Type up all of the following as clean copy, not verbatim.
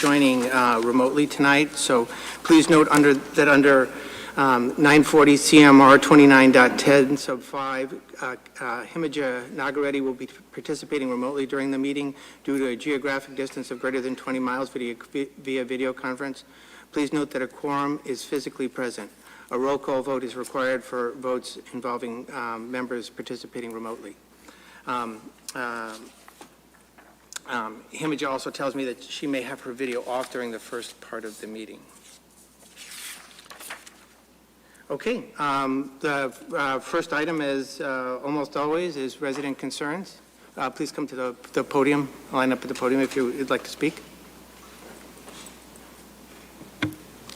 joining remotely tonight. So please note under 940 CMR 29.10 sub 5, Himija Nagareddy will be participating remotely during the meeting due to a geographic distance of greater than 20 miles via video conference. Please note that a quorum is physically present. A roll call vote is required for votes involving members participating remotely. Himija also tells me that she may have her video off during the first part of the meeting. Okay, the first item, as almost always, is resident concerns. Please come to the podium, line up at the podium if you would like to speak.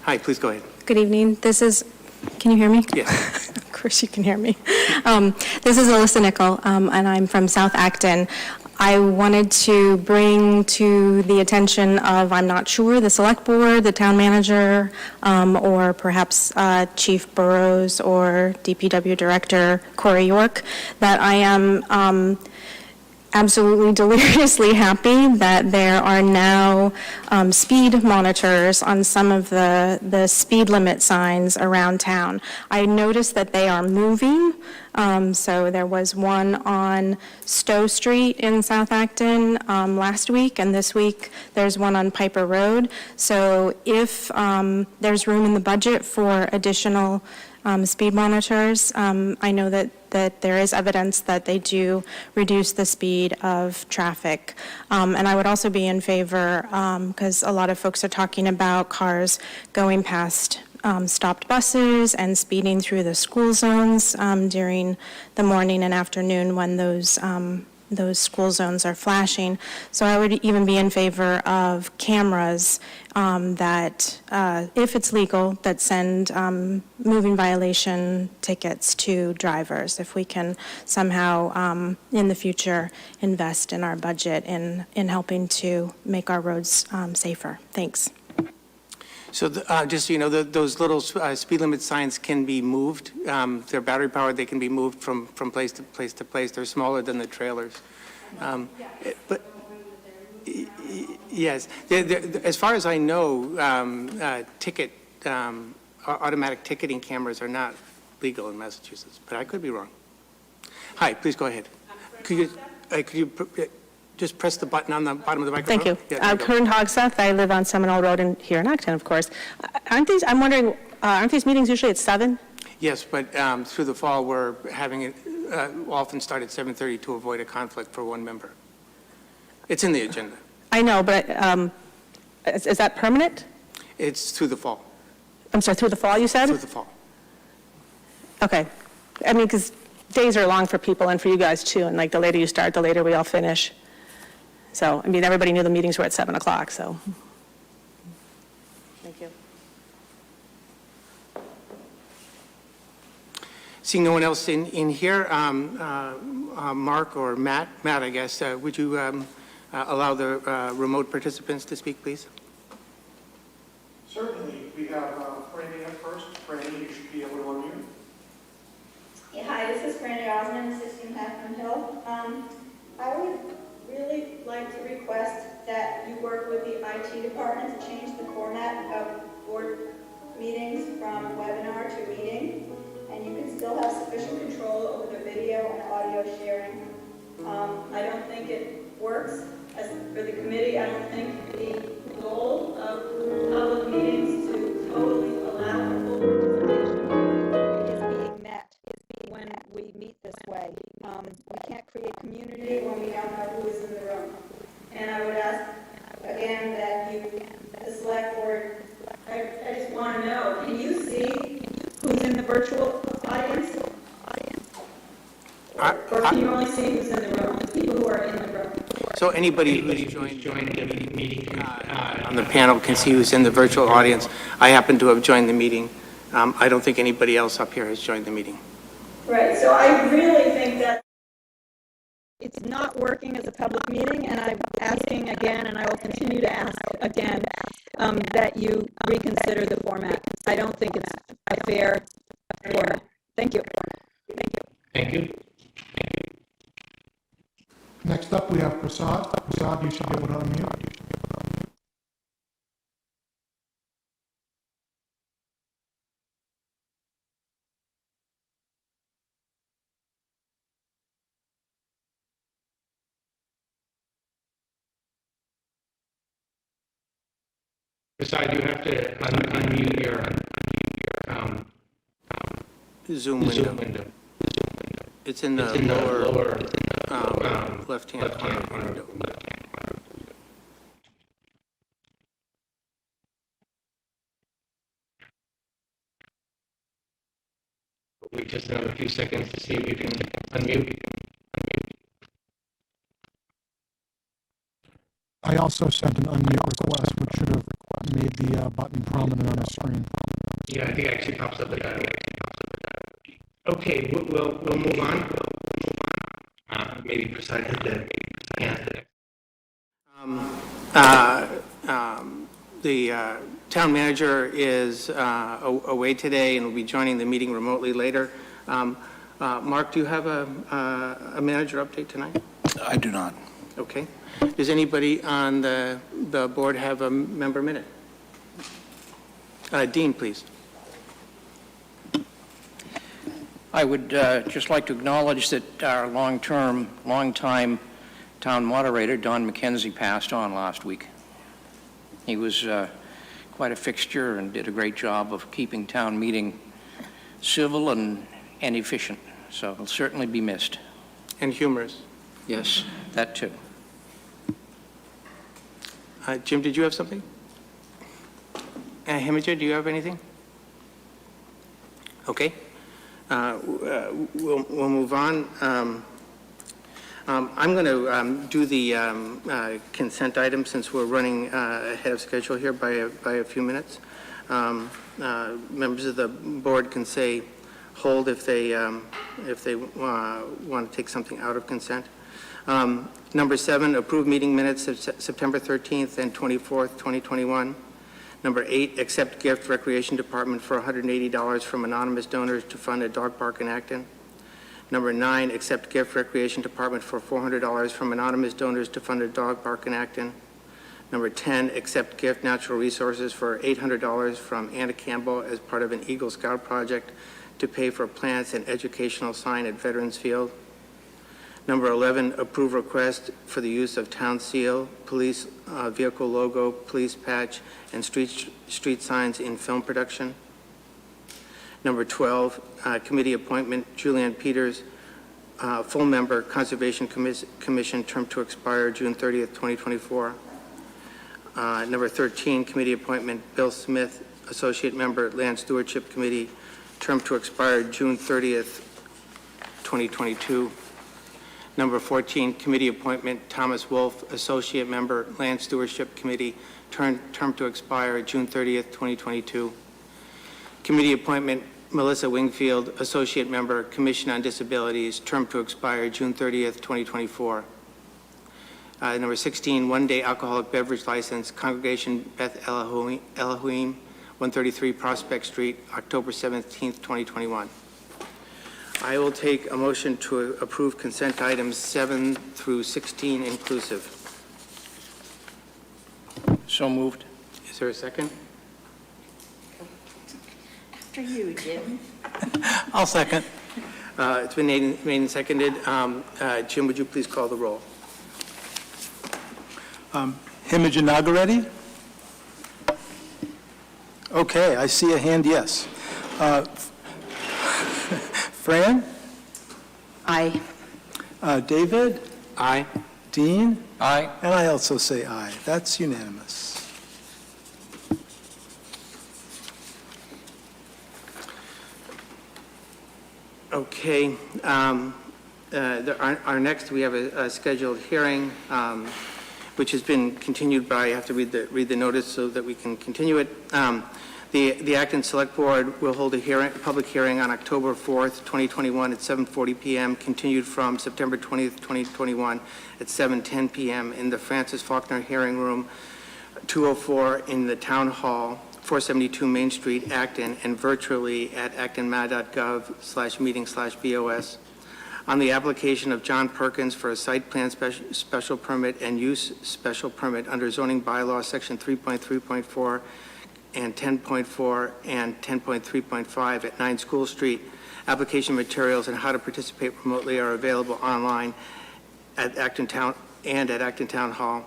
Hi, please go ahead. Good evening. Can you hear me? Yes. Of course you can hear me. This is Alyssa Nickel, and I'm from South Acton. I wanted to bring to the attention of, I'm not sure, the select board, the town manager, or perhaps Chief Burrows or DPW Director Corey York, that I am absolutely deliriously happy that there are now speed monitors on some of the speed limit signs around town. I noticed that they are moving. So there was one on Stowe Street in South Acton last week, and this week there's one on Piper Road. So if there's room in the budget for additional speed monitors, I know that there is evidence that they do reduce the speed of traffic. And I would also be in favor, because a lot of folks are talking about cars going past stopped buses and speeding through the school zones during the morning and afternoon when those school zones are flashing. So I would even be in favor of cameras that, if it's legal, that send moving violation tickets to drivers. If we can somehow, in the future, invest in our budget in helping to make our roads safer. Thanks. So just so you know, those little speed limit signs can be moved. They're battery powered. They can be moved from place to place to place. They're smaller than the trailers. But yes, as far as I know, automatic ticketing cameras are not legal in Massachusetts, but I could be wrong. Hi, please go ahead. Could you just press the button on the bottom of the microphone? Thank you. Yeah, Kern Hogseth. I live on Seminole Road here in Acton, of course. I'm wondering, aren't these meetings usually at 7? Yes, but through the fall, we're having it often start at 7:30 to avoid a conflict for one member. It's in the agenda. I know, but is that permanent? It's through the fall. I'm sorry, through the fall, you said? Through the fall. Okay. I mean, because days are long for people and for you guys, too, and like the later you start, the later we all finish. So, I mean, everybody knew the meetings were at 7 o'clock, so. Thank you. Seeing no one else in here, Mark or Matt, I guess, would you allow the remote participants to speak, please? Certainly. We have Brandy up first. Brandy, you should be able to unmute. Yeah, hi, this is Brandy Osmond, 16 ACTON Hill. I would really like to request that you work with the IT department to change the format of board meetings from webinar to meeting, and you can still have sufficient control over the video and audio sharing. I don't think it works. As for the committee, I don't think the goal of public meetings to totally allow full participation is being met when we meet this way. We can't create community when we don't know who is in the room. And I would ask again that you, the select board, I just want to know, can you see who's in the virtual audience? Or can you only see who's in the room, the people who are in the room? So anybody who's joined the meeting on the panel can see who's in the virtual audience. I happen to have joined the meeting. I don't think anybody else up here has joined the meeting. Right, so I really think that it's not working as a public meeting, and I'm asking again, and I will continue to ask again, that you reconsider the format. I don't think it's a fair format. Thank you. Thank you. Next up, we have Prasad. Prasad, you should be able to unmute. Besides, you have to unmute your Zoom Zoom window. window. It's in the It's in the lower lower left-hand corner of the window. Wait just another few seconds to see if you can unmute. I also sent an unmute request, which should have made the button prominent on the screen. Yeah, I think it actually pops up with that. Okay, we'll move on. Maybe Prasad hit the hand. The town manager is away today and will be joining the meeting remotely later. Mark, do you have a manager update tonight? I do not. Okay. Does anybody on the board have a member minute? Dean, please. I would just like to acknowledge that our long-time town moderator, Don McKenzie, passed on last week. He was quite a fixture and did a great job of keeping town meeting civil and efficient, so he'll certainly be missed. And humorous. Yes, that too. Jim, did you have something? Heminger, do you have anything? Okay. We'll move on. I'm going to do the consent item since we're running ahead of schedule here by a few minutes. Members of the board can say hold if they want to take something out of consent. Number 7, approve meeting minutes of September 13th and 24th, 2021. Number 8, accept gift Recreation Department for $180 from anonymous donors to fund a dog park in Acton. Number 9, accept gift Recreation Department for $400 from anonymous donors to fund a dog park in Acton. Number 10, accept gift Natural Resources for $800 from Anna Campbell as part of an Eagle Scout project to pay for plants and educational sign at Veterans Field. Number 11, approve request for the use of town seal, police vehicle logo, police patch, and street signs in film production. Number 12, committee appointment, Julianne Peters, full member, Conservation Commission, term to expire June 30th, 2024. Number 13, committee appointment, Bill Smith, associate member, Land Stewardship Committee, term to expire June 30th, 2022. Number 14, committee appointment, Thomas Wolf, associate member, Land Stewardship Committee, term to expire June 30th, 2022. Committee appointment, Melissa Wingfield, associate member, Commission on Disabilities, term to expire June 30th, 2024. Number 16, one-day alcoholic beverage license, Congregation Beth Elohim, 133 Prospect Street, October 17th, 2021. I will take a motion to approve consent items 7 through 16 inclusive. So moved. Is there a second? After you, Jim. I'll second. It's been made and seconded. Jim, would you please call the roll? Heminger Nagareti? Okay, I see a hand yes. Fran? Aye. David? Aye. Dean? Aye. And I also say aye. That's unanimous. Okay. Our next, we have a scheduled hearing, which has been continued by, I have to read the notice so that we can continue it. The Acton Select Board will hold a public hearing on October 4th, 2021 at 7:40 p.m., continued from September 20th, 2021 at 7:10 p.m. in the Francis Faulkner Hearing Room, 204 in the Town Hall, 472 Main Street, Acton, and virtually at actonma.gov/meeting/BOS. On the application of John Perkins for a site plan special permit and use special permit under zoning bylaw section 3.3.4 and 10.4 and 10.3.5 at 9 School Street. Application materials and how to participate remotely are available online at Acton Town and at Acton Town Hall.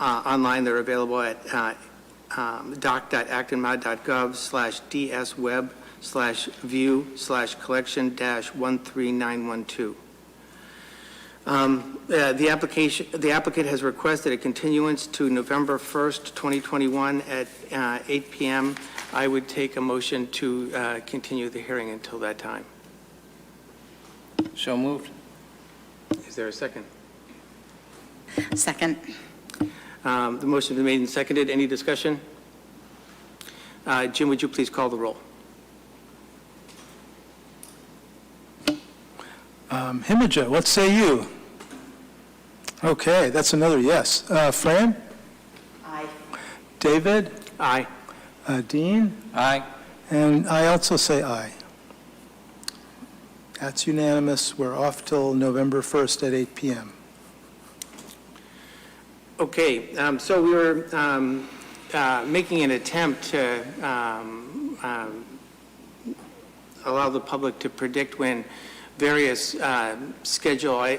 online. They're available at doc.actonma.gov/ds-web/view/collection-13912. The applicant has requested a continuance to November 1st, 2021 at 8 p.m. I would take a motion to continue the hearing until that time. So moved. Is there a second? Second. The motion has been made and seconded. Any discussion? Jim, would you please call the roll? Himija, what say you? Okay, that's another yes. Fran? Aye. David? Aye. Dean? Aye. And I also say aye. That's unanimous. We're off till November 1st at 8 p.m. Okay, so we were making an attempt to allow the public to predict when various schedule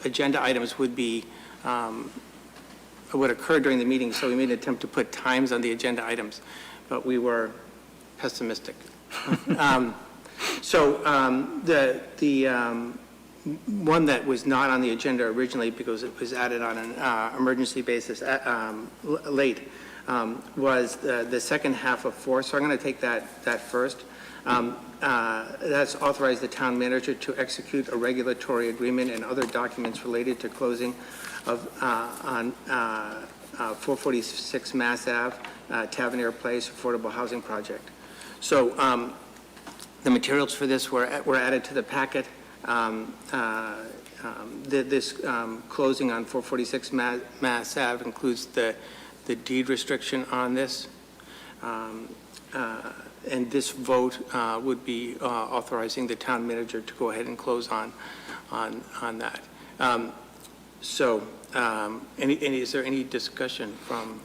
agenda items would occur during the meeting. So we made an attempt to put times on the agenda items, but we were pessimistic. The one that was not on the agenda originally because it was added on an emergency basis late was the second half of 4. So I'm going to take that first. That's authorize the town manager to execute a regulatory agreement and other documents related to closing of on 446 Mass Ave, Tavernier Place Affordable Housing Project. So the materials for this were added to the packet. This closing on 446 Mass Ave includes the deed restriction on this. And this vote would be authorizing the town manager to go ahead and close on that. Is there any discussion from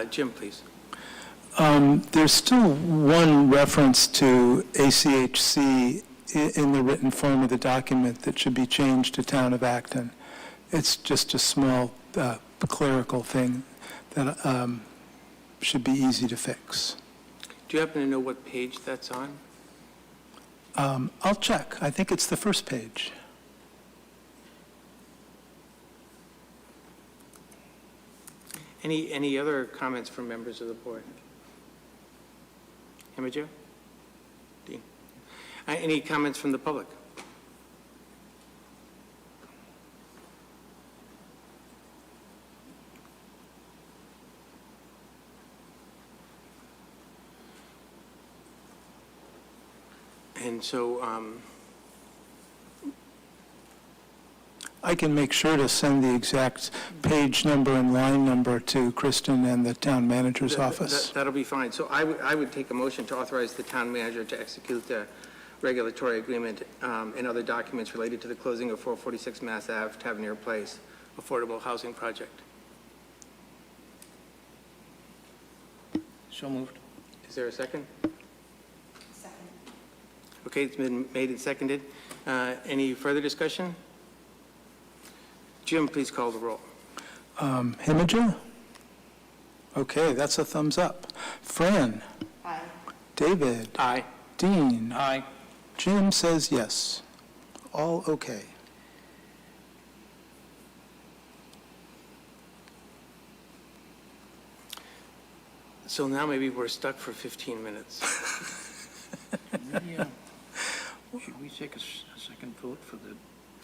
Jim, please? There's still one reference to ACHC in the written form of the document that should be changed to Town of Acton. It's just a small clerical thing that should be easy to fix. Do you happen to know what page that's on? I'll check. I think it's the first page. Any other comments from members of the board? Himija? Dean? Any comments from the public? And so, I can make sure to send the exact page number and line number to Kristen and the town manager's office. That'll be fine. So I would take a motion to authorize the town manager to execute the regulatory agreement and other documents related to the closing of 446 Mass Ave, Tavernier Place, Affordable Housing Project. So moved. Is there a second? Okay, it's been made and seconded. Any further discussion? Jim, please call the roll. Himija? Okay, that's a thumbs up. Fran? Aye. David? Aye. Dean? Aye. Jim says yes. All okay. So now maybe we're stuck for 15 minutes. Should we take a second vote for the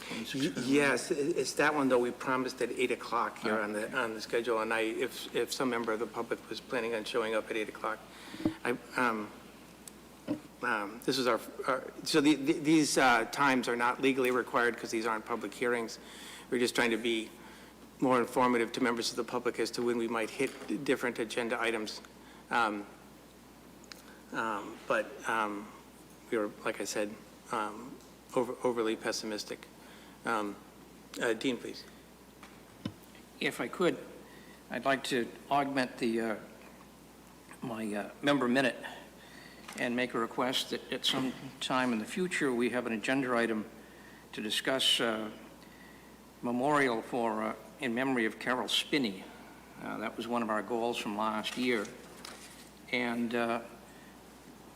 26th? Yes, it's that one, though. We promised at 8 o'clock here on the schedule, and if some member of the public was planning on showing up at 8 o'clock, this is these times are not legally required because these aren't public hearings. We're just trying to be more informative to members of the public as to when we might hit different agenda items. But we were, like I said, overly pessimistic. Dean, please. If I could, I'd like to augment the my member minute and make a request that at some time in the future we have an agenda item to discuss memorial for in memory of Carol Spinney. That was one of our goals from last year. And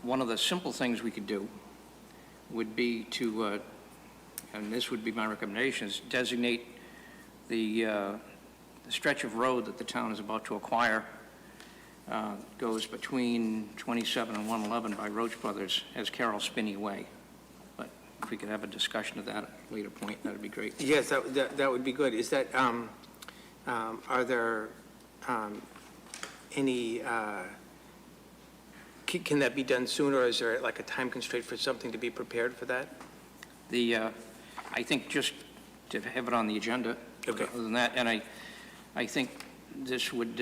one of the simple things we could do would be to, and this would be my recommendation, is designate the stretch of road that the town is about to acquire, goes between 27 and 111 by Roach Brothers as Carol Spinney Way. But if we could have a discussion of that at a later point, that would be great. Yes, that would be good. Is that, are there any, can that be done sooner, or is there like a time constraint for something to be prepared for that? I think just to have it on the agenda. Okay. Other than that, and I think this would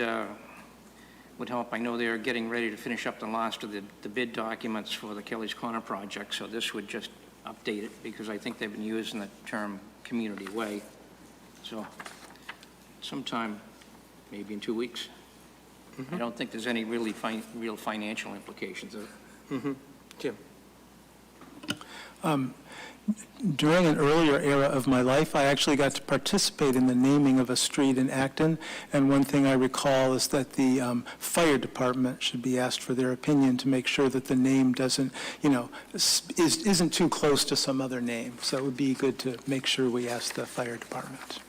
help. I know they're getting ready to finish up the last of the bid documents for the Kelly's Corner project, so this would just update it, because I think they've been using the term community way. So sometime, maybe in 2 weeks. I don't think there's any really real financial implications of it. Jim? During an earlier era of my life, I actually got to participate in the naming of a street in Acton, and one thing I recall is that the fire department should be asked for their opinion to make sure that the name doesn't, isn't too close to some other name. So it would be good to make sure we ask the fire department.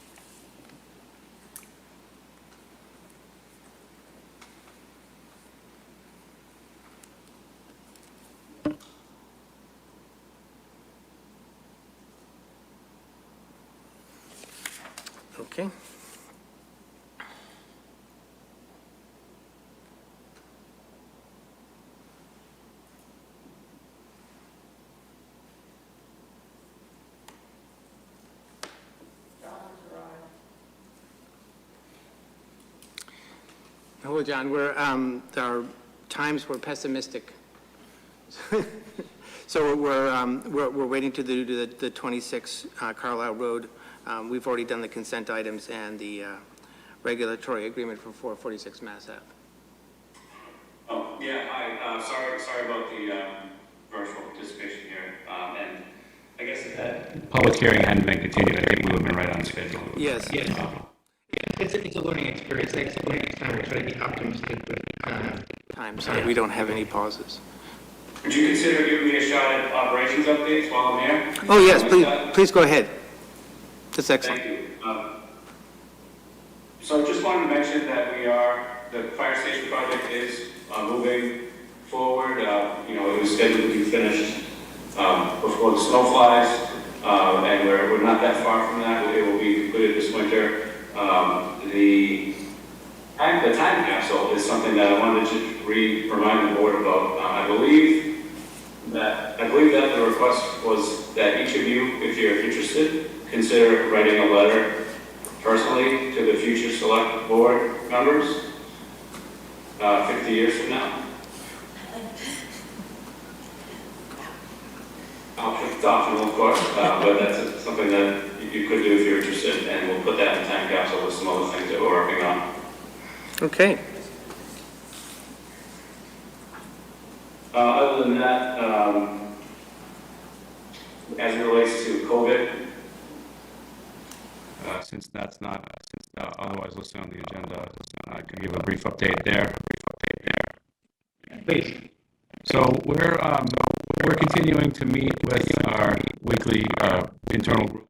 Okay. Hello, John. Our times were pessimistic. So we're waiting to do the 26 Carlisle Road. We've already done the consent items and the regulatory agreement for 446 Mass Ave. Oh, yeah, hi, sorry about the virtual participation here, and I guess if that public hearing hadn't been continued, I think we would have been right on schedule. Yes. Yes. It's a learning experience. Next time we try to be optimistic, but Time, so that we don't have any pauses. Would you consider giving me a shot at operations updates while I'm here? Oh, yes, please go ahead. That's excellent. Thank you. So I just wanted to mention that the fire station project is moving forward. It was scheduled to be finished before the snow flies, and we're not that far from that. It will be completed this winter. The time capsule is something that I wanted to remind the board about. I believe that the request was that each of you, if you're interested, consider writing a letter personally to the future select board members 50 years from now. It's optional, of course, but that's something that you could do if you're interested, and we'll put that in the time capsule with some other things that we're working on. Okay. Other than that, as it relates to COVID, since that's not otherwise listed on the agenda, I could give a brief update there. please. So we're continuing to meet with our weekly internal group.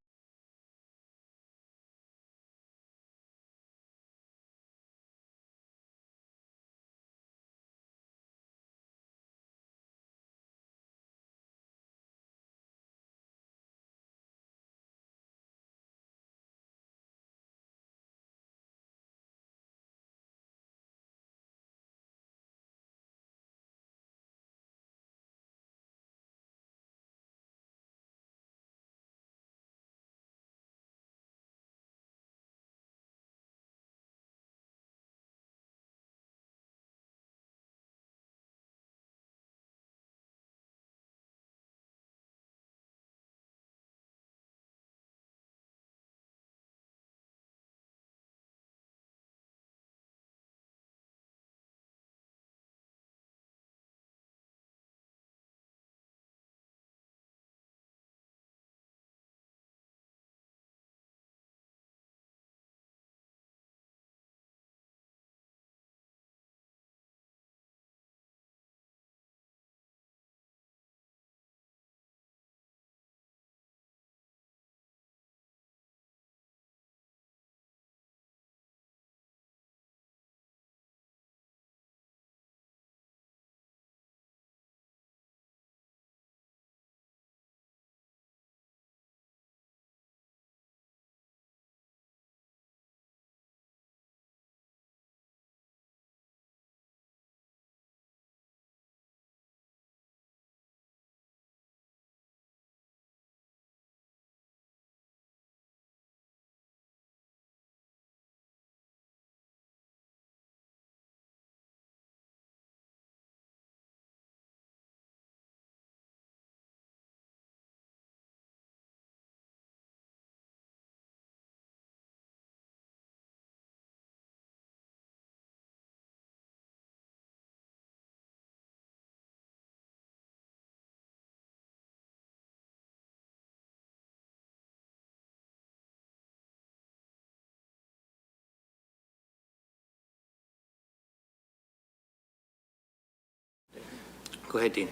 Go ahead, Dean.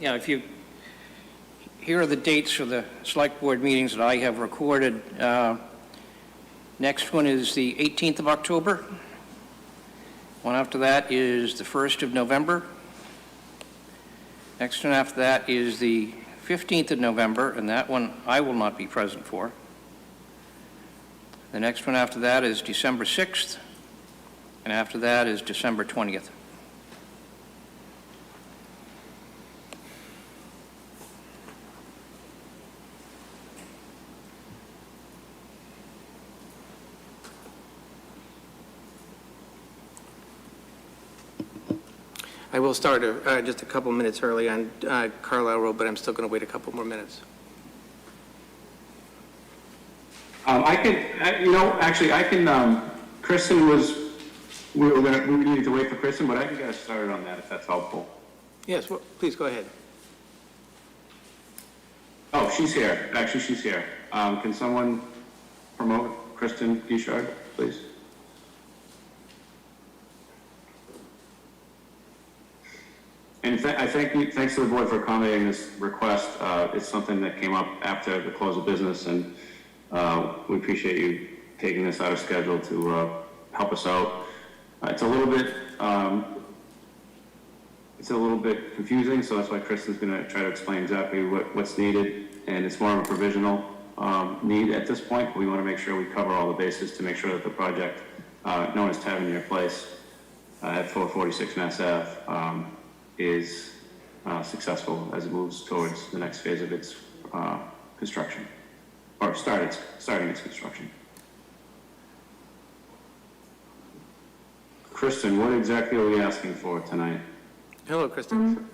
Yeah, here are the dates for the select board meetings that I have recorded. Next one is the 18th of October. One after that is the 1st of November. Next one after that is the 15th of November, and that one I will not be present for. The next one after that is December 6th, and after that is December 20th. I will start just a couple minutes early on Carlisle Road, but I'm still going to wait a couple more minutes. I can, Kristen we needed to wait for Kristen, but I can get us started on that if that's helpful. Yes, well, please go ahead. Oh, she's here. Actually, she's here. Can someone promote Kristen Guichard, please? And thanks to the board for accommodating this request. It's something that came up after the close of business, and we appreciate you taking this out of schedule to help us out. It's a little bit confusing, so that's why Kristen's going to try to explain exactly what's needed, and it's more of a provisional need at this point. We want to make sure we cover all the bases to make sure that the project known as Tavernier Place at 446 Mass Ave is successful as it moves towards the next phase of its construction, or starting its construction. Kristen, what exactly are we asking for tonight? Hello, Kristen.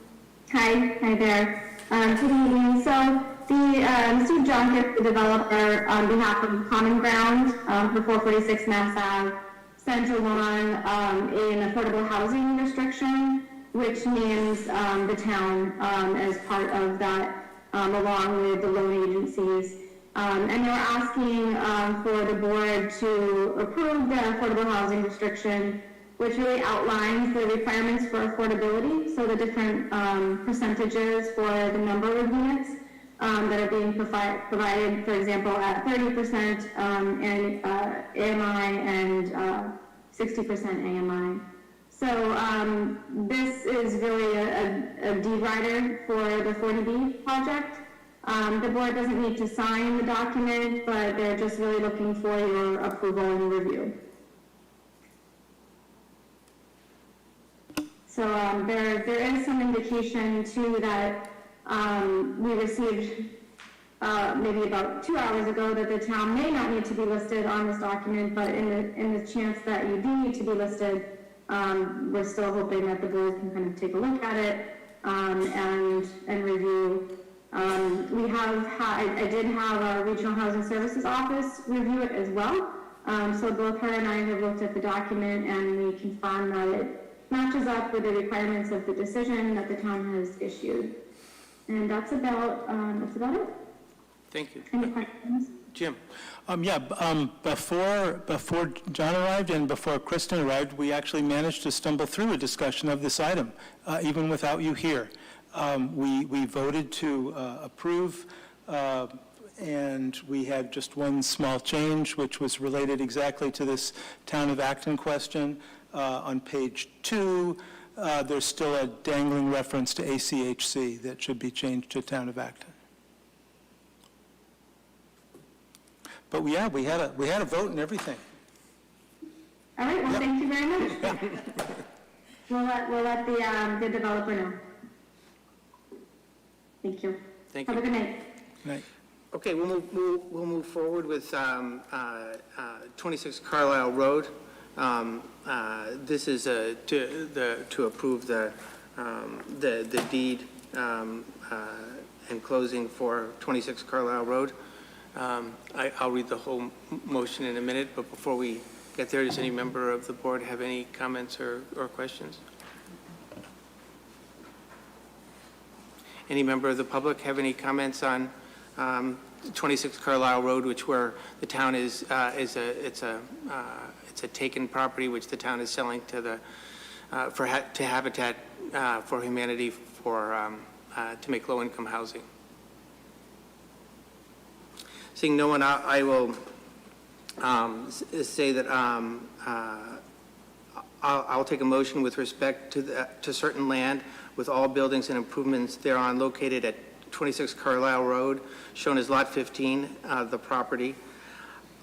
Hi there. Good evening. So Steve Junker, the developer, on behalf of Common Ground for 446 Mass Ave, sent along an affordable housing restriction, which names the town as part of that, along with the loan agencies. And they were asking for the board to approve the affordable housing restriction, which really outlines the requirements for affordability, so the different percentages for the number of units that are being provided, for example, at 30% and AMI and 60% AMI. So this is really a deed rider for the 40B project. The board doesn't need to sign the document, but they're just really looking for your approval and review. So there is some indication too that we received maybe about 2 hours ago that the town may not need to be listed on this document, but in the chance that you do need to be listed, we're still hoping that the board can kind of take a look at it and review. I did have our Regional Housing Services Office review it as well. So both her and I have looked at the document, and we confirm that it matches up with the requirements of the decision that the town has issued. And that's about it. Thank you. Any questions? Jim? Before John arrived and before Kristen arrived, we actually managed to stumble through a discussion of this item, even without you here. We voted to approve, and we had just one small change, which was related exactly to this Town of Acton question. On page 2, there's still a dangling reference to ACHC that should be changed to Town of Acton. But we had a vote and everything. All right, well, thank you very much. We'll let the developer know. Thank you. Thank you. Have a good night. Night. Okay, we'll move forward with 26 Carlisle Road. This is to approve the deed and closing for 26 Carlisle Road. I'll read the whole motion in a minute, but before we get there, does any member of the board have any comments or questions? Any member of the public have any comments on 26 Carlisle Road, where the town is it's a taken property which the town is selling to Habitat for Humanity to make low-income housing. Seeing no one, I will say that I'll take a motion with respect to certain land with all buildings and improvements thereon located at 26 Carlisle Road, shown as Lot 15, the property.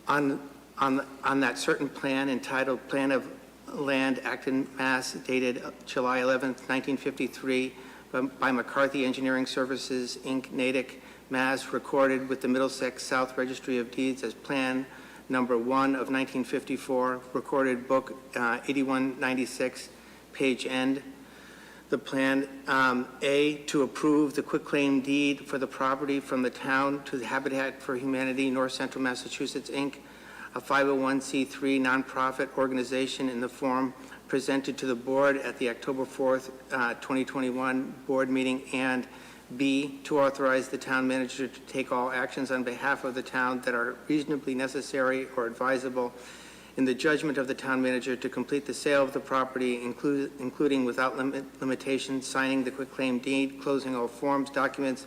On that certain plan entitled Plan of Land, Acton, Mass., dated July 11th, 1953, by McCarthy Engineering Services, Inc., Natick, Mass., recorded with the Middlesex South Registry of Deeds as Plan Number 1 of 1954, recorded Book 8196, page end. The plan, A, to approve the quitclaim deed for the property from the town to the Habitat for Humanity, North Central Massachusetts, Inc., a 501c3 nonprofit organization in the form presented to the board at the October 4th, 2021 board meeting, and B, to authorize the town manager to take all actions on behalf of the town that are reasonably necessary or advisable in the judgment of the town manager to complete the sale of the property, including without limitation, signing the quitclaim deed, closing all forms, documents,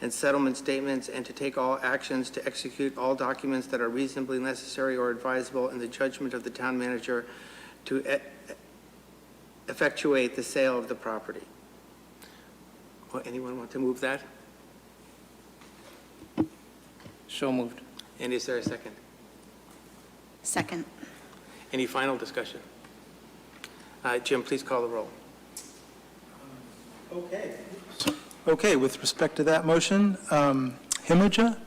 and settlement statements, and to take all actions to execute all documents that are reasonably necessary or advisable in the judgment of the town manager to effectuate the sale of the property. Well, anyone want to move that? So moved. And is there a second? Second. Any final discussion? Jim, please call the roll. Okay, with respect to that motion, Himija,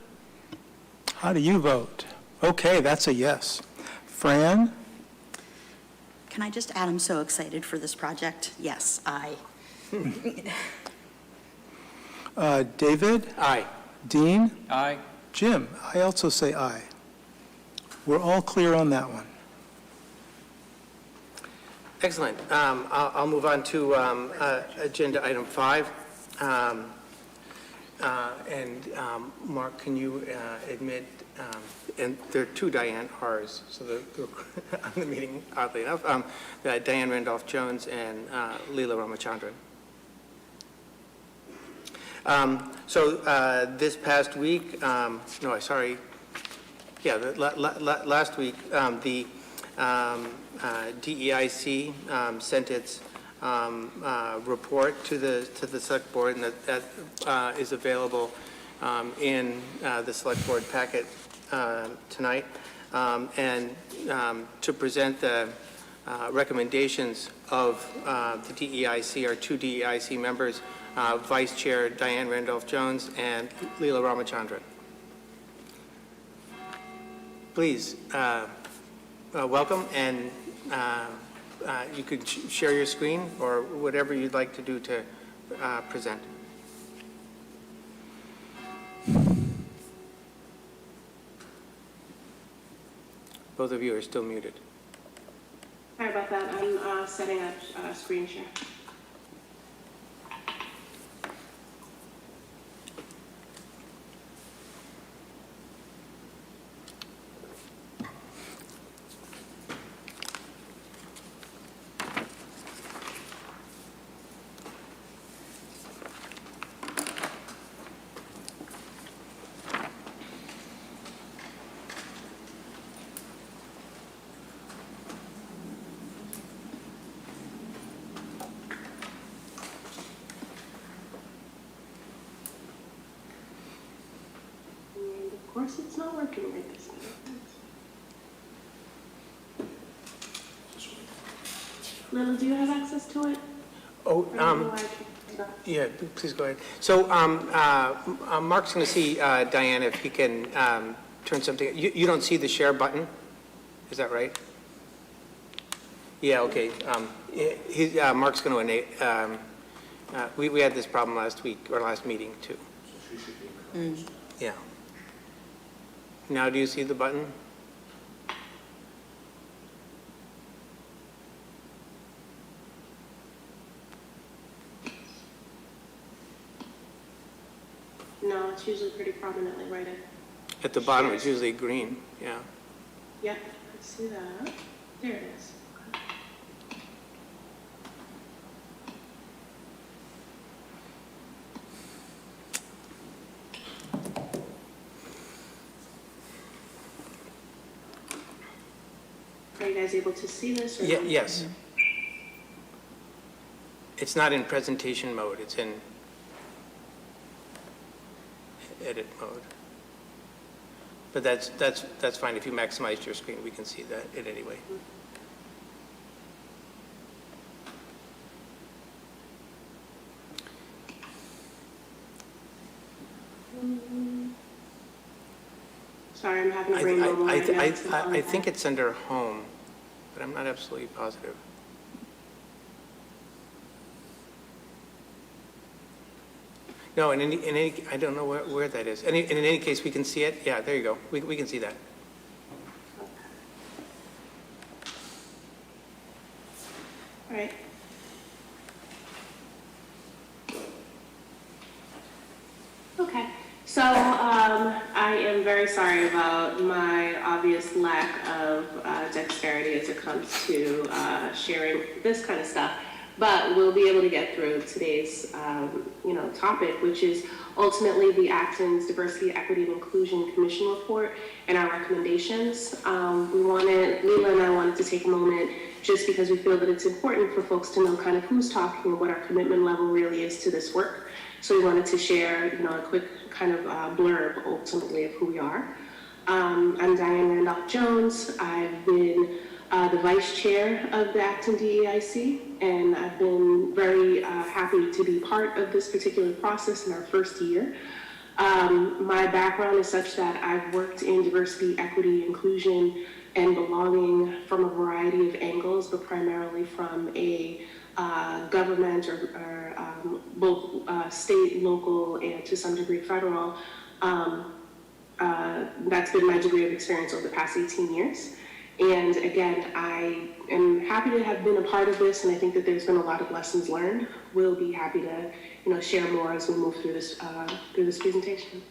how do you vote? Okay, that's a yes. Fran? Can I just add, I'm so excited for this project. Yes, aye. David? Aye. Dean? Aye. Jim? I also say aye. We're all clear on that one. Excellent. I'll move on to agenda item 5. Mark, can you admit, and there are 2 Diane R's, so they're on the meeting, oddly enough, Diane Randolph-Jones and Leela Ramachandran. This past week, last week, the DEIC sent its report to the select board, and that is available in the select board packet tonight. To present the recommendations of the DEIC, our 2 DEIC members, Vice Chair Diane Randolph-Jones and Leela Ramachandran. Please, welcome, and you could share your screen or whatever you'd like to do to present. Both of you are still muted. Sorry about that. I'm setting up screen share. Of course, it's not working right this time. Lila, do you have access to it? Oh, yeah, please go ahead. So Mark's going to see Diane if he can turn something. You don't see the share button? Is that right? Yeah, okay. Mark's going to enable. We had this problem last week, or last meeting, too. Yeah. Now do you see the button? No, it's usually pretty prominently right At the bottom, it's usually green, yeah. Yep, let's see that. There it is. you guys able to see this? Or no? Yes. It's not in presentation mode, it's in edit mode. But that's fine. If you maximize your screen, we can see that it anyway. Sorry, I'm having a brain bubble right now. I think it's under home, but I'm not absolutely positive. No, in any, I don't know where that is. In any case, we can see it. Yeah, there you go. We can see that. All right. Okay, so I am very sorry about my obvious lack of dexterity as it comes to sharing this kind of stuff, but we'll be able to get through today's topic, which is ultimately the Acton's Diversity, Equity, and Inclusion Commission report and our recommendations. Leila and I wanted to take a moment just because we feel that it's important for folks to know kind of who's talking and what our commitment level really is to this work. So we wanted to share, a quick kind of blurb ultimately of who we are. I'm Diane Randolph-Jones. I've been the vice chair of the Acton DEIC, and I've been very happy to be part of this particular process in our first year. My background is such that I've worked in diversity, equity, inclusion, and belonging from a variety of angles, but primarily from a government or both state, local, and to some degree federal. That's been my degree of experience over the past 18 years. And again, I am happy to have been a part of this, and I think that there's been a lot of lessons learned. We'll be happy to share more as we move through this presentation.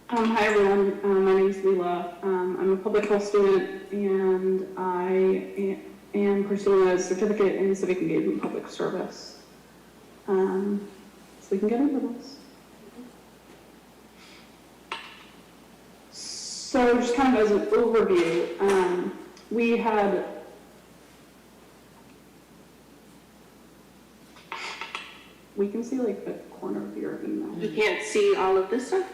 Hi everyone, my name is Leila. I'm a public health student, and I am pursuing a certificate in civic engagement and public service. So we can get into this. So just kind of as an overview, we can see like the corner of your email. You can't see all of this stuff?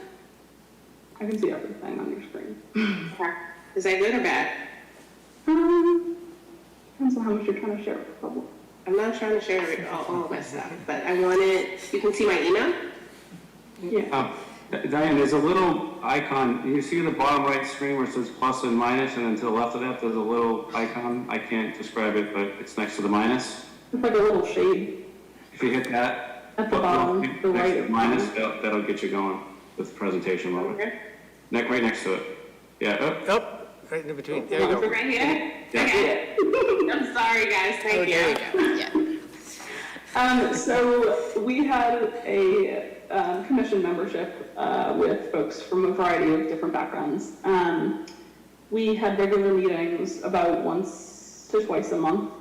I can see everything on your screen. Okay. Is that good or bad? Depends on how much you're trying to share with the public. I'm not trying to share all of my stuff, but you can see my email? Yeah. Diane, there's a little icon. You see the bottom right screen where it says plus and minus, and then to the left of that, there's a little icon. I can't describe it, but it's next to the minus. It's like a little shade. If you hit that, at the bottom, the right next to minus, that'll get you going with the presentation mode. Okay. Right next to it. Yeah. Oh, right in between. There you go. Right here? Yeah. Okay. I'm sorry, guys. Thank you. There you go. So we had a commission membership with folks from a variety of different backgrounds. We had regular meetings about once to twice a month.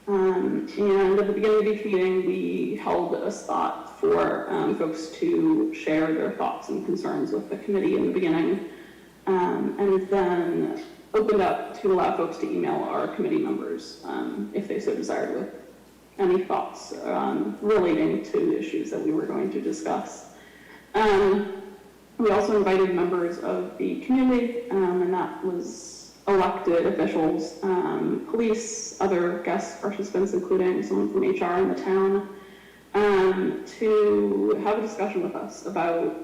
And at the beginning of each meeting, we held a spot for folks to share their thoughts and concerns with the committee in the beginning, and then opened up to allow folks to email our committee members if they so desired with any thoughts relating to issues that we were going to discuss. We also invited members of the community, and that was elected officials, police, other guest participants, including someone from HR in the town, to have a discussion with us about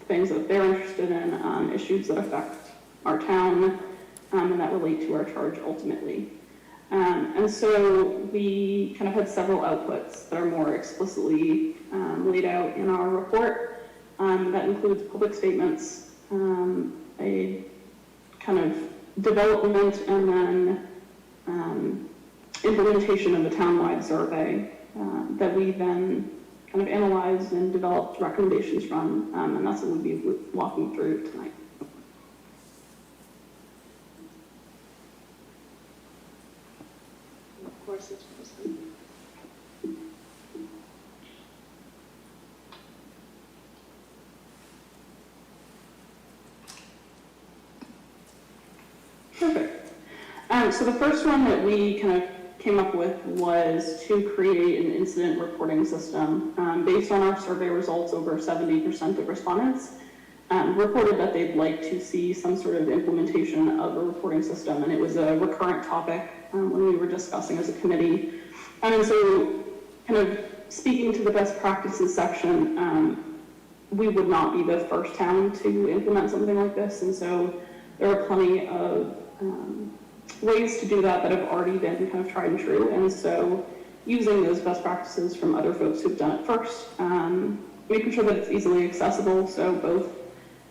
things that they're interested in, issues that affect our town, and that relate to our charge ultimately. And so we kind of had several outputs that are more explicitly laid out in our report. That includes public statements, a kind of development, and then implementation of a townwide survey that we then kind of analyzed and developed recommendations from, and that's what we'll be walking through tonight. Of course, it's frozen. Perfect. So the first one that we kind of came up with was to create an incident reporting system. Based on our survey results, over 70% of respondents reported that they'd like to see some sort of implementation of a reporting system, and it was a recurrent topic when we were discussing as a committee. And so, kind of speaking to the best practices section, we would not be the first town to implement something like this, and so there are plenty of ways to do that that have already been kind of tried and true, and so using those best practices from other folks who've done it first, making sure that it's easily accessible, so both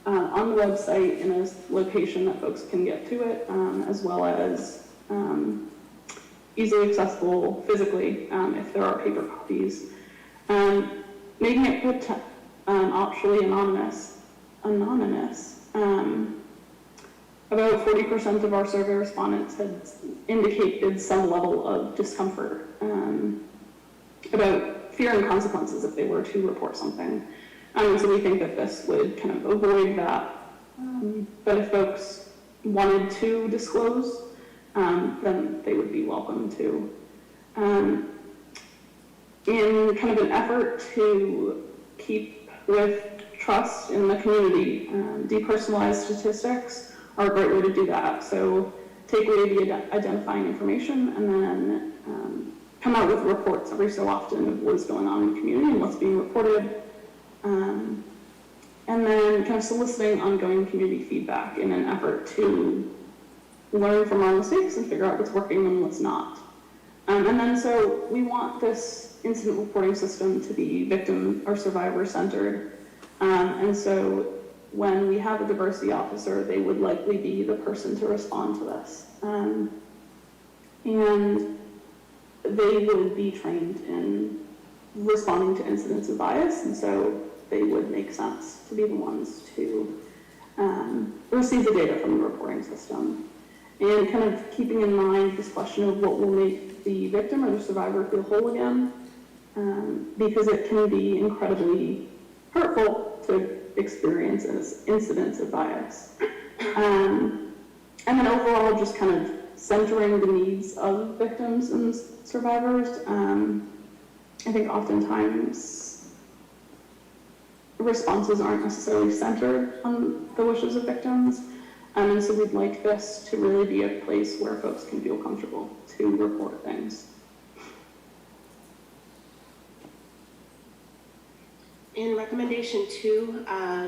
on the website in a location that folks can get to it, as well as easily accessible physically if there are paper copies. Making it optionally anonymous. About 40% of our survey respondents had indicated some level of discomfort about fear and consequences if they were to report something. So we think that this would kind of avoid that. But if folks wanted to disclose, then they would be welcome to. In kind of an effort to keep with trust in the community, depersonalized statistics are a great way to do that. So take away the identifying information and then come out with reports every so often of what's going on in the community and what's being reported. And then kind of soliciting ongoing community feedback in an effort to learn from our mistakes and figure out what's working and what's not. And then so we want this incident reporting system to be victim or survivor centered. And so when we have a diversity officer, they would likely be the person to respond to this. And they would be trained in responding to incidents of bias, and so they would make sense to be the ones to receive the data from the reporting system. And kind of keeping in mind this question of what will make the victim or the survivor feel whole again, because it can be incredibly hurtful to experience incidents of bias. And then overall, just kind of centering the needs of victims and survivors. I think oftentimes responses aren't necessarily centered on the wishes of victims. And so we'd like this to really be a place where folks can feel comfortable to report things. In recommendation 2,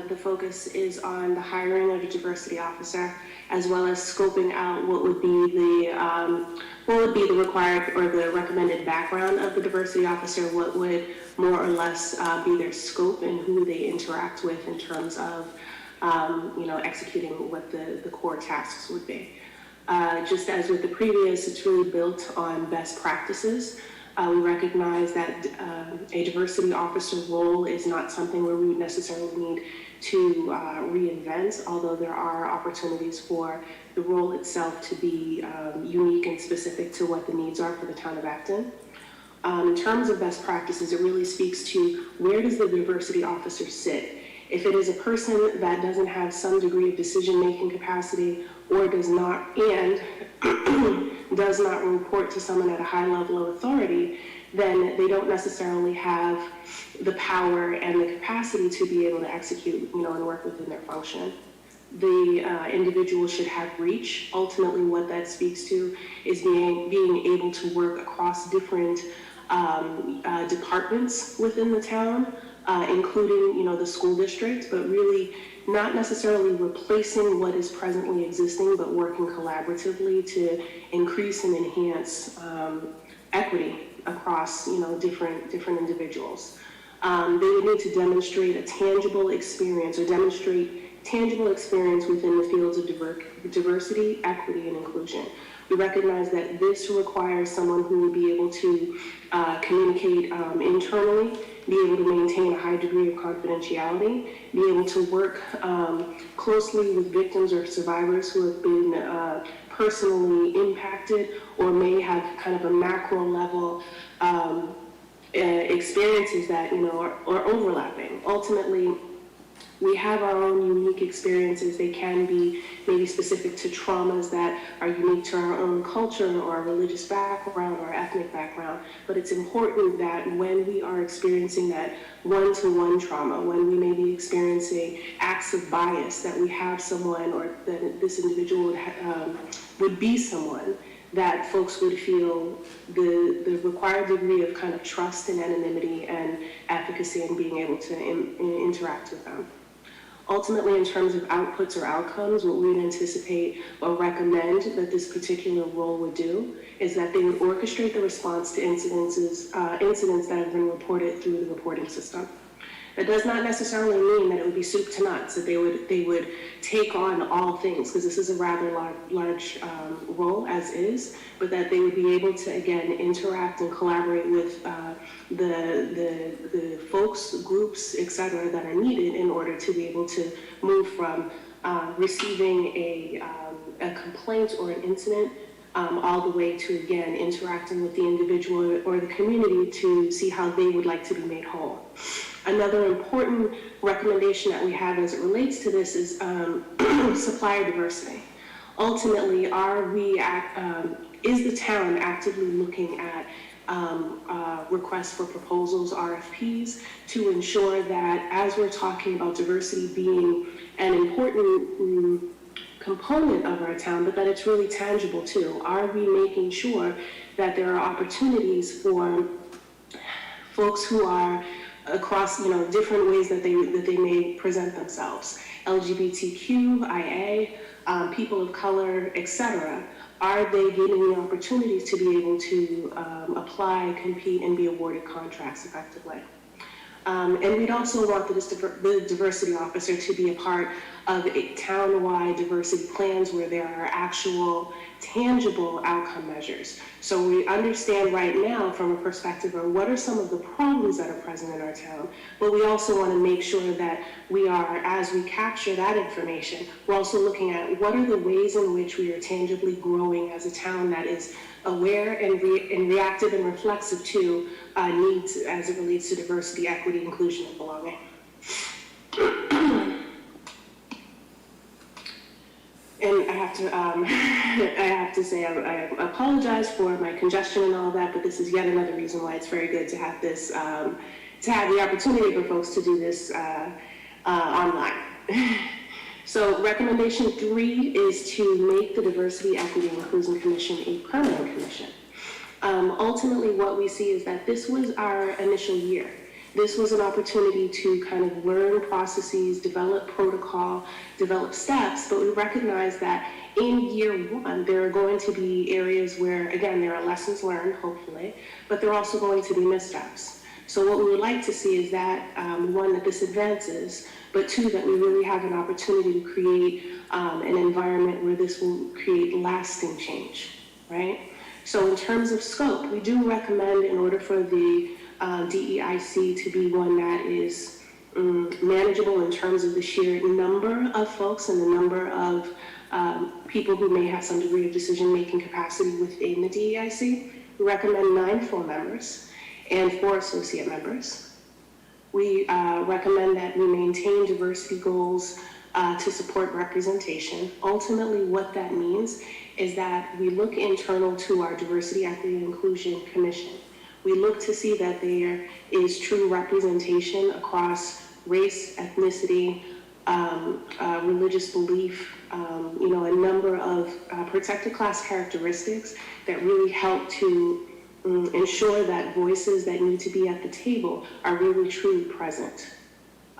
the focus is on the hiring of a diversity officer, as well as scoping out what would be the required or the recommended background of the diversity officer, what would more or less be their scope and who they interact with in terms of executing what the core tasks would be. Just as with the previous, it's really built on best practices. We recognize that a diversity officer role is not something where we would necessarily need to reinvent, although there are opportunities for the role itself to be unique and specific to what the needs are for the town of Acton. In terms of best practices, it really speaks to where does the diversity officer sit? If it is a person that doesn't have some degree of decision-making capacity or does not, and does not report to someone at a high level of authority, then they don't necessarily have the power and the capacity to be able to execute, and work within their function. The individual should have reach. Ultimately, what that speaks to is being able to work across different departments within the town, including, the school district, but really not necessarily replacing what is presently existing, but working collaboratively to increase and enhance equity across, different individuals. They would need to demonstrate a tangible experience or demonstrate tangible experience within the fields of diversity, equity, and inclusion. We recognize that this requires someone who will be able to communicate internally, be able to maintain a high degree of confidentiality, be able to work closely with victims or survivors who have been personally impacted or may have kind of a macro level experiences that, are overlapping. Ultimately, We have our own unique experiences. They can be maybe specific to traumas that are unique to our own culture or our religious background or ethnic background. But it's important that when we are experiencing that one-to-one trauma, when we may be experiencing acts of bias, that we have someone, or that this individual would be someone, that folks would feel the required degree of kind of trust and anonymity and advocacy and being able to interact with them. Ultimately, in terms of outputs or outcomes, what we would anticipate or recommend that this particular role would do is that they would orchestrate the response to incidents that have been reported through the reporting system. That does not necessarily mean that it would be soup to nuts, that they would take on all things, because this is a rather large role as is, but that they would be able to, again, interact and collaborate with the folks, groups, et cetera, that are needed in order to be able to move from receiving a complaint or an incident all the way to, again, interacting with the individual or the community to see how they would like to be made whole. Another important recommendation that we have as it relates to this is supplier diversity. Ultimately, is the town actively looking at requests for proposals, RFPs, to ensure that as we're talking about diversity being an important component of our town, but that it's really tangible too? Are we making sure that there are opportunities for folks who are across, different ways that they may present themselves, LGBTQIA, people of color, etc. Are they given the opportunities to be able to apply, compete, and be awarded contracts effectively? And we'd also want the diversity officer to be a part of a town-wide diversity plans where there are actual tangible outcome measures. So we understand right now from a perspective of what are some of the problems that are present in our town, but we also want to make sure that we are, as we capture that information, we're also looking at what are the ways in which we are tangibly growing as a town that is aware and reactive and reflexive to needs as it relates to diversity, equity, inclusion, and belonging. And I have to say, I apologize for my congestion and all that, but this is yet another reason why it's very good to have this, to have the opportunity for folks to do this online. So recommendation 3 is to make the Diversity, Equity, and Inclusion Commission a permanent commission. Ultimately, what we see is that this was our initial year. This was an opportunity to kind of learn processes, develop protocol, develop steps, but we recognize that in year 1, there are going to be areas where, again, there are lessons learned, hopefully, but there are also going to be missteps. So what we would like to see is that, 1, that this advances, but 2, that we really have an opportunity to create an environment where this will create lasting change, right? So in terms of scope, we do recommend, in order for the DEIC to be one that is manageable in terms of the sheer number of folks and the number of people who may have some degree of decision-making capacity within the DEIC, we recommend 9 full members and 4 associate members. We recommend that we maintain diversity goals to support representation. Ultimately, what that means is that we look internal to our Diversity, Equity, and Inclusion Commission. We look to see that there is true representation across race, ethnicity, religious belief, a number of protected class characteristics that really help to ensure that voices that need to be at the table are really truly present.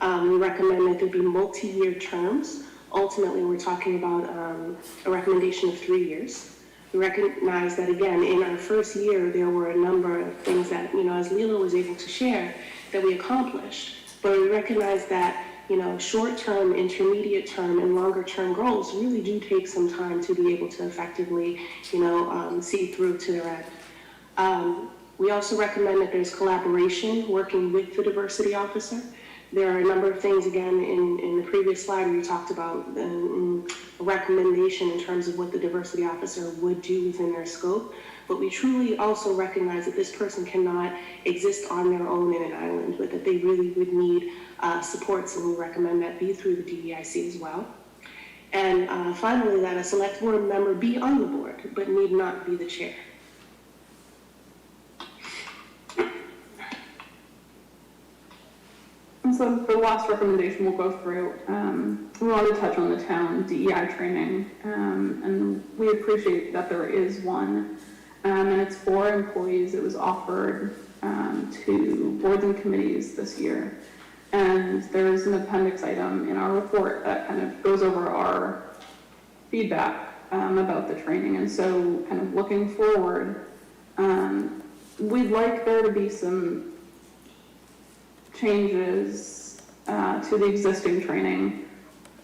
We recommend that there be multi-year terms. Ultimately, we're talking about a recommendation of 3 years. We recognize that, again, in our first year, there were a number of things that, as Lila was able to share, that we accomplished. But we recognize that, short-term, intermediate-term, and longer-term goals really do take some time to be able to effectively, see through to their end. We also recommend that there's collaboration working with the diversity officer. There are a number of things, again, in the previous slide we talked about a recommendation in terms of what the diversity officer would do within their scope. but we truly also recognize that this person cannot exist on their own in an island, but that they really would need supports, and we recommend that be through the DEIC as well. And finally, that a select board member be on the board, but need not be the chair. And so the last recommendation we'll go through, we want to touch on the town DEI training, and we appreciate that there is one, and it's for employees. It was offered to boards and committees this year, and there's an appendix item in our report that kind of goes over our feedback about the training. And so kind of looking forward, we'd like there to be some changes to the existing training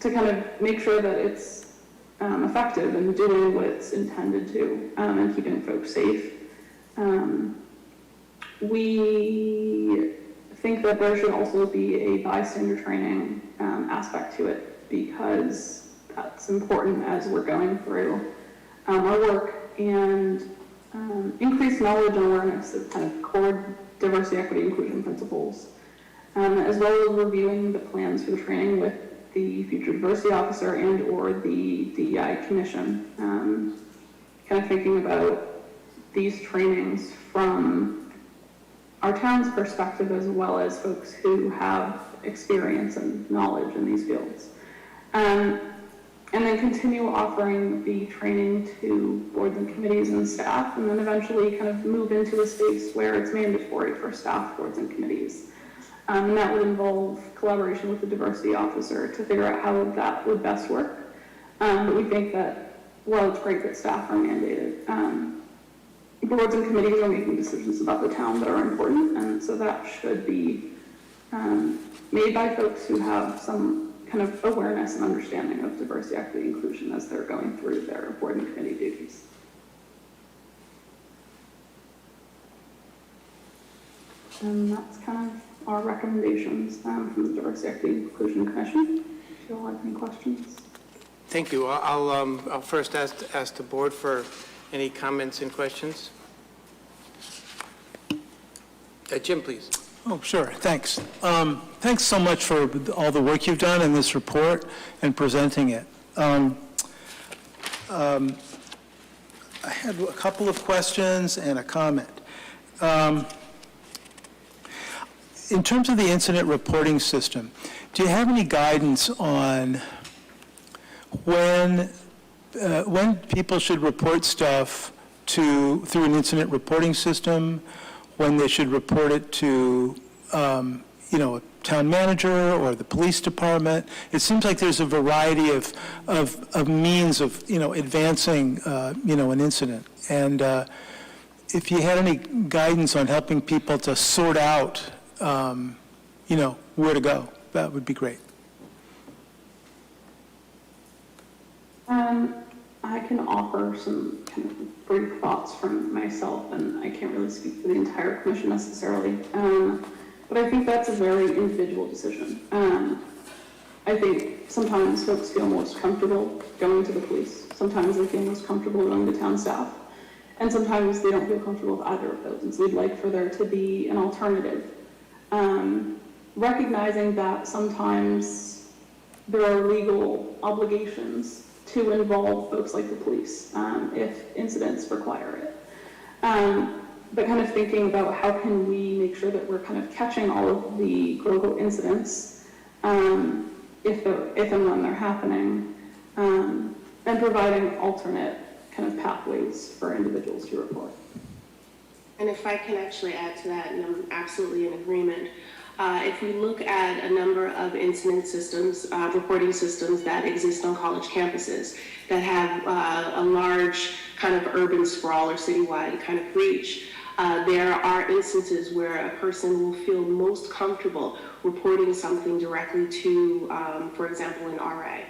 to kind of make sure that it's effective and doing what it's intended to, and keeping folks safe. We think that there should also be a bystander training aspect to it, because that's important as we're going through our work, and increase knowledge and awareness of kind of core diversity, equity, inclusion principles, as well as reviewing the plans for the training with the future diversity officer and or the DEI commission. Kind of thinking about these trainings from our town's perspective, as well as folks who have experience and knowledge in these fields. And then continue offering the training to boards and committees and staff, and then eventually kind of move into a space where it's mandatory for staff, boards, and committees. And that would involve collaboration with the diversity officer to figure out how that would best work. But we think that while it's great that staff are mandated, boards and committees are making decisions about the town that are important, and so that should be made by folks who have some kind of awareness and understanding of diversity, equity, inclusion as they're going through their board and committee duties. And that's kind of our recommendations from the Diversity, Equity, Inclusion Commission. If you all have any questions. Thank you. I'll first ask the board for any comments and questions. Jim, please. Oh, sure, thanks. Thanks so much for all the work you've done in this report and presenting it. I had a couple of questions and a comment. In terms of the incident reporting system, do you have any guidance on when people should report stuff through an incident reporting system, when they should report it to, a town manager or the police department? It seems like there's a variety of means of, advancing, an incident. And if you had any guidance on helping people to sort out, where to go, that would be great. I can offer some kind of brief thoughts from myself, and I can't really speak for the entire commission necessarily, but I think that's a very individual decision. I think sometimes folks feel most comfortable going to the police, sometimes they feel most comfortable going to town staff, and sometimes they don't feel comfortable with either of those, and so we'd like for there to be an alternative. Recognizing that sometimes there are legal obligations to involve folks like the police if incidents require it. But kind of thinking about how can we make sure that we're kind of catching all of the quote-unquote incidents if and when they're happening, and providing alternate kind of pathways for individuals to report. And if I can actually add to that, and I'm absolutely in agreement, if we look at a number of incident systems, reporting systems that exist on college campuses that have a large kind of urban sprawl or citywide kind of reach, there are instances where a person will feel most comfortable reporting something directly to, for example, an RA.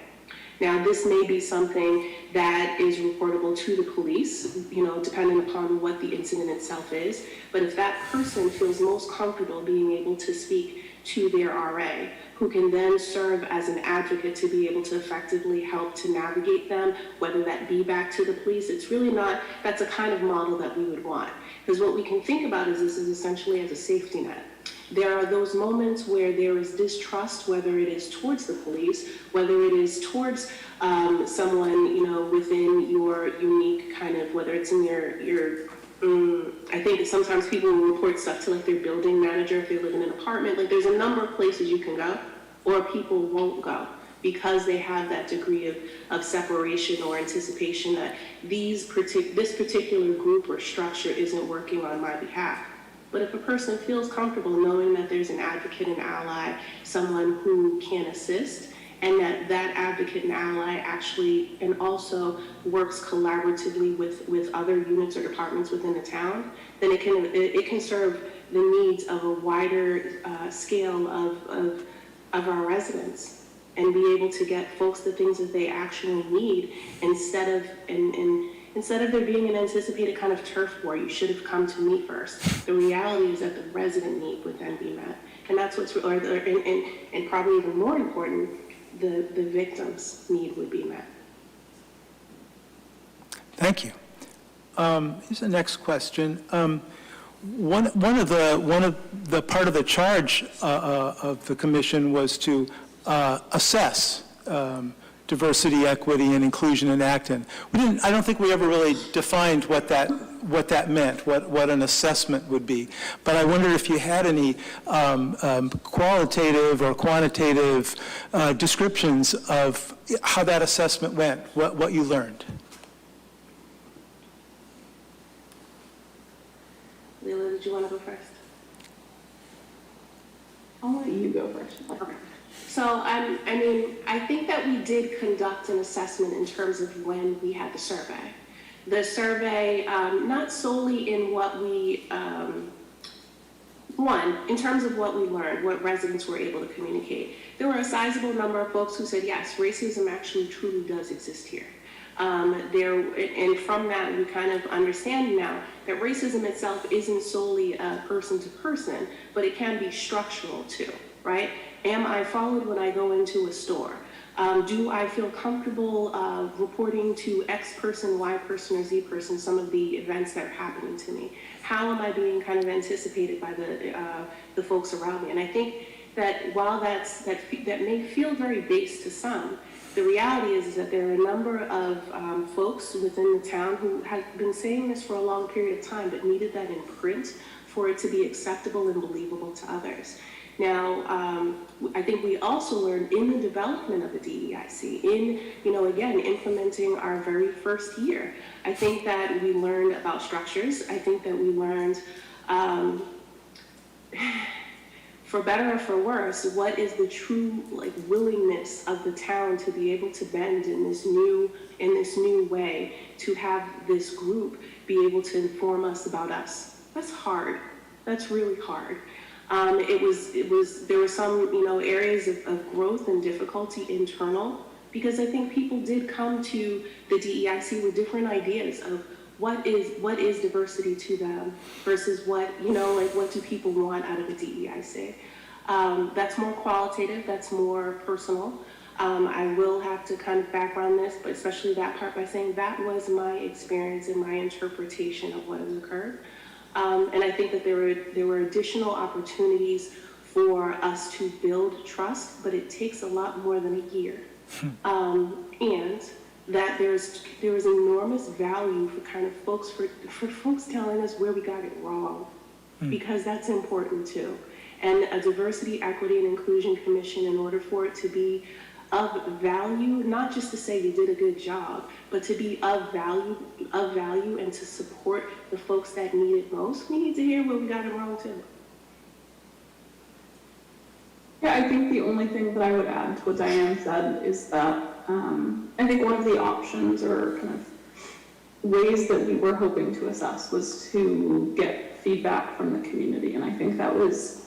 Now, this may be something that is reportable to the police, depending upon what the incident itself is. But if that person feels most comfortable being able to speak to their RA, who can then serve as an advocate to be able to effectively help to navigate them, whether that be back to the police. It's really not, that's a kind of model that we would want. Because what we can think about is this is essentially as a safety net. There are those moments where there is distrust, whether it is towards the police, whether it is towards someone, within your unique kind of, whether it's in your I think that sometimes people will report stuff to like their building manager if they live in an apartment. Like there's a number of places you can go, or people won't go because they have that degree of separation or anticipation that this particular group or structure isn't working on my behalf. But if a person feels comfortable knowing that there's an advocate and ally, someone who can assist, and that advocate and ally actually and also works collaboratively with other units or departments within the town, then it can serve the needs of a wider scale of our residents and be able to get folks the things that they actually need instead of there being an anticipated kind of turf war. You should have come to me first. The reality is that the resident need would then be met, and that's what's and probably even more important, the victim's need would be met. Thank you. Here's the next question. One of the part of the charge of the commission was to assess diversity, equity, and inclusion in Acton. I don't think we ever really defined what that meant, what an assessment would be. But I wonder if you had any qualitative or quantitative descriptions of how that assessment went, what you learned. Leila, did you want to go first? I'll let you go first. Okay. So, I think that we did conduct an assessment in terms of when we had the survey. The survey, not solely in what we, in terms of what we learned, what residents were able to communicate. There were a sizable number of folks who said, yes, racism actually truly does exist here. And from that, we kind of understand now that racism itself isn't solely person to person, but it can be structural too, right? Am I followed when I go into a store? Do I feel comfortable reporting to X person, Y person, or Z person some of the events that are happening to me? How am I being kind of anticipated by the folks around me? And I think that while that may feel very base to some, the reality is that there are a number of folks within the town who have been saying this for a long period of time, but needed that in print for it to be acceptable and believable to others. Now, I think we also learned in the development of the DEIC, again, implementing our very first year. I think that we learned about structures. I think that we learned, for better or for worse, what is the true willingness of the town to be able to bend in this new way, to have this group be able to inform us about us. That's hard. That's really hard. There were some, areas of growth and difficulty internal, because I think people did come to the DEIC with different ideas of what is diversity to them versus what do people want out of the DEIC. That's more qualitative, that's more personal. I will have to kind of background this, but especially that part by saying that was my experience and my interpretation of what has occurred. And I think that there were additional opportunities for us to build trust, but it takes a lot more than a year. And that there was enormous value for kind of folks, for folks telling us where we got it wrong, because that's important too. And a diversity, equity, and inclusion commission, in order for it to be of value, not just to say you did a good job, but to be of value and to support the folks that need it most, we need to hear where we got it wrong too. Yeah, I think the only thing that I would add to what Diane said is that I think one of the options or kind of ways that we were hoping to assess was to get feedback from the community, and I think that was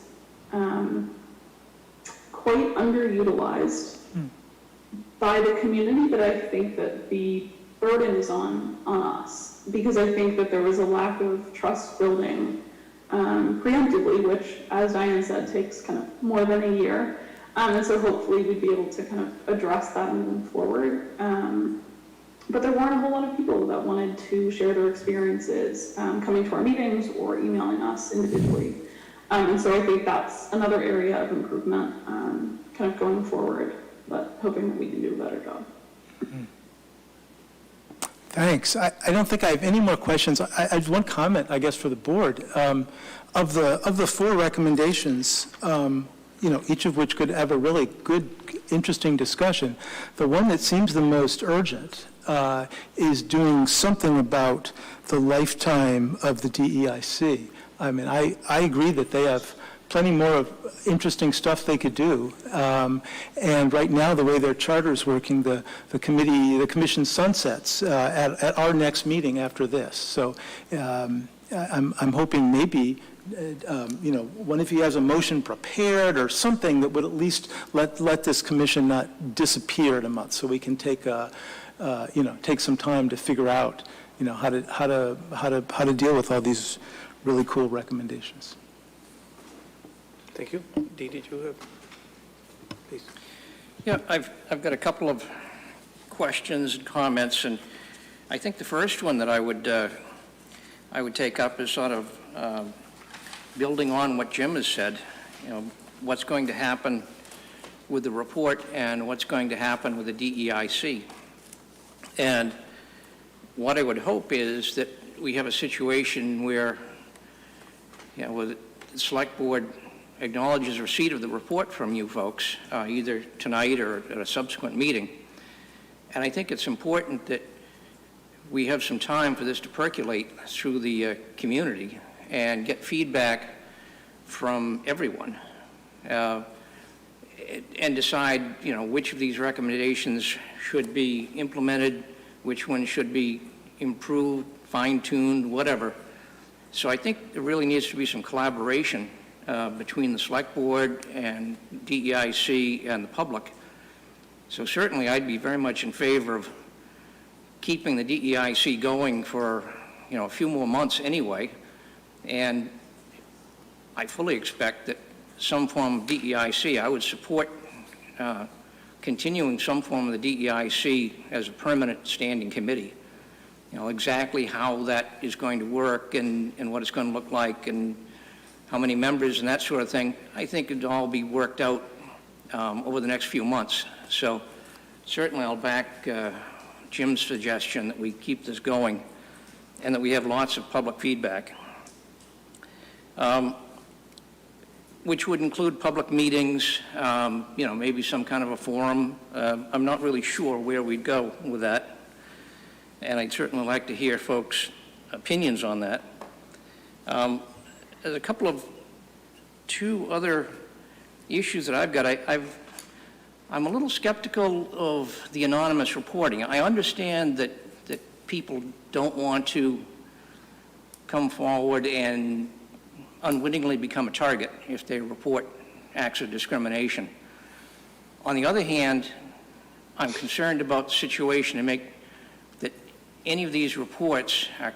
quite underutilized by the community, but I think that the burden is on us, because I think that there was a lack of trust building preemptively, which, as Diane said, takes kind of more than a year. And so hopefully we'd be able to kind of address that moving forward. But there weren't a whole lot of people that wanted to share their experiences coming to our meetings or emailing us individually. And so I think that's another area of improvement kind of going forward, but hoping that we can do a better job. Thanks. I don't think I have any more questions. I have one comment, I guess, for the board. Of the 4 recommendations, each of which could have a really good, interesting discussion, the one that seems the most urgent is doing something about the lifetime of the DEIC. I mean, I agree that they have plenty more of interesting stuff they could do. And right now, the way their charter is working, the commission sunsets at our next meeting after this. So I'm hoping maybe, one of you has a motion prepared or something that would at least let this commission not disappear in a month, so we can take take some time to figure out, how to deal with all these really cool recommendations. Thank you. Dee, did you have, please? Yeah, I've got a couple of questions and comments, and I think the first one that I would take up is sort of building on what Jim has said. What's going to happen with the report and what's going to happen with the DEIC. And what I would hope is that we have a situation where, where the select board acknowledges receipt of the report from you folks, either tonight or at a subsequent meeting. And I think it's important that we have some time for this to percolate through the community and get feedback from everyone, and decide, which of these recommendations should be implemented, which one should be improved, fine-tuned, whatever. So I think there really needs to be some collaboration between the select board and DEIC and the public. So certainly I'd be very much in favor of keeping the DEIC going for, a few more months anyway. And I fully expect that some form of DEIC, I would support continuing some form of the DEIC as a permanent standing committee. Exactly how that is going to work and what it's going to look like and how many members and that sort of thing, I think it'll all be worked out over the next few months. So certainly I'll back Jim's suggestion that we keep this going and that we have lots of public feedback, which would include public meetings, maybe some kind of a forum. I'm not really sure where we'd go with that, and I'd certainly like to hear folks' opinions on that. There's a couple of 2 other issues that I've got. I'm a little skeptical of the anonymous reporting. I understand that people don't want to come forward and unwittingly become a target if they report acts of discrimination. On the other hand, I'm concerned about the situation to make that any of these reports are,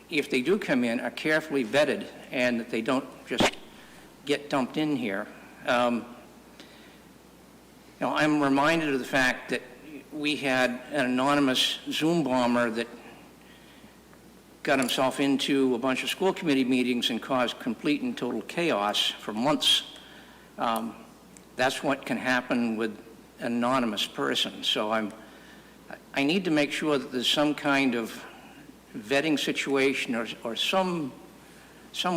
if they do come in, are carefully vetted and that they don't just get dumped in here. I'm reminded of the fact that we had an anonymous Zoom bomber that got himself into a bunch of school committee meetings and caused complete and total chaos for months. That's what can happen with an anonymous person. So I need to make sure that there's some kind of vetting situation or some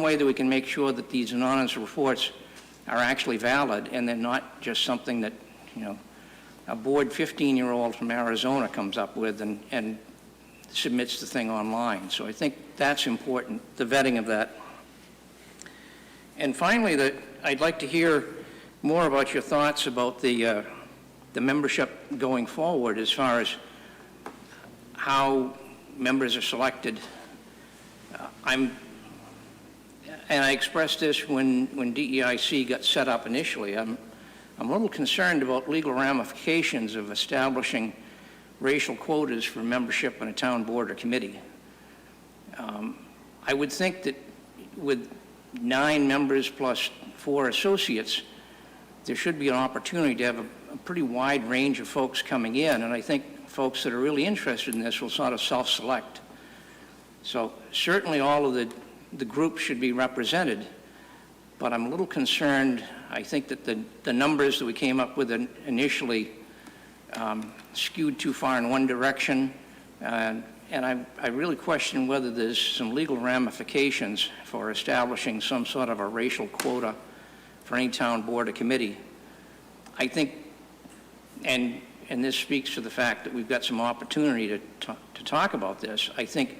way that we can make sure that these anonymous reports are actually valid and they're not just something that, a bored 15-year-old from Arizona comes up with and submits the thing online. So I think that's important, the vetting of that. And finally, I'd like to hear more about your thoughts about the membership going forward as far as how members are selected. And I expressed this when DEIC got set up initially. I'm a little concerned about legal ramifications of establishing racial quotas for membership in a town board or committee. I would think that with 9 members plus 4 associates, there should be an opportunity to have a pretty wide range of folks coming in, and I think folks that are really interested in this will sort of self-select. So certainly all of the groups should be represented, but I'm a little concerned. I think that the numbers that we came up with initially skewed too far in one direction, and I really question whether there's some legal ramifications for establishing some sort of a racial quota for any town board or committee. I think, and this speaks to the fact that we've got some opportunity to talk about this, I think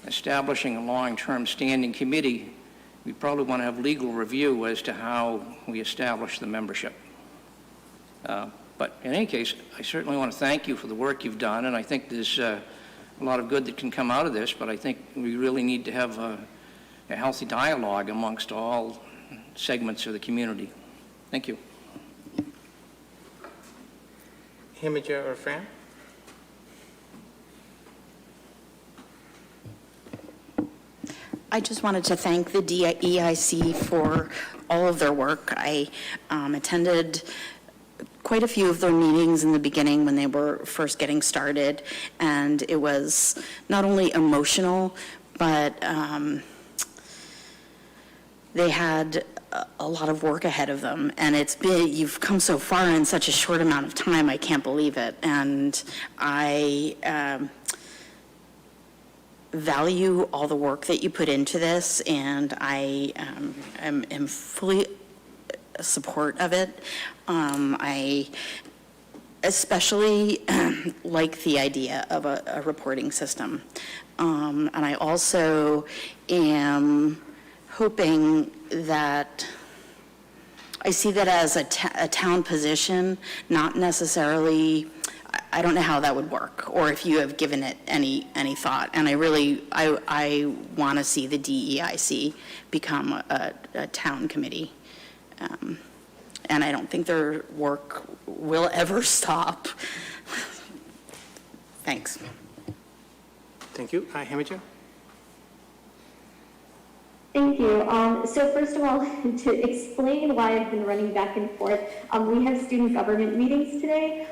establishing a long-term standing committee, we probably want to have legal review as to how we establish the membership. But in any case, I certainly want to thank you for the work you've done, and I think there's a lot of good that can come out of this, but I think we really need to have a healthy dialogue amongst all segments of the community. Thank you. Himija or Fran? I just wanted to thank the DEIC for all of their work. I attended quite a few of their meetings in the beginning when they were first getting started, and it was not only emotional, but they had a lot of work ahead of them, and you've come so far in such a short amount of time. I can't believe it, and I value all the work that you put into this, and I am fully support of it. I especially like the idea of a reporting system, and I also am hoping that I see that as a town position, not necessarily. I don't know how that would work, or if you have given it any thought. And I want to see the DEIC become a town committee. And I don't think their work will ever stop. Thanks. Thank you. Himija? Thank you. So first of all, to explain why I've been running back and forth, we have student government meetings today,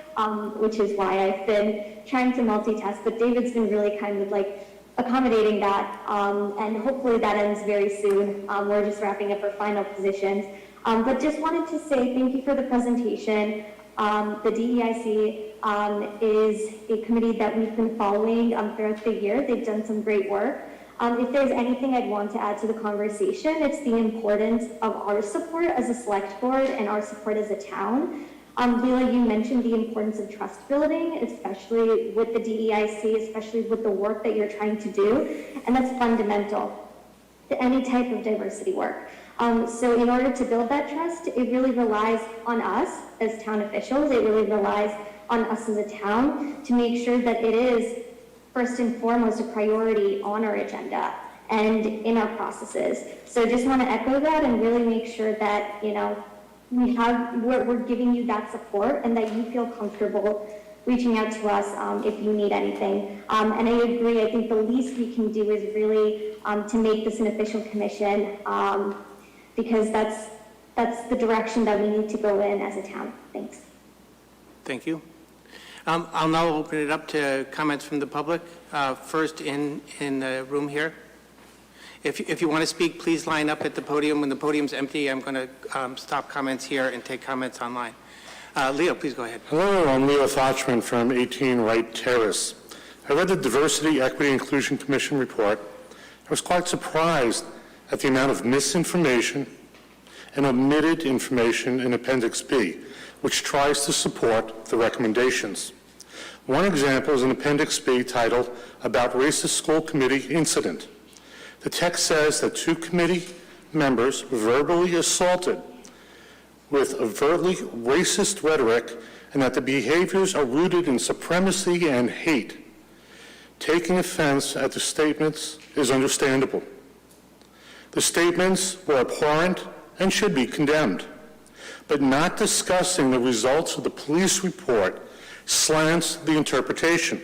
which is why I've been trying to multitask, but David's been really kind of like accommodating that, and hopefully that ends very soon. We're just wrapping up our final positions. But just wanted to say thank you for the presentation. The DEIC is a committee that we've been following throughout the year. They've done some great work. If there's anything I'd want to add to the conversation, it's the importance of our support as a select board and our support as a town. Leila, you mentioned the importance of trust building, especially with the DEIC, especially with the work that you're trying to do, and that's fundamental to any type of diversity work. So in order to build that trust, it really relies on us as town officials. It really relies on us as a town to make sure that it is first and foremost a priority on our agenda and in our processes. So just want to echo that and really make sure that, you know, we're giving you that support and that you feel comfortable reaching out to us if you need anything. And I agree, I think the least we can do is really to make this an official commission, because that's the direction that we need to go in as a town. Thanks. Thank you. I'll now open it up to comments from the public. First in the room here. If you want to speak, please line up at the podium. When the podium's empty, I'm going to stop comments here and take comments online. Leo, please go ahead. Hello, I'm Leo Fochman from 18 Wright Terrace. I read the Diversity, Equity, Inclusion Commission report. I was quite surprised at the amount of misinformation and omitted information in Appendix B, which tries to support the recommendations. One example is in Appendix B titled, About Racist School Committee Incident. The text says that 2 committee members verbally assaulted with overtly racist rhetoric and that the behaviors are rooted in supremacy and hate. Taking offense at the statements is understandable. The statements were abhorrent and should be condemned, but not discussing the results of the police report slants the interpretation.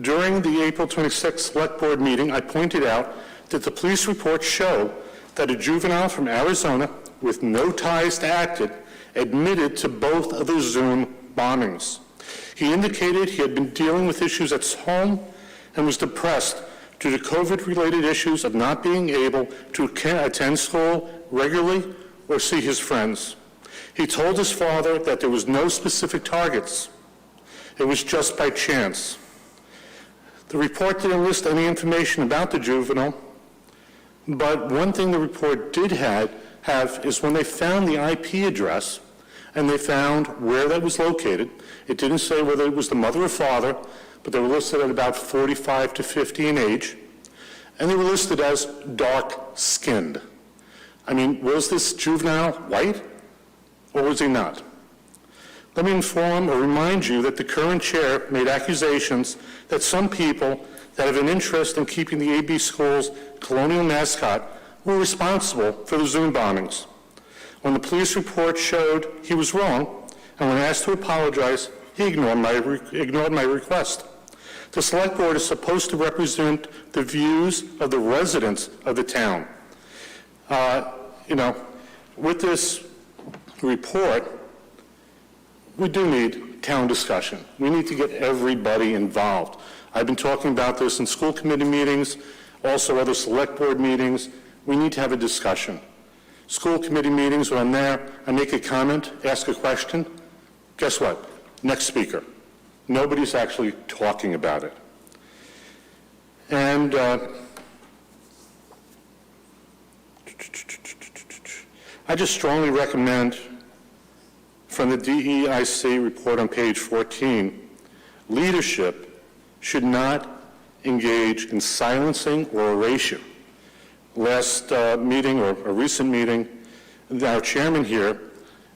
During the April 26th Select Board meeting, I pointed out did the police report show that a juvenile from Arizona with no ties to Acton admitted to both of the Zoom bombings. He indicated he had been dealing with issues at home and was depressed due to COVID-related issues of not being able to attend school regularly or see his friends. He told his father that there was no specific targets. It was just by chance. The report didn't list any information about the juvenile, but one thing the report did have is when they found the IP address and they found where that was located, it didn't say whether it was the mother or father, but they were listed at about 45 to 50 in age, and they were listed as dark-skinned. I mean, was this juvenile white, or was he not? Let me inform or remind you that the current chair made accusations that some people that have an interest in keeping the AB school's colonial mascot were responsible for the Zoom bombings. When the police report showed he was wrong, and when asked to apologize, he ignored my request. The select board is supposed to represent the views of the residents of the town. With this report, we do need town discussion. We need to get everybody involved. I've been talking about this in school committee meetings, also other select board meetings. We need to have a discussion. School committee meetings, when I'm there, I make a comment, ask a question. Guess what? Next speaker. Nobody's actually talking about it. And I just strongly recommend from the DEIC report on page 14, leadership should not engage in silencing or erasure. Last meeting, or a recent meeting, our chairman here,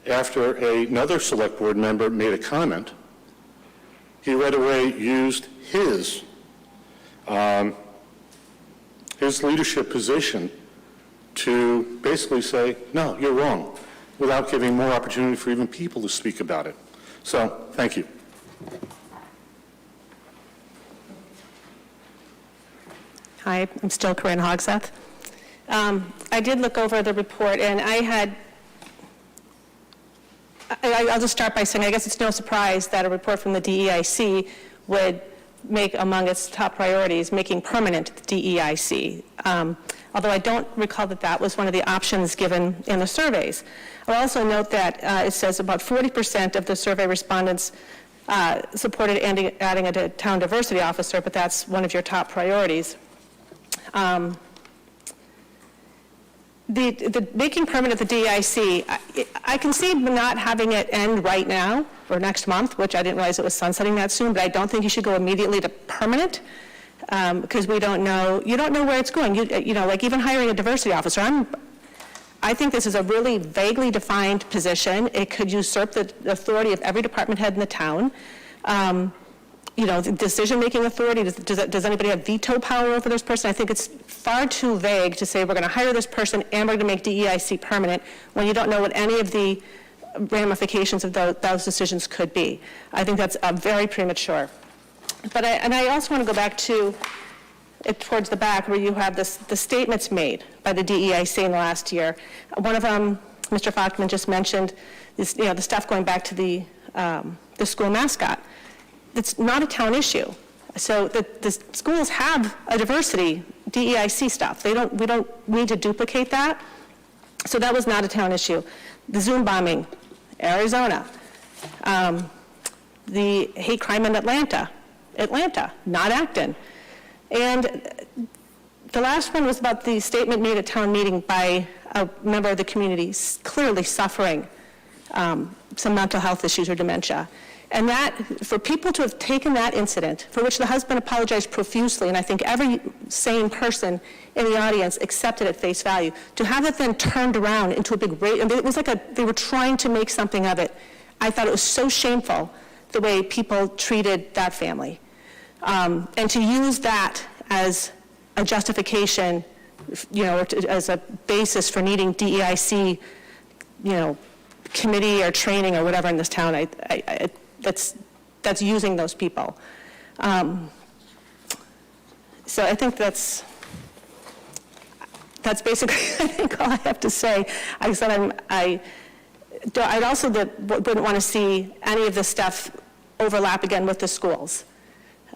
after another select board member made a comment, he right away used his leadership position to basically say, no, you're wrong, without giving more opportunity for even people to speak about it. So, thank you. Hi, I'm still Corinne Hogseth. I did look over the report, and I'll just start by saying I guess it's no surprise that a report from the DEIC would make among its top priorities making permanent the DEIC, although I don't recall that was one of the options given in the surveys. I'll also note that it says about 40% of the survey respondents supported adding a town diversity officer, but that's one of your top priorities. The making permanent the DEIC, I can see not having it end right now or next month, which I didn't realize it was sunsetting that soon, but I don't think you should go immediately to permanent because you don't know where it's going. Like even hiring a diversity officer, I think this is a really vaguely defined position. It could usurp the authority of every department head in the town. The decision-making authority, does anybody have veto power over this person? I think it's far too vague to say we're going to hire this person and we're going to make DEIC permanent when you don't know what any of the ramifications of those decisions could be. I think that's very premature. But I also want to go back to it towards the back where you have the statements made by the DEIC in the last year. One of them, Mr. Fochtman just mentioned, is the stuff going back to the school mascot. It's not a town issue. So the schools have a diversity DEIC stuff. We don't need to duplicate that. So that was not a town issue. The Zoom bombing, Arizona. The hate crime in Atlanta, not Acton. And the last one was about the statement made at town meeting by a member of the community clearly suffering some mental health issues or dementia. And that, for people to have taken that incident, for which the husband apologized profusely, and I think every sane person in the audience accepted at face value, to have it then turned around into a big rage, and it was like they were trying to make something of it. I thought it was so shameful the way people treated that family. And to use that as a justification, or as a basis for needing DEIC, committee or training or whatever in this town, that's using those people. So I think that's that's basically, I think, all I have to say. I said I'd also wouldn't want to see any of this stuff overlap again with the schools.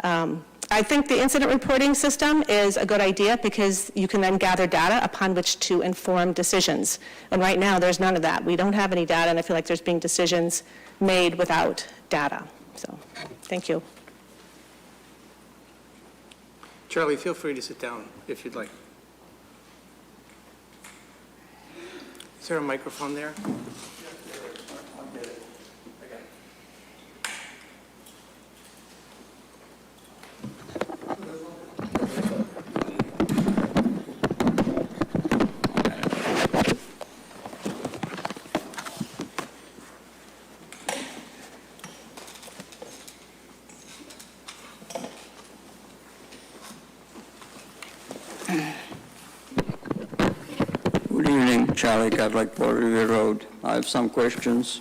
I think the incident reporting system is a good idea because you can then gather data upon which to inform decisions. And right now, there's none of that. We don't have any data, and I feel like there's being decisions made without data. So, thank you. Charlie, feel free to sit down if you'd like. Is there a microphone there? Good evening, Charlie Carlisle, Port River Road. I have some questions.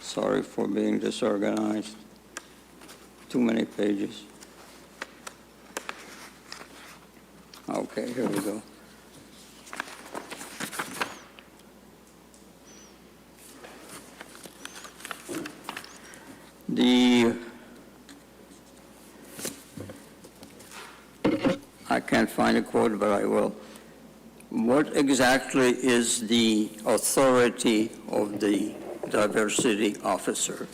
Sorry for being disorganized. Too many pages. Okay, here we go. I can't find a quote, but I will. What exactly is the authority of the diversity officer?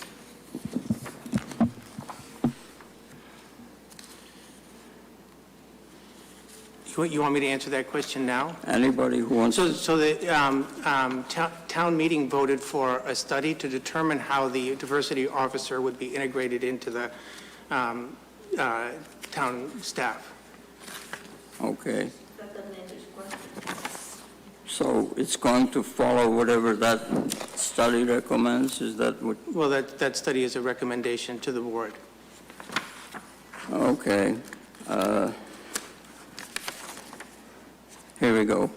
You want me to answer that question now? Anybody who wants to. So the town meeting voted for a study to determine how the diversity officer would be integrated into the town staff. Okay. So it's going to follow whatever that study recommends? Is that what? Well, that study is a recommendation to the board. Okay. Here we go.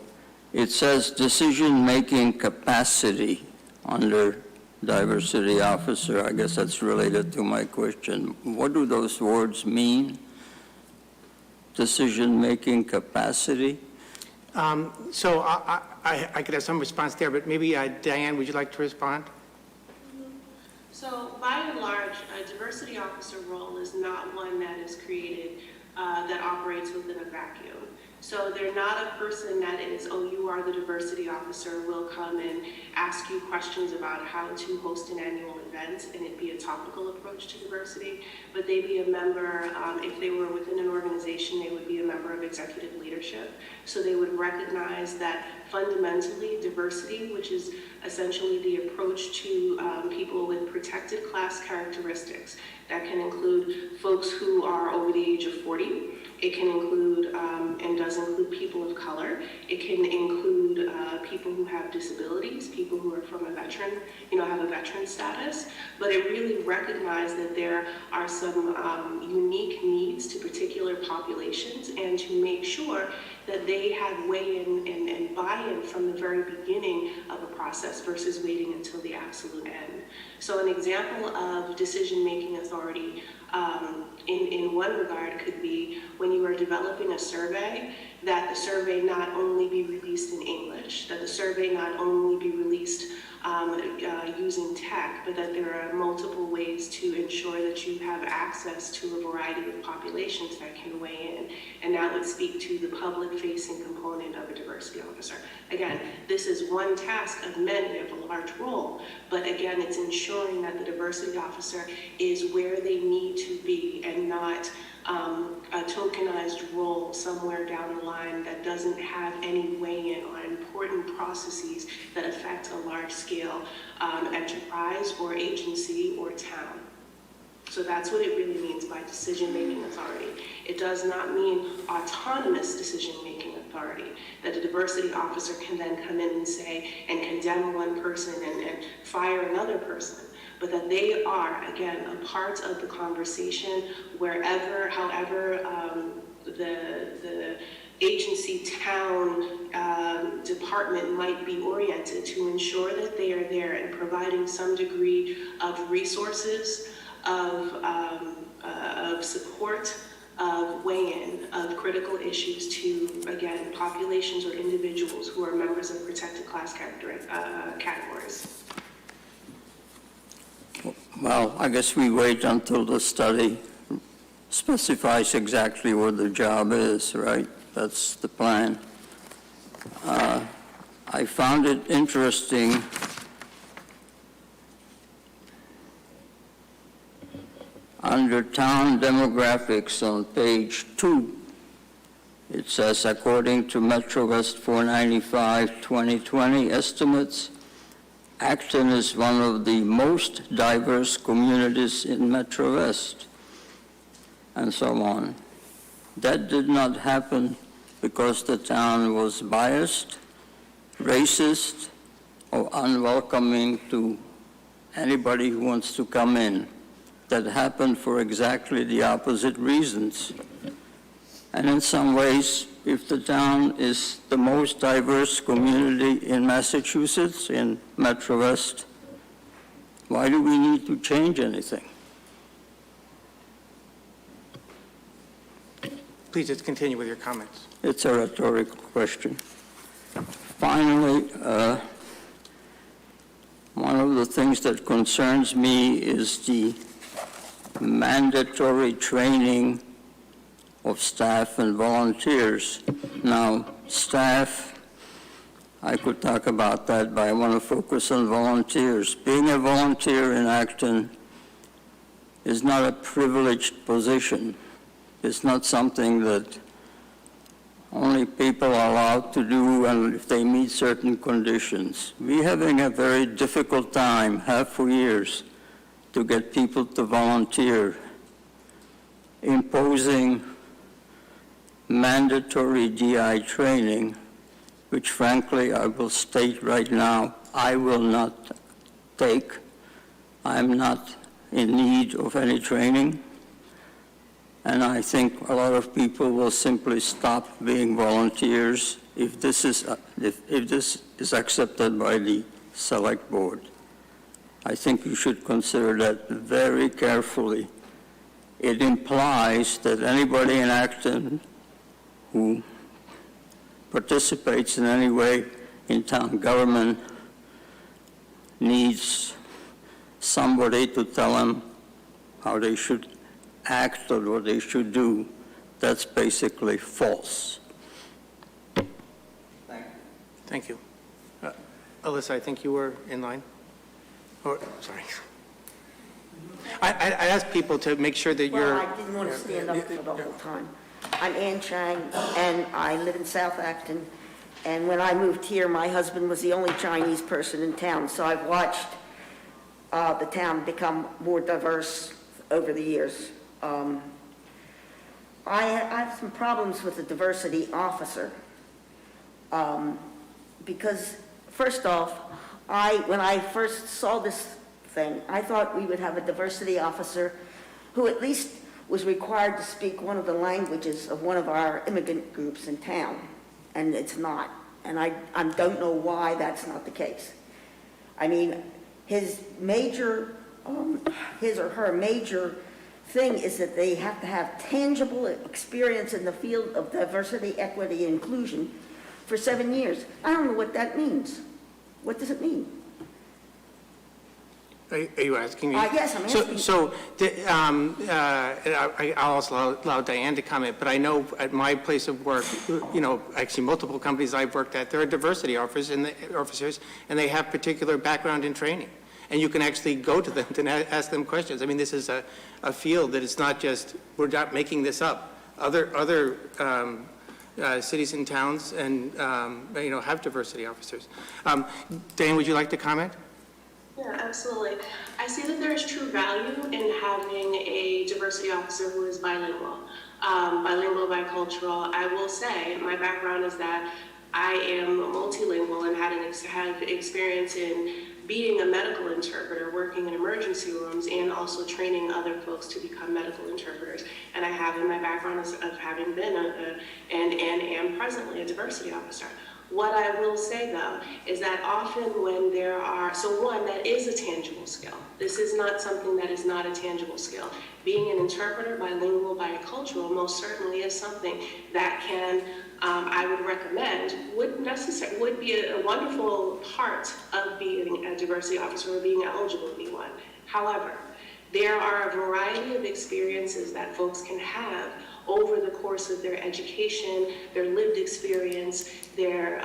It says decision-making capacity under diversity officer. I guess that's related to my question. What do those words mean? Decision-making capacity? So I could have some response there, but maybe Diane, would you like to respond? So by and large, a diversity officer role is not one that is created that operates within a vacuum. So they're not a person that is, oh, you are the diversity officer, will come and ask you questions about how to host an annual event and it be a topical approach to diversity, but they be a member, if they were within an organization, they would be a member of executive leadership. So they would recognize that fundamentally diversity, which is essentially the approach to people with protected class characteristics, that can include folks who are over the age of 40. It can include, and does include, people of color. It can include people who have disabilities, people who are from a veteran, have a veteran status. But it really recognized that there are some unique needs to particular populations, and to make sure that they have weigh-in and buy-in from the very beginning of a process versus waiting until the absolute end. So an example of decision-making authority in one regard could be when you are developing a survey, that the survey not only be released in English, that the survey not only be released using tech, but that there are multiple ways to ensure that you have access to a variety of populations that can weigh in. And that would speak to the public-facing component of a diversity officer. Again, this is one task of many of a large role, but again, it's ensuring that the diversity officer is where they need to be and not a tokenized role somewhere down the line that doesn't have any weigh-in on important processes that affect a large-scale enterprise or agency or town. So that's what it really means by decision-making authority. It does not mean autonomous decision-making authority, that a diversity officer can then come in and say, and condemn one person and fire another person, but that they are, again, a part of the conversation wherever, however, the agency, town, department might be oriented to ensure that they are there and providing some degree of resources, of support, of weigh-in of critical issues to, again, populations or individuals who are members of protected class categories. Well, I guess we wait until the study specifies exactly what the job is, right? That's the plan. I found it interesting under town demographics on page 2, it says, according to Metro West 495 2020 estimates, Acton is one of the most diverse communities in Metro West, and so on. That did not happen because the town was biased, racist, or unwelcoming to anybody who wants to come in. That happened for exactly the opposite reasons. And in some ways, if the town is the most diverse community in Massachusetts, in Metro West, why do we need to change anything? Please just continue with your comments. It's a rhetorical question. Finally, one of the things that concerns me is the mandatory training of staff and volunteers. Now, staff, I could talk about that, but I want to focus on volunteers. Being a volunteer in Acton is not a privileged position. It's not something that only people are allowed to do and if they meet certain conditions. We're having a very difficult time, have for years, to get people to volunteer. Imposing mandatory DI training, which frankly I will state right now, I will not take. I'm not in need of any training. And I think a lot of people will simply stop being volunteers if this is accepted by the select board. I think you should consider that very carefully. It implies that anybody in Acton who participates in any way in town government needs somebody to tell them how they should act or what they should do. That's basically false. Thank you. Alyssa, I think you were in line. Or, sorry. I asked people to make sure that you're... Well, I didn't want to stand up for the whole time. I'm Ann Chang, and I live in South Acton. And when I moved here, my husband was the only Chinese person in town, so I've watched the town become more diverse over the years. I have some problems with the diversity officer because, first off, when I first saw this thing, I thought we would have a diversity officer who at least was required to speak one of the languages of one of our immigrant groups in town, and it's not. And I don't know why that's not the case. I mean, his or her major thing is that they have to have tangible experience in the field of diversity, equity, and inclusion for 7 years. I don't know what that means. What does it mean? Are you asking me? Yes, I'm asking. I'll also allow Diane to comment, but I know at my place of work, actually multiple companies I've worked at, there are diversity officers, and they have particular background in training. And you can actually go to them and ask them questions. I mean, this is a field that it's not just, we're not making this up. Other cities and towns and, have diversity officers. Diane, would you like to comment? Yeah, absolutely. I see that there is true value in having a diversity officer who is bilingual, bicultural. I will say my background is that I am multilingual and have experience in being a medical interpreter, working in emergency rooms, and also training other folks to become medical interpreters. And I have in my background of having been and am presently a diversity officer. What I will say, though, is that often when there are, so one, that is a tangible skill. This is not something that is not a tangible skill. Being an interpreter, bilingual, bicultural, most certainly is something that can, I would recommend, would be a wonderful part of being a diversity officer or being eligible to be one. However, there are a variety of experiences that folks can have over the course of their education, their lived experience, their,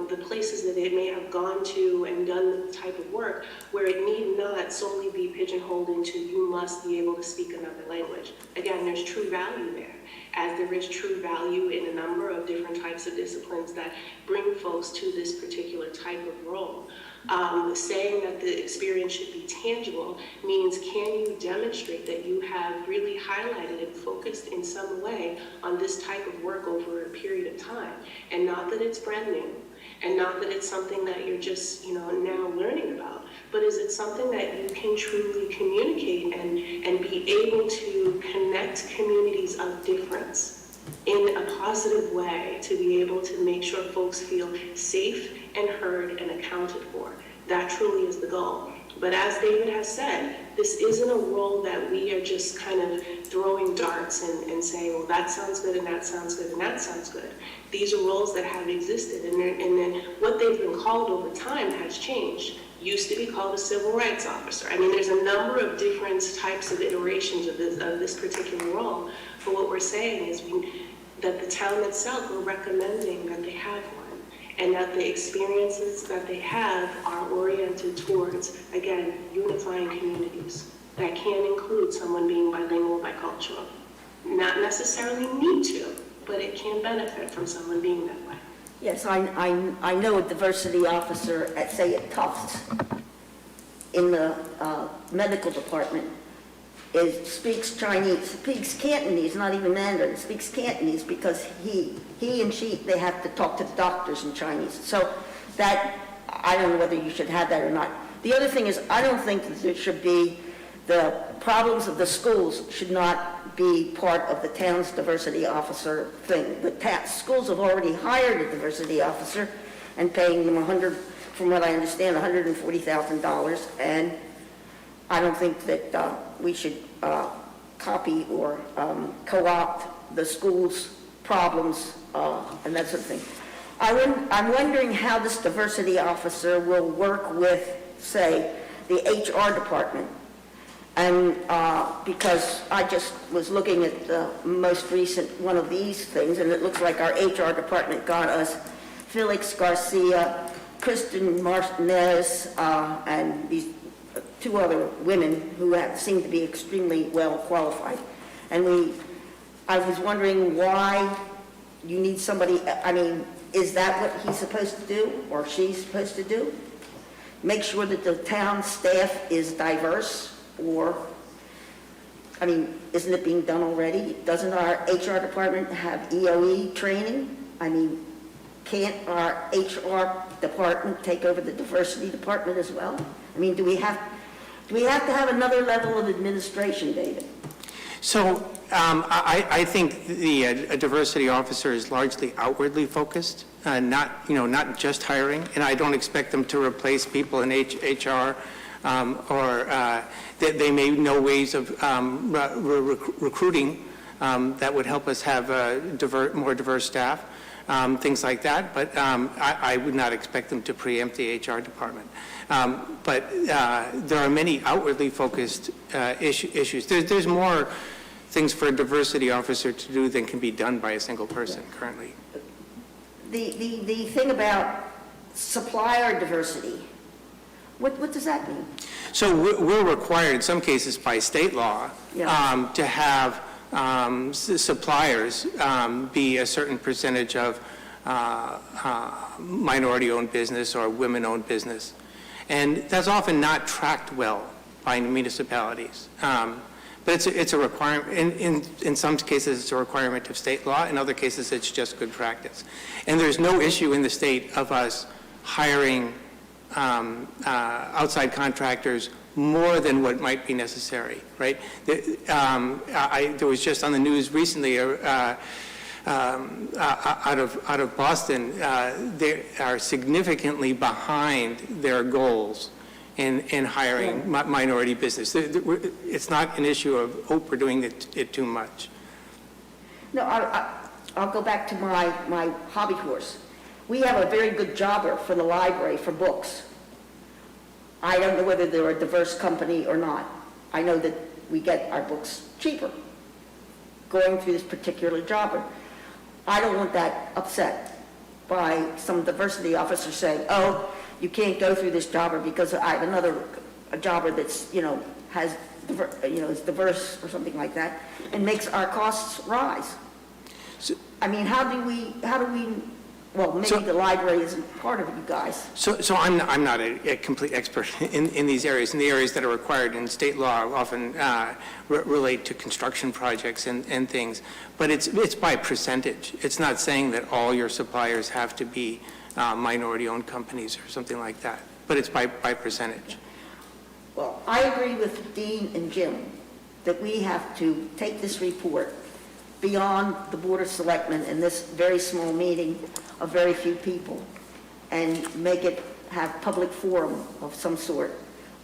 the places that they may have gone to and done the type of work where it need not solely be pigeonholed into you must be able to speak another language. Again, there's true value there, as there is true value in a number of different types of disciplines that bring folks to this particular type of role. Saying that the experience should be tangible means, can you demonstrate that you have really highlighted and focused in some way on this type of work over a period of time, and not that it's brand new, and not that it's something that you're just now learning about, but is it something that you can truly communicate and be able to connect communities of difference in a positive way, to be able to make sure folks feel safe and heard and accounted for. That truly is the goal. But as David has said, this isn't a role that we are just kind of throwing darts and saying, well, that sounds good and that sounds good and that sounds good. These are roles that have existed, and then what they've been called over time has changed. Used to be called a civil rights officer. I mean, there's a number of different types of iterations of this particular role. But what we're saying is that the town itself, we're recommending that they have one, and that the experiences that they have are oriented towards, again, unifying communities. That can include someone being bilingual, bicultural. Not necessarily need to, but it can benefit from someone being that way. Yes, I know a diversity officer at, say, at Tufts in the medical department speaks Chinese, speaks Cantonese, not even Mandarin, speaks Cantonese because he and she, they have to talk to the doctors in Chinese. So that, I don't know whether you should have that or not. The other thing is, I don't think that there should be, the problems of the schools should not be part of the town's diversity officer thing. The schools have already hired a diversity officer and paying them from what I understand, $140,000, and I don't think that we should copy or co-opt the school's problems and that sort of thing. I'm wondering how this diversity officer will work with, say, the HR department. And because I just was looking at the most recent one of these things, and it looks like our HR department got us Felix Garcia, Kristen Martinez, and these two other women who seem to be extremely well qualified. And I was wondering why you need somebody, I mean, is that what he's supposed to do, or she's supposed to do? Make sure that the town staff is diverse, or, I mean, isn't it being done already? Doesn't our HR department have EOE training? I mean, can't our HR department take over the diversity department as well? I mean, do we have to have another level of administration, David? So I think a diversity officer is largely outwardly focused, not just hiring, and I don't expect them to replace people in HR or that they may know ways of recruiting that would help us have more diverse staff, things like that. But I would not expect them to preempt the HR department. But there are many outwardly focused issues. There's more things for a diversity officer to do than can be done by a single person currently. The thing about supplier diversity, what does that mean? So we're required in some cases by state law to have suppliers be a certain percentage of minority-owned business or women-owned business. And that's often not tracked well by municipalities But it's a requirement, in some cases, it's a requirement of state law. In other cases, it's just good practice. And there's no issue in the state of us hiring outside contractors more than what might be necessary, right? There was just on the news recently, out of Boston, they are significantly behind their goals in hiring minority business. It's not an issue of, oh, we're doing it too much. No, I'll go back to my hobby horse. We have a very good jobber for the library for books. I don't know whether they're a diverse company or not. I know that we get our books cheaper going through this particular jobber. I don't want that upset by some diversity officer saying, oh, you can't go through this jobber because I have a jobber that's, has, is diverse or something like that, and makes our costs rise. So, I mean, how do we, well, maybe the library isn't part of you guys. So I'm not a complete expert in these areas. And the areas that are required in state law often relate to construction projects and things. But it's by percentage. It's not saying that all your suppliers have to be minority-owned companies or something like that. But it's by percentage. Well, I agree with Dean and Jim that we have to take this report beyond the Board of Selectmen in this very small meeting of very few people and make it have public forum of some sort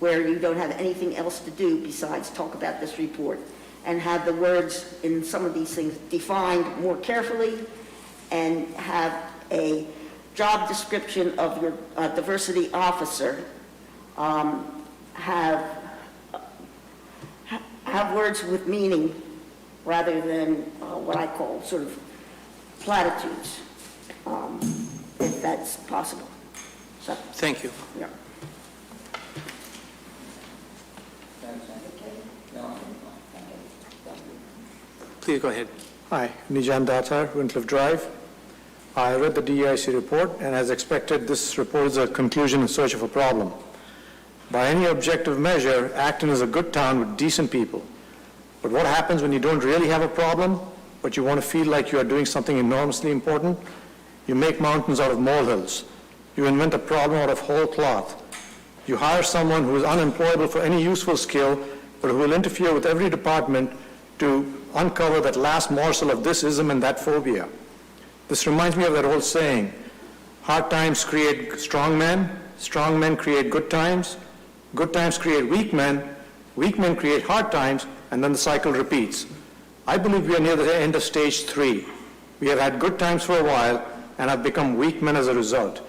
where you don't have anything else to do besides talk about this report and have the words in some of these things defined more carefully and have a job description of your diversity officer have words with meaning rather than what I call sort of platitudes, if that's possible. So, thank you. Yeah. Please go ahead. Hi, Nijan Datar, Wincliffe Drive. I read the DEIC report, and as expected, this report is a conclusion in search of a problem. By any objective measure, Acton is a good town with decent people. But what happens when you don't really have a problem, but you want to feel like you are doing something enormously important? You make mountains out of molehills. You invent a problem out of whole cloth. You hire someone who is unemployable for any useful skill, but who will interfere with every department to uncover that last morsel of this ism and that phobia. This reminds me of that old saying, hard times create strong men create good times create weak men create hard times, and then the cycle repeats. I believe we are near the end of stage 3. We have had good times for a while and have become weak men as a result.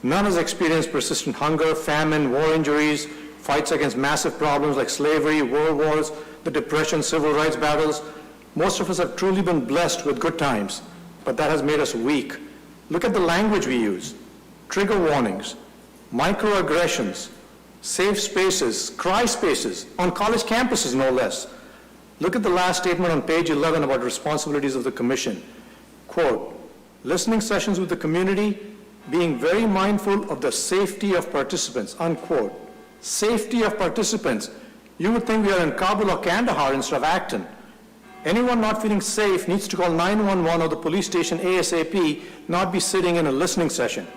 None has experienced persistent hunger, famine, war injuries, fights against massive problems like slavery, world wars, the Depression, civil rights battles. Most of us have truly been blessed with good times, but that has made us weak. Look at the language we use. Trigger warnings, microaggressions, safe spaces, cry spaces, on college campuses no less. Look at the last statement on page 11 about responsibilities of the commission. Quote, listening sessions with the community, being very mindful of the safety of participants, unquote. Safety of participants. You would think we are in Kabul or Kandahar instead of Acton. Anyone not feeling safe needs to call 911 or the police station ASAP, not be sitting in a listening session.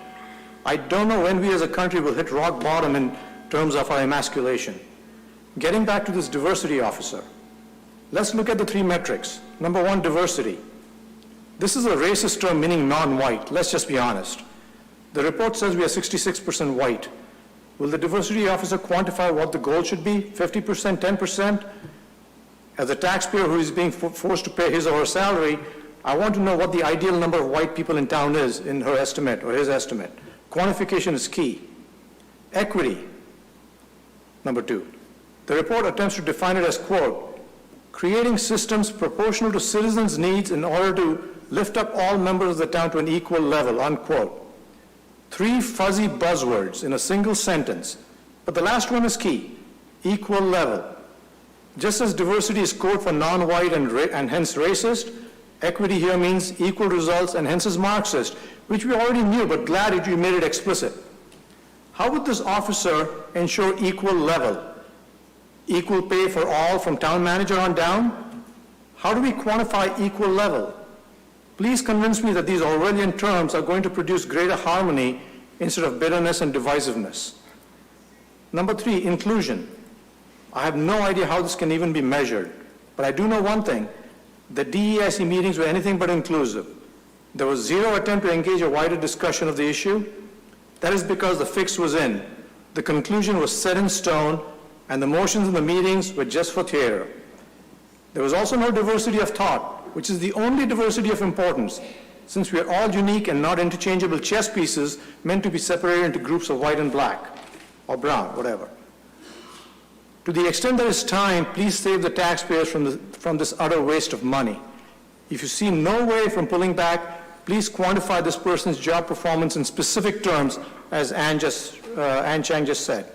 I don't know when we as a country will hit rock bottom in terms of our emasculation. Getting back to this diversity officer, let's look at the 3 metrics. Number 1, diversity. This is a racist term meaning non-white, let's just be honest. The report says we are 66% white. Will the diversity officer quantify what the goal should be? 50%, 10%? As a taxpayer who is being forced to pay his or her salary, I want to know what the ideal number of white people in town is in her estimate or his estimate. Quantification is key. Equity. Number 2. The report attempts to define it as, quote, creating systems proportional to citizens' needs in order to lift up all members of the town to an equal level, unquote. 3 fuzzy buzzwords in a single sentence, but the last one is key, equal level. Just as diversity is code for non-white and hence racist, equity here means equal results and hence is Marxist, which we already knew, but glad that you made it explicit. How would this officer ensure equal level? Equal pay for all from town manager on down? How do we quantify equal level? Please convince me that these Orwellian terms are going to produce greater harmony instead of bitterness and divisiveness. Number 3, inclusion. I have no idea how this can even be measured, but I do know one thing. The DEIC meetings were anything but inclusive. There was zero attempt to engage a wider discussion of the issue. That is because the fix was in. The conclusion was set in stone, and the motions in the meetings were just for theater. There was also no diversity of thought, which is the only diversity of importance, since we are all unique and not interchangeable chess pieces meant to be separated into groups of white and black, or brown, whatever. To the extent there is time, please save the taxpayers from this utter waste of money. If you see no way from pulling back, please quantify this person's job performance in specific terms, as Ann Chang just said.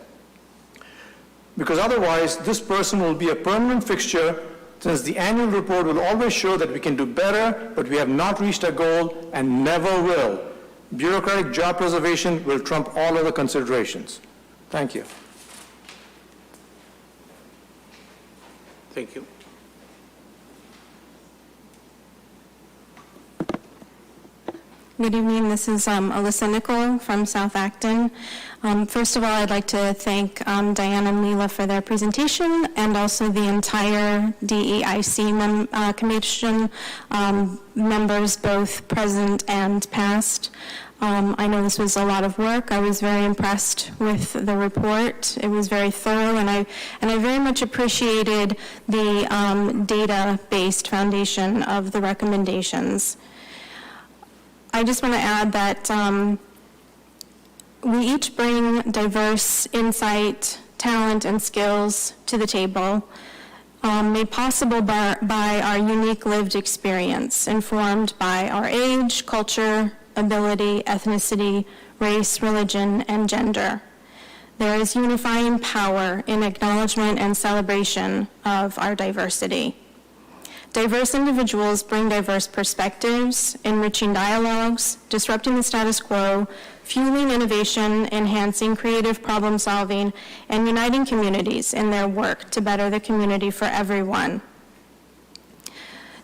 Because otherwise, this person will be a permanent fixture, since the annual report will always show that we can do better, but we have not reached our goal and never will. Bureaucratic job preservation will trump all other considerations. Thank you. Thank you. Good evening. This is Alyssa Nickel from South Acton. First of all, I'd like to thank Diane and Leela for their presentation, and also the entire DEIC commission members, both present and past. I know this was a lot of work. I was very impressed with the report. It was very thorough, and I very much appreciated the data-based foundation of the recommendations. I just want to add that we each bring diverse insight, talent, and skills to the table, made possible by our unique lived experience, informed by our age, culture, ability, ethnicity, race, religion, and gender. There is unifying power in acknowledgement and celebration of our diversity. Diverse individuals bring diverse perspectives, enriching dialogues, disrupting the status quo, fueling innovation, enhancing creative problem solving, and uniting communities in their work to better the community for everyone.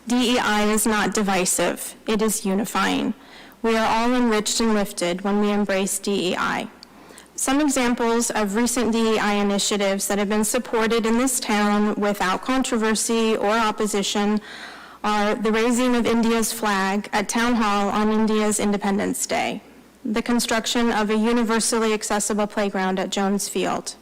DEI is not divisive, it is unifying. We are all enriched and lifted when we embrace DEI. Some examples of recent DEI initiatives that have been supported in this town without controversy or opposition are the raising of India's flag at Town Hall on India's Independence Day, the construction of a universally accessible playground at Jones Field,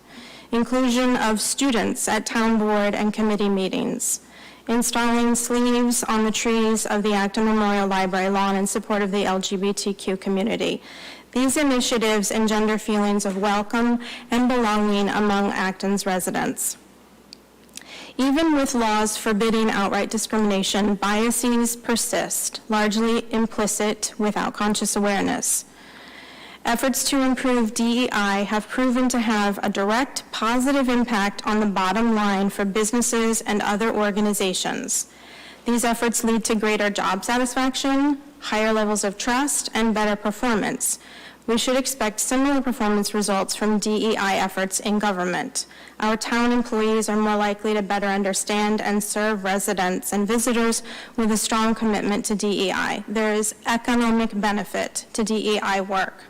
inclusion of students at town board and committee meetings, installing sleeves on the trees of the Acton Memorial Library lawn in support of the LGBTQ community. These initiatives engender feelings of welcome and belonging among Acton's residents. Even with laws forbidding outright discrimination, biases persist, largely implicit without conscious awareness. Efforts to improve DEI have proven to have a direct positive impact on the bottom line for businesses and other organizations. These efforts lead to greater job satisfaction, higher levels of trust, and better performance. We should expect similar performance results from DEI efforts in government. Our town employees are more likely to better understand and serve residents and visitors with a strong commitment to DEI. There is economic benefit to DEI work.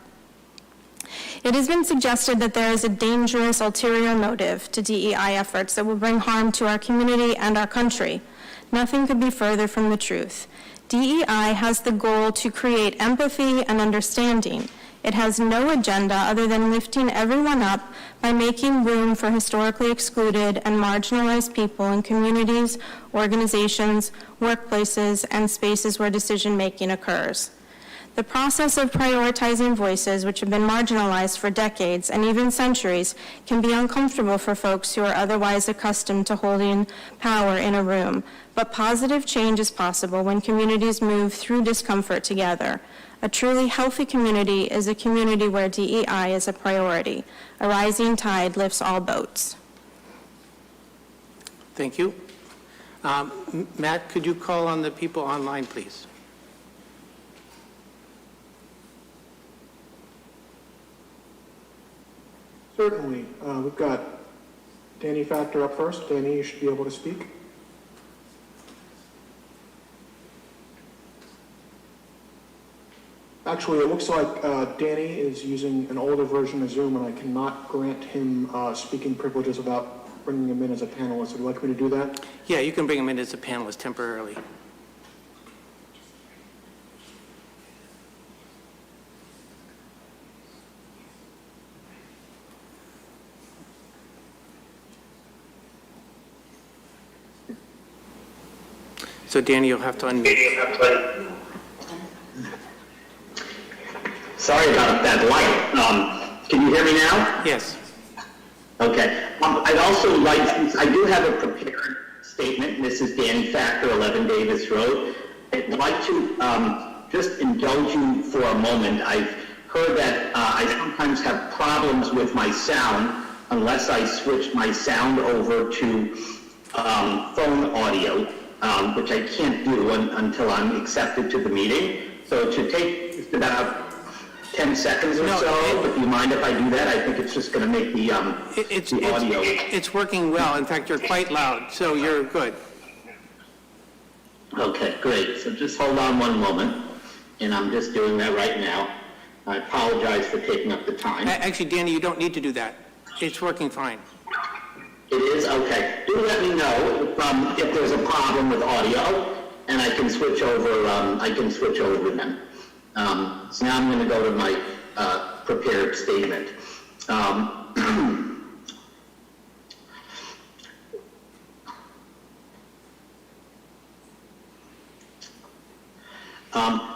It has been suggested that there is a dangerous ulterior motive to DEI efforts that will bring harm to our community and our country. Nothing could be further from the truth. DEI has the goal to create empathy and understanding. It has no agenda other than lifting everyone up by making room for historically excluded and marginalized people in communities, organizations, workplaces, and spaces where decision-making occurs. The process of prioritizing voices which have been marginalized for decades and even centuries can be uncomfortable for folks who are otherwise accustomed to holding power in a room, but positive change is possible when communities move through discomfort together. A truly healthy community is a community where DEI is a priority. A rising tide lifts all boats. Thank you. Matt, could you call on the people online, please? Certainly. We've got Danny Factor up first. Danny, you should be able to speak. Actually, it looks like Danny is using an older version of Zoom, and I cannot grant him speaking privileges without bringing him in as a panelist. Would you like me to do that? Yeah, you can bring him in as a panelist temporarily. So Danny, you'll have to unmute. Sorry about that light. Can you hear me now? Yes. Okay. I'd also like, since I do have a prepared statement, and this is Danny Factor, 11 Davis Road, I'd like to just indulge you for a moment. I've heard that I sometimes have problems with my sound unless I switch my sound over to phone audio, which I can't do until I'm accepted to the meeting. So it should take just about 10 seconds or so, but do you mind if I do that? I think it's just going to make the audio. It's working well. In fact, you're quite loud, so you're good. Okay, great. So just hold on one moment, and I'm just doing that right now. I apologize for taking up the time. Actually, Danny, you don't need to do that. It's working fine. It is? Okay. Do let me know if there's a problem with audio, and I can switch over. Then. So now I'm going to go to my prepared statement.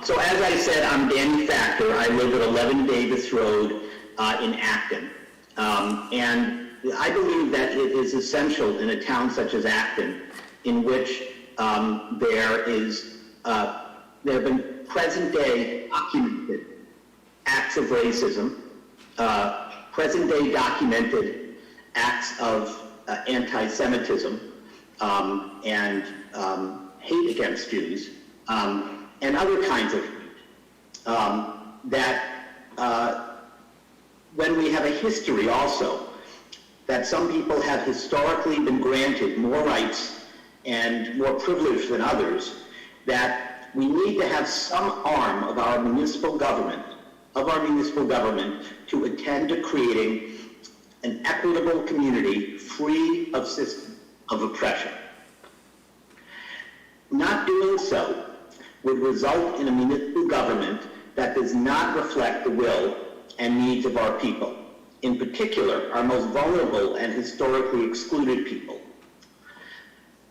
So as I said, I'm Danny Factor. I live at 11 Davis Road in Acton. And I believe that it is essential in a town such as Acton, in which there have been present-day documented acts of racism, present-day documented acts of anti-Semitism and hate against Jews, and other kinds of hate, that when we have a history also, that some people have historically been granted more rights and more privilege than others, that we need to have some arm of our municipal government, to attend to creating an equitable community free of system of oppression. Not doing so would result in a municipal government that does not reflect the will and needs of our people, in particular, our most vulnerable and historically excluded people.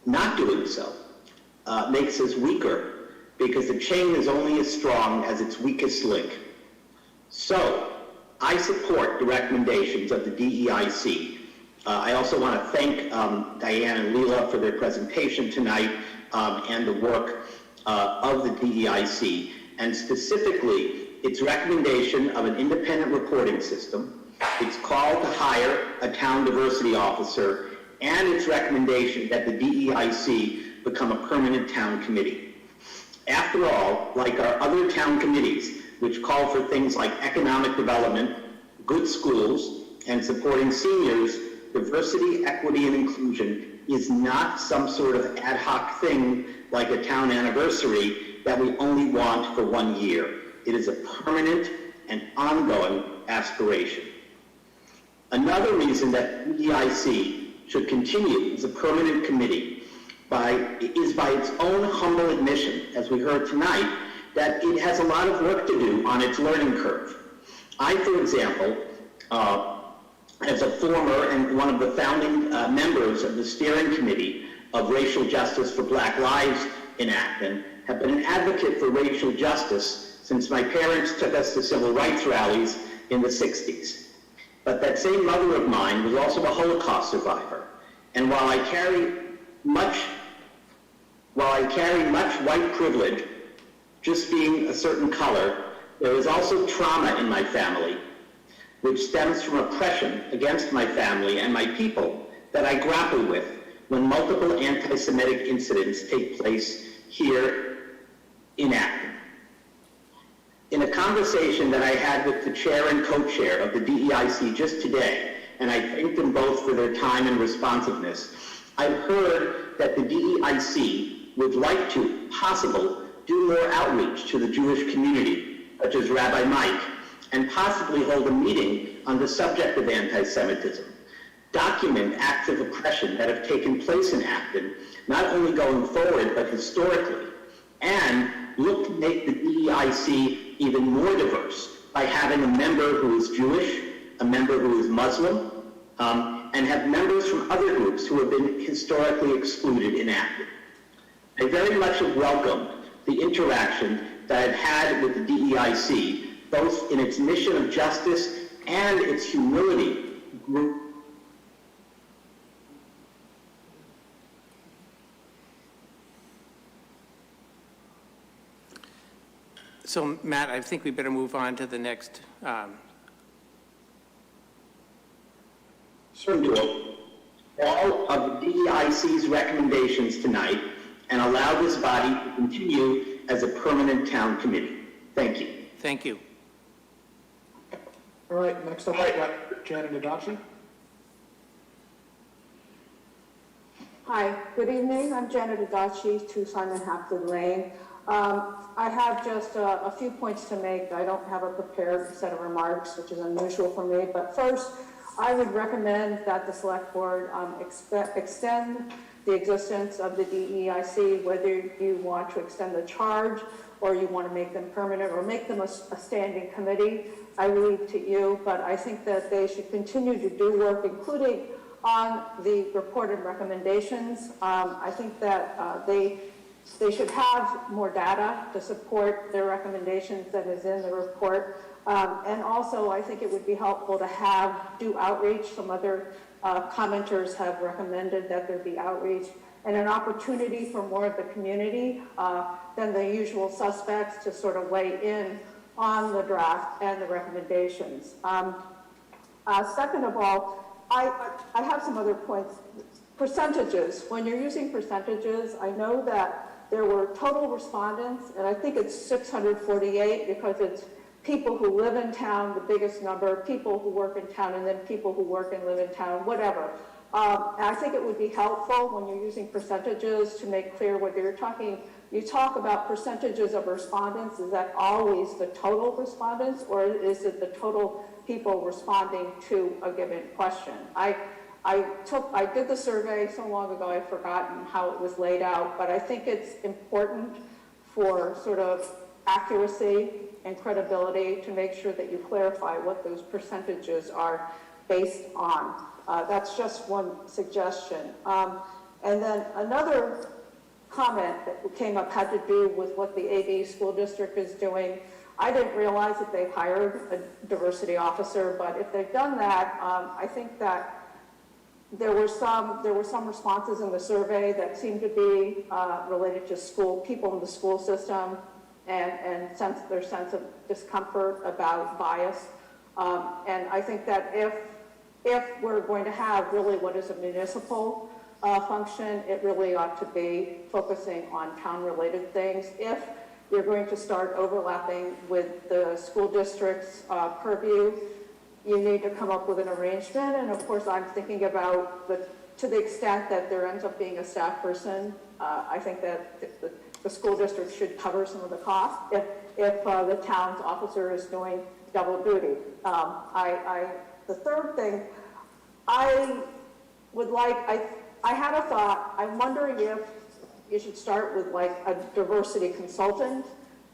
Not doing so makes us weaker, because the chain is only as strong as its weakest link. So, I support the recommendations of the DEIC. I also want to thank Diane and Leela for their presentation tonight and the work of the DEIC, and specifically its recommendation of an independent reporting system, its call to hire a town diversity officer, and its recommendation that the DEIC become a permanent town committee. After all, like our other town committees, which call for things like economic development, good schools, and supporting seniors, diversity, equity, and inclusion is not some sort of ad hoc thing like a town anniversary that we only want for 1 year. It is a permanent and ongoing aspiration. Another reason that DEIC should continue as a permanent committee is by its own humble admission, as we heard tonight, that it has a lot of work to do on its learning curve. I, for example, as a former and one of the founding members of the steering committee of racial justice for Black Lives in Acton, have been an advocate for racial justice since my parents took us to civil rights rallies in the 60s. But that same mother of mine was also a Holocaust survivor. And while I carry much white privilege, just being a certain color, there is also trauma in my family, which stems from oppression against my family and my people that I grapple with when multiple anti-Semitic incidents take place here in Acton. In a conversation that I had with the chair and co-chair of the DEIC just today, and I thank them both for their time and responsiveness. I've heard that the DEIC would like to, possible, do more outreach to the Jewish community, such as Rabbi Mike, and possibly hold a meeting on the subject of anti-Semitism. Document acts of oppression that have taken place in Acton, not only going forward, but historically, and look to make the DEIC even more diverse by having a member who is Jewish, a member who is Muslim, and have members from other groups who have been historically excluded in Acton. I very much have welcomed the interaction that I've had with the DEIC, both in its mission of justice and its humility group. So, Matt, I think we better move on to the next. To all of the DEIC's recommendations tonight and allow this body to continue as a permanent town committee. Thank you. Thank you. All right, next up, I've got Janet Adachi. Hi, good evening. I'm Janet Adachi, 2 Simon Hapgood Lane. I have just a few points to make. I don't have a prepared set of remarks, which is unusual for me. But first, I would recommend that the Select Board extend the existence of the DEIC, whether you want to extend the charge or you want to make them permanent or make them a standing committee. I leave to you, but I think that they should continue to do work, including on the reported recommendations. I think that they should have more data to support their recommendations that is in the report. And also, I think it would be helpful to do outreach. Some other commenters have recommended that there be outreach and an opportunity for more of the community than the usual suspects to sort of weigh in on the draft and the recommendations. Second of all, I have some other points. Percentages. When you're using percentages, I know that there were total respondents, and I think it's 648 because it's people who live in town, the biggest number, people who work in town, and then people who work and live in town, whatever. And I think it would be helpful when you're using percentages to make clear whether you talk about percentages of respondents, is that always the total respondents, or is it the total people responding to a given question? I did the survey so long ago, I've forgotten how it was laid out, but I think it's important for sort of accuracy and credibility to make sure that you clarify what those percentages are based on. That's just one suggestion. And then another comment that came up had to do with what the AD school district is doing. I didn't realize that they hired a diversity officer, but if they've done that, I think that there were some responses in the survey that seemed to be related to people in the school system and their sense of discomfort about bias. And I think that if we're going to have really what is a municipal function, it really ought to be focusing on town-related things. If you're going to start overlapping with the school district's purview, you need to come up with an arrangement. And of course, I'm thinking about to the extent that there ends up being a staff person, I think that the school district should cover some of the costs if the town's officer is doing double duty. The third thing, I had a thought. I'm wondering if you should start with like a diversity consultant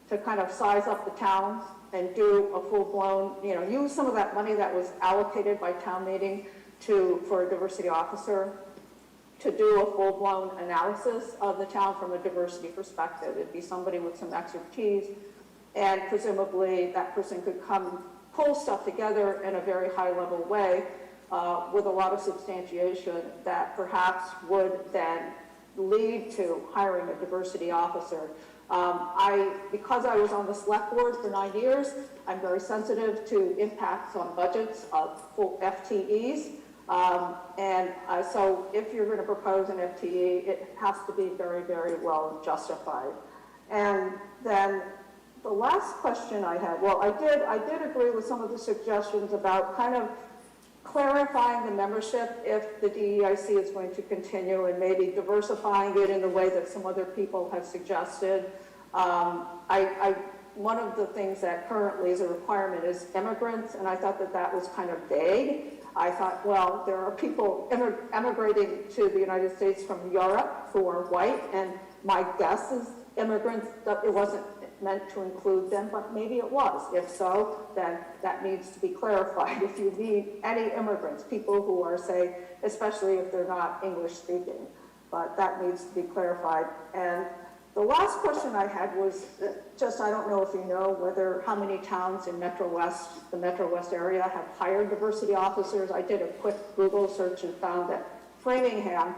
to kind of size up the town and do a full-blown, use some of that money that was allocated by town meeting for a diversity officer to do a full-blown analysis of the town from a diversity perspective. It'd be somebody with some expertise, and presumably that person could pull stuff together in a very high-level way with a lot of substantiation that perhaps would then lead to hiring a diversity officer. Because I was on the select board for 9 years, I'm very sensitive to impacts on budgets of full FTEs. So if you're going to propose an FTE, it has to be very, very well justified. And then the last question I had, well, I did agree with some of the suggestions about kind of clarifying the membership if the DEIC is going to continue and maybe diversifying it in the way that some other people have suggested. One of the things that currently is a requirement is immigrants, and I thought that that was kind of vague. I thought, well, there are people emigrating to the United States from Europe who are white, and my guess is immigrants, that it wasn't meant to include them, but maybe it was. If so, then that needs to be clarified. If you need any immigrants, people who are, say, especially if they're not English speaking, but that needs to be clarified. And the last question I had was just, I don't know if you know how many towns in the Metro West area have hired diversity officers. I did a quick Google search and found that Framingham,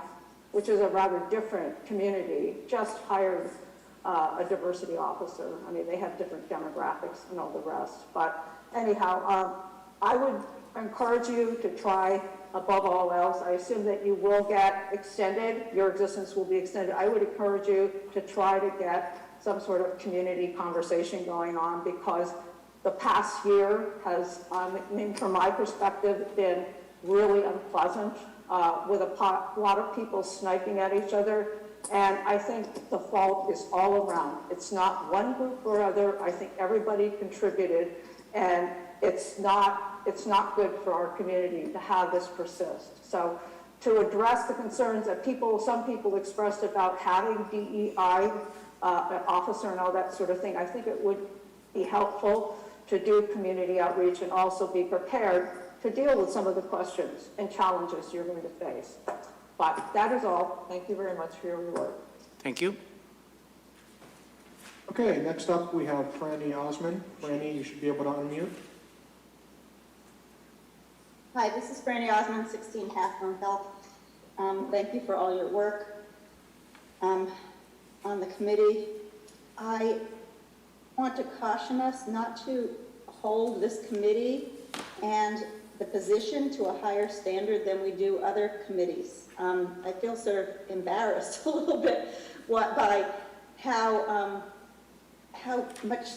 which is a rather different community, just hired a diversity officer. I mean, they have different demographics and all the rest. But anyhow, I would encourage you to try above all else. I assume that you will get extended, your existence will be extended. I would encourage you to try to get some sort of community conversation going on, because the past year has, I mean, from my perspective, been really unpleasant with a lot of people sniping at each other. And I think the fault is all around. It's not one group or other. I think everybody contributed, and it's not good for our community to have this persist. So to address the concerns that some people expressed about having DEI, an officer and all that sort of thing, I think it would be helpful to do community outreach and also be prepared to deal with some of the questions and challenges you're going to face. But that is all. Thank you very much for your work. Thank you. Okay, next up we have Franny Osmond. Franny, you should be able to unmute. Hi, this is Franny Osmond, 16 Halfmoon Hill. Thank you for all your work on the committee. I want to caution us not to hold this committee and the position to a higher standard than we do other committees. I feel sort of embarrassed a little bit by how much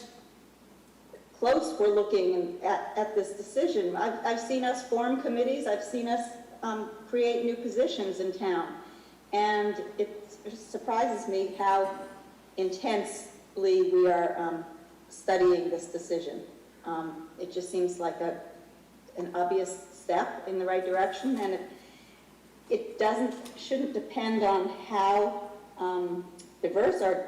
close we're looking at this decision. I've seen us form committees. I've seen us create new positions in town. And it surprises me how intensely we are studying this decision. It just seems like an obvious step in the right direction, and it shouldn't depend on how diverse our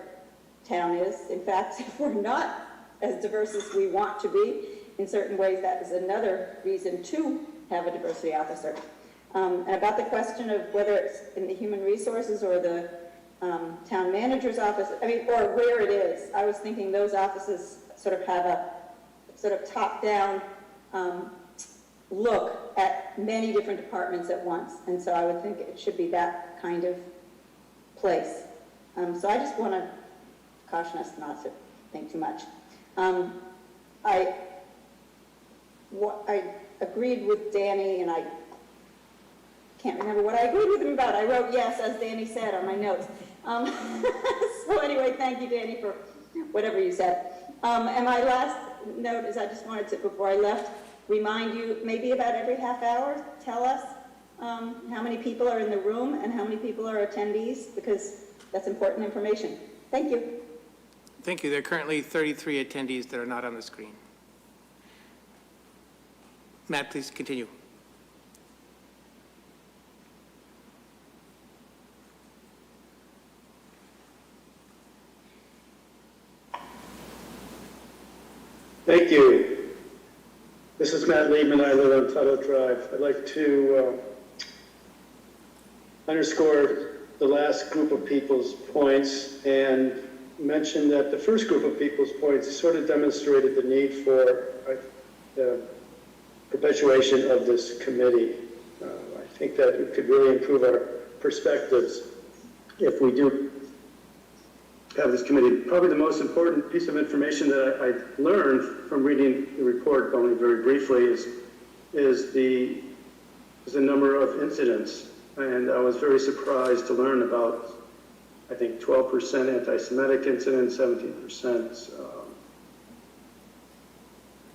town is. In fact, if we're not as diverse as we want to be in certain ways, that is another reason to have a diversity officer. And about the question of whether it's in the human resources or the town manager's office, or where it is, I was thinking those offices sort of have a sort of top-down look at many different departments at once, and so I would think it should be that kind of place. So I just want to caution us not to think too much. I agreed with Danny, and I can't remember what I agreed with him about. I wrote yes, as Danny said, on my notes. So anyway, thank you, Danny, for whatever you said. And my last note is I just wanted to, before I left, remind you, maybe about every half hour, tell us how many people are in the room and how many people are attendees, because that's important information. Thank you. Thank you. There are currently 33 attendees that are not on the screen. Matt, please continue. Thank you. This is Matt Liebman. I live on Tuttle Drive. I'd like to underscore the last group of people's points and mention that the first group of people's points sort of demonstrated the need for the perpetuation of this committee. I think that it could really improve our perspectives if we do have this committee. Probably the most important piece of information that I learned from reading the report, only very briefly, is the number of incidents. And I was very surprised to learn about, I think, 12% anti-Semitic incidents, 17%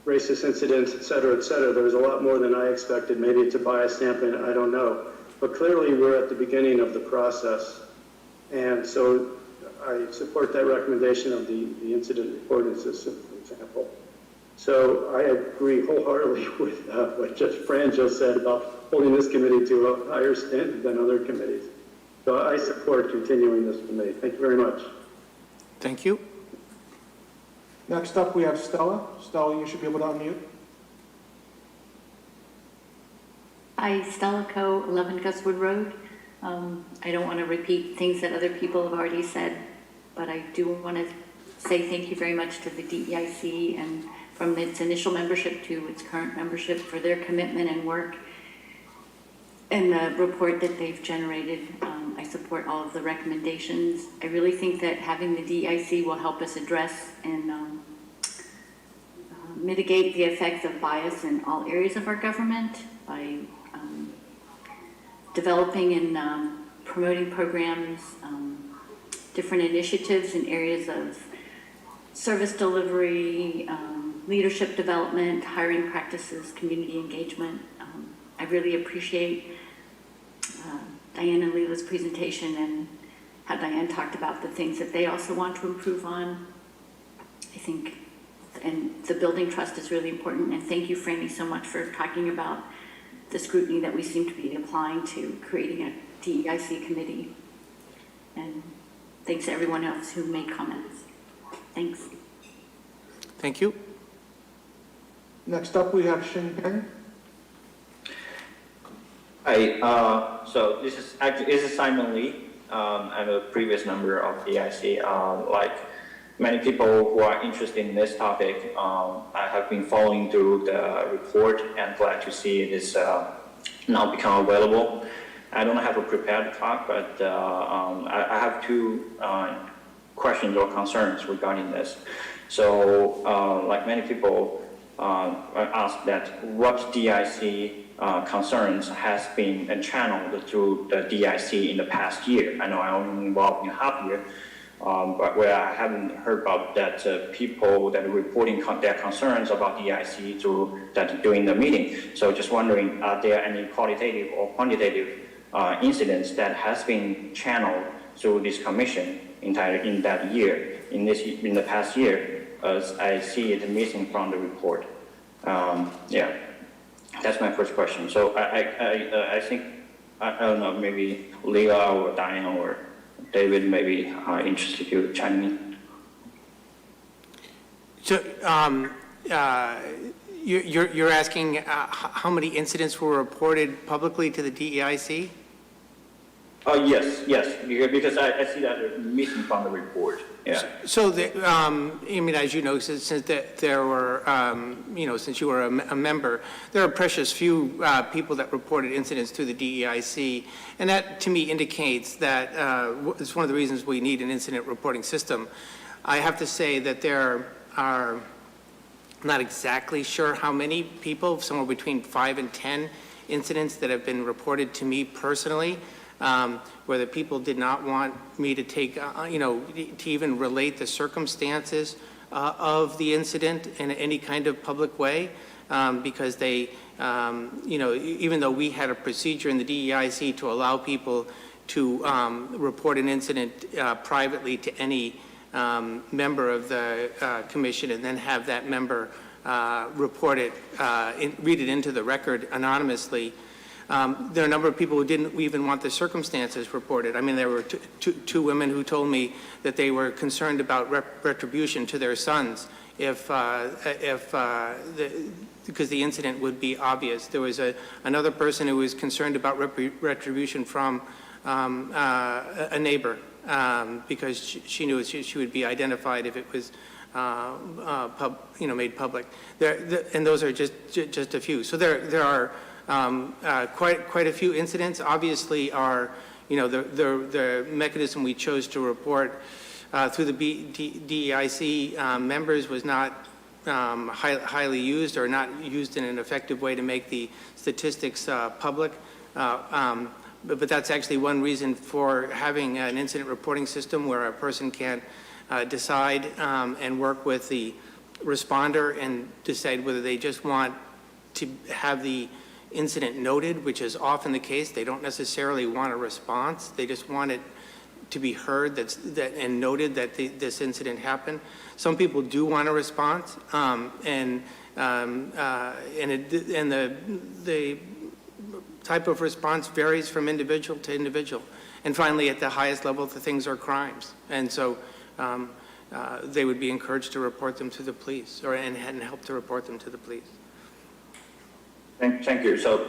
racist incidents, et cetera, et cetera. There was a lot more than I expected. Maybe it's a bias sampling, I don't know. But clearly we're at the beginning of the process. And so I support that recommendation of the incident reporting system, for example. So I agree wholeheartedly with what Judge Fran just said about holding this committee to a higher standard than other committees. So I support continuing this committee. Thank you very much. Thank you. Next up, we have Stella. Stella, you should be able to unmute. Hi, Stella Coe, 11 Guswood Road. I don't want to repeat things that other people have already said, but I do want to say thank you very much to the DEIC and from its initial membership to its current membership for their commitment and work and the report that they've generated. I support all of the recommendations. I really think that having the DEIC will help us address and mitigate the effects of bias in all areas of our government by developing and promoting programs, different initiatives in areas of service delivery, leadership development, hiring practices, community engagement. I really appreciate Diane and Leela's presentation and how Diane talked about the things that they also want to improve on. I think, and the building trust is really important. And thank you, Franny, so much for talking about the scrutiny that we seem to be applying to creating a DEIC committee. And thanks to everyone else who made comments. Thanks. Thank you. Next up, we have Shin Peng. Hi, so this is Simon Lee. I'm a previous member of DEIC. Like many people who are interested in this topic, I have been following through the report and glad to see it is now become available. I don't have a prepared talk, but I have two questions or concerns regarding this. So, like many people asked that what DEIC concerns has been channeled through the DEIC in the past year. I know I only involved in half year, but where I haven't heard about that people that are reporting their concerns about DEIC through that during the meeting. So just wondering, are there any qualitative or quantitative incidents that has been channeled through this commission in that year, in the past year, as I see it missing from the report? Yeah, that's my first question. So I think, I don't know, maybe Leah or Diane or David maybe are interested to chime in. So you're asking how many incidents were reported publicly to the DEIC? Yes, because I see that they're missing from the report. Yeah. So, I mean, as you know, since there were, since you were a member, there are precious few people that reported incidents to the DEIC, and that to me indicates that it's one of the reasons we need an incident reporting system. I have to say that there are, I'm not exactly sure how many people, somewhere between 5 and 10 incidents that have been reported to me personally. Where the people did not want me to take, to even relate the circumstances of the incident in any kind of public way, because they, even though we had a procedure in the DEIC to allow people to report an incident privately to any member of the commission and then have that member report it, read it into the record anonymously. There are a number of people who didn't even want the circumstances reported. I mean, there were two women who told me that they were concerned about retribution to their sons because the incident would be obvious. There was another person who was concerned about retribution from a neighbor because she knew she would be identified if it was made public. And those are just a few. So there are quite a few incidents. Obviously, the mechanism we chose to report through the DEIC members was not highly used or not used in an effective way to make the statistics public. But that's actually one reason for having an incident reporting system where a person can decide and work with the responder and decide whether they just want to have the incident noted, which is often the case. They don't necessarily want a response. They just want it to be heard and noted that this incident happened. Some people do want a response, and the type of response varies from individual to individual. And finally, at the highest level, the things are crimes, and so they would be encouraged to report them to the police, and help to report them to the police. Thank you. So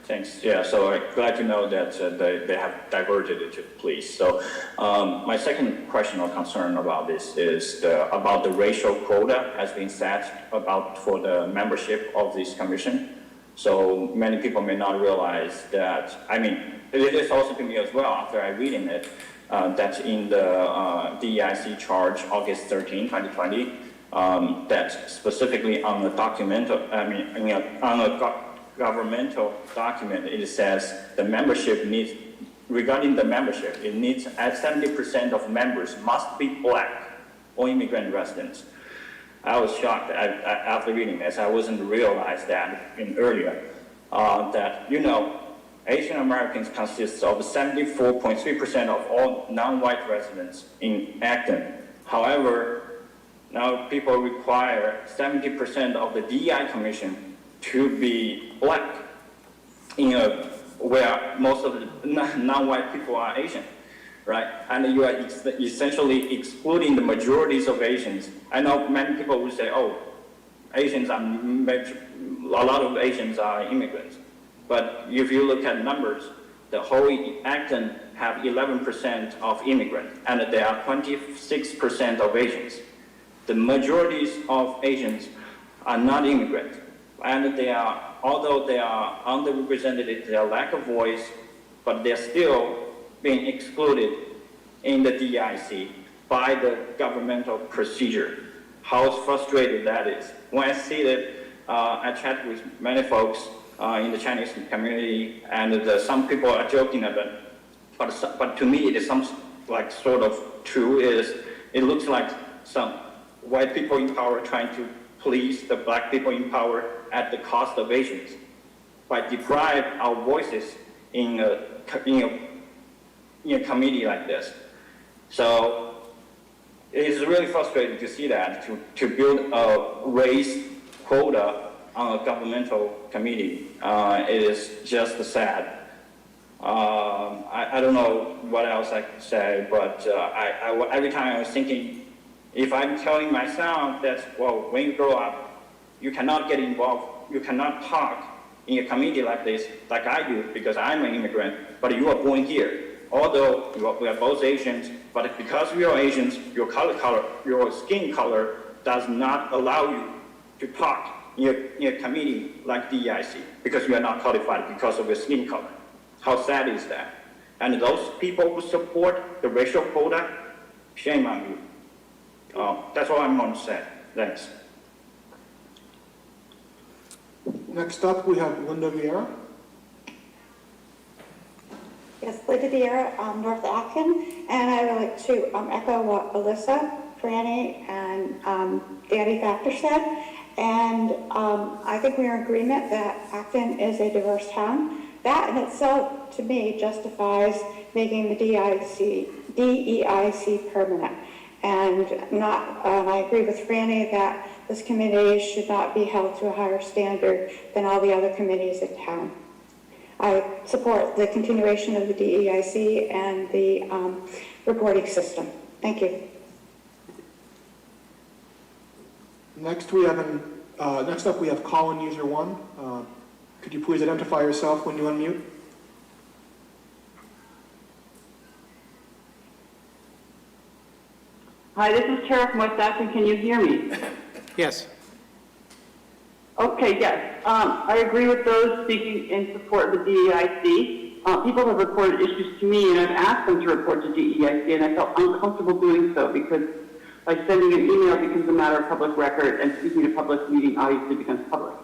thanks. Yeah. So I'm glad to know that they have diverted it to the police. So my second question or concern about this is about the racial quota has been set for the membership of this commission. So many people may not realize that. I mean, it is also to me as well after I reading it that in the DEIC charge August 13, 2020. That specifically on the documental, on a governmental document, it says the membership needs, regarding the membership, it needs at 70% of members must be black or immigrant residents. I was shocked after reading this. I wasn't realized that earlier, that, Asian Americans consist of 74.3% of all non-white residents in Acton. However, now people require 70% of the DEI commission to be black, where most of the non-white people are Asian, right? And you are essentially excluding the majorities of Asians. I know many people will say, oh, a lot of Asians are immigrants. But if you look at numbers, the whole Acton have 11% of immigrants, and there are 26% of Asians. The majorities of Asians are not immigrant, and although they are underrepresented, they lack a voice, but they're still being excluded in the DEIC by the governmental procedure. How frustrating that is. When I see that, I chat with many folks in the Chinese community, and some people are joking about it, but to me it is some sort of true. It looks like some white people in power trying to police the black people in power at the cost of Asians by deprive our voices in a committee like this. So it is really frustrating to see that, to build a race quota on a governmental committee. It is just sad. I don't know what else I could say, but every time I was thinking, if I'm telling my son that, well, when you grow up, you cannot get involved, you cannot talk in a committee like this, like I do, because I'm an immigrant, but you are born here. Although we are both Asians, but because we are Asians, your skin color does not allow you to talk in a committee like DEIC, because you are not qualified because of your skin color. How sad is that? And those people who support the racial quota, shame on you. That's all I'm going to say. Thanks. Next up, we have Linda Vieira. Yes, Linda Vieira, North Acton, and I would like to echo what Alyssa, Franny, and Danny Factor said. And I think we are in agreement that Acton is a diverse town. That in itself, to me, justifies making the DEIC permanent. And I agree with Franny that this committee should not be held to a higher standard than all the other committees in town. I support the continuation of the DEIC and the reporting system. Thank you. Next up we have Colin User 1. Could you please identify yourself when you unmute? Hi, this is Tara from West Acton. Can you hear me? Yes. Okay, yes. I agree with those speaking in support of the DEIC. People have reported issues to me, and I've asked them to report to DEIC, and I felt uncomfortable doing so because by sending an email becomes a matter of public record, and speaking at a public meeting obviously becomes public.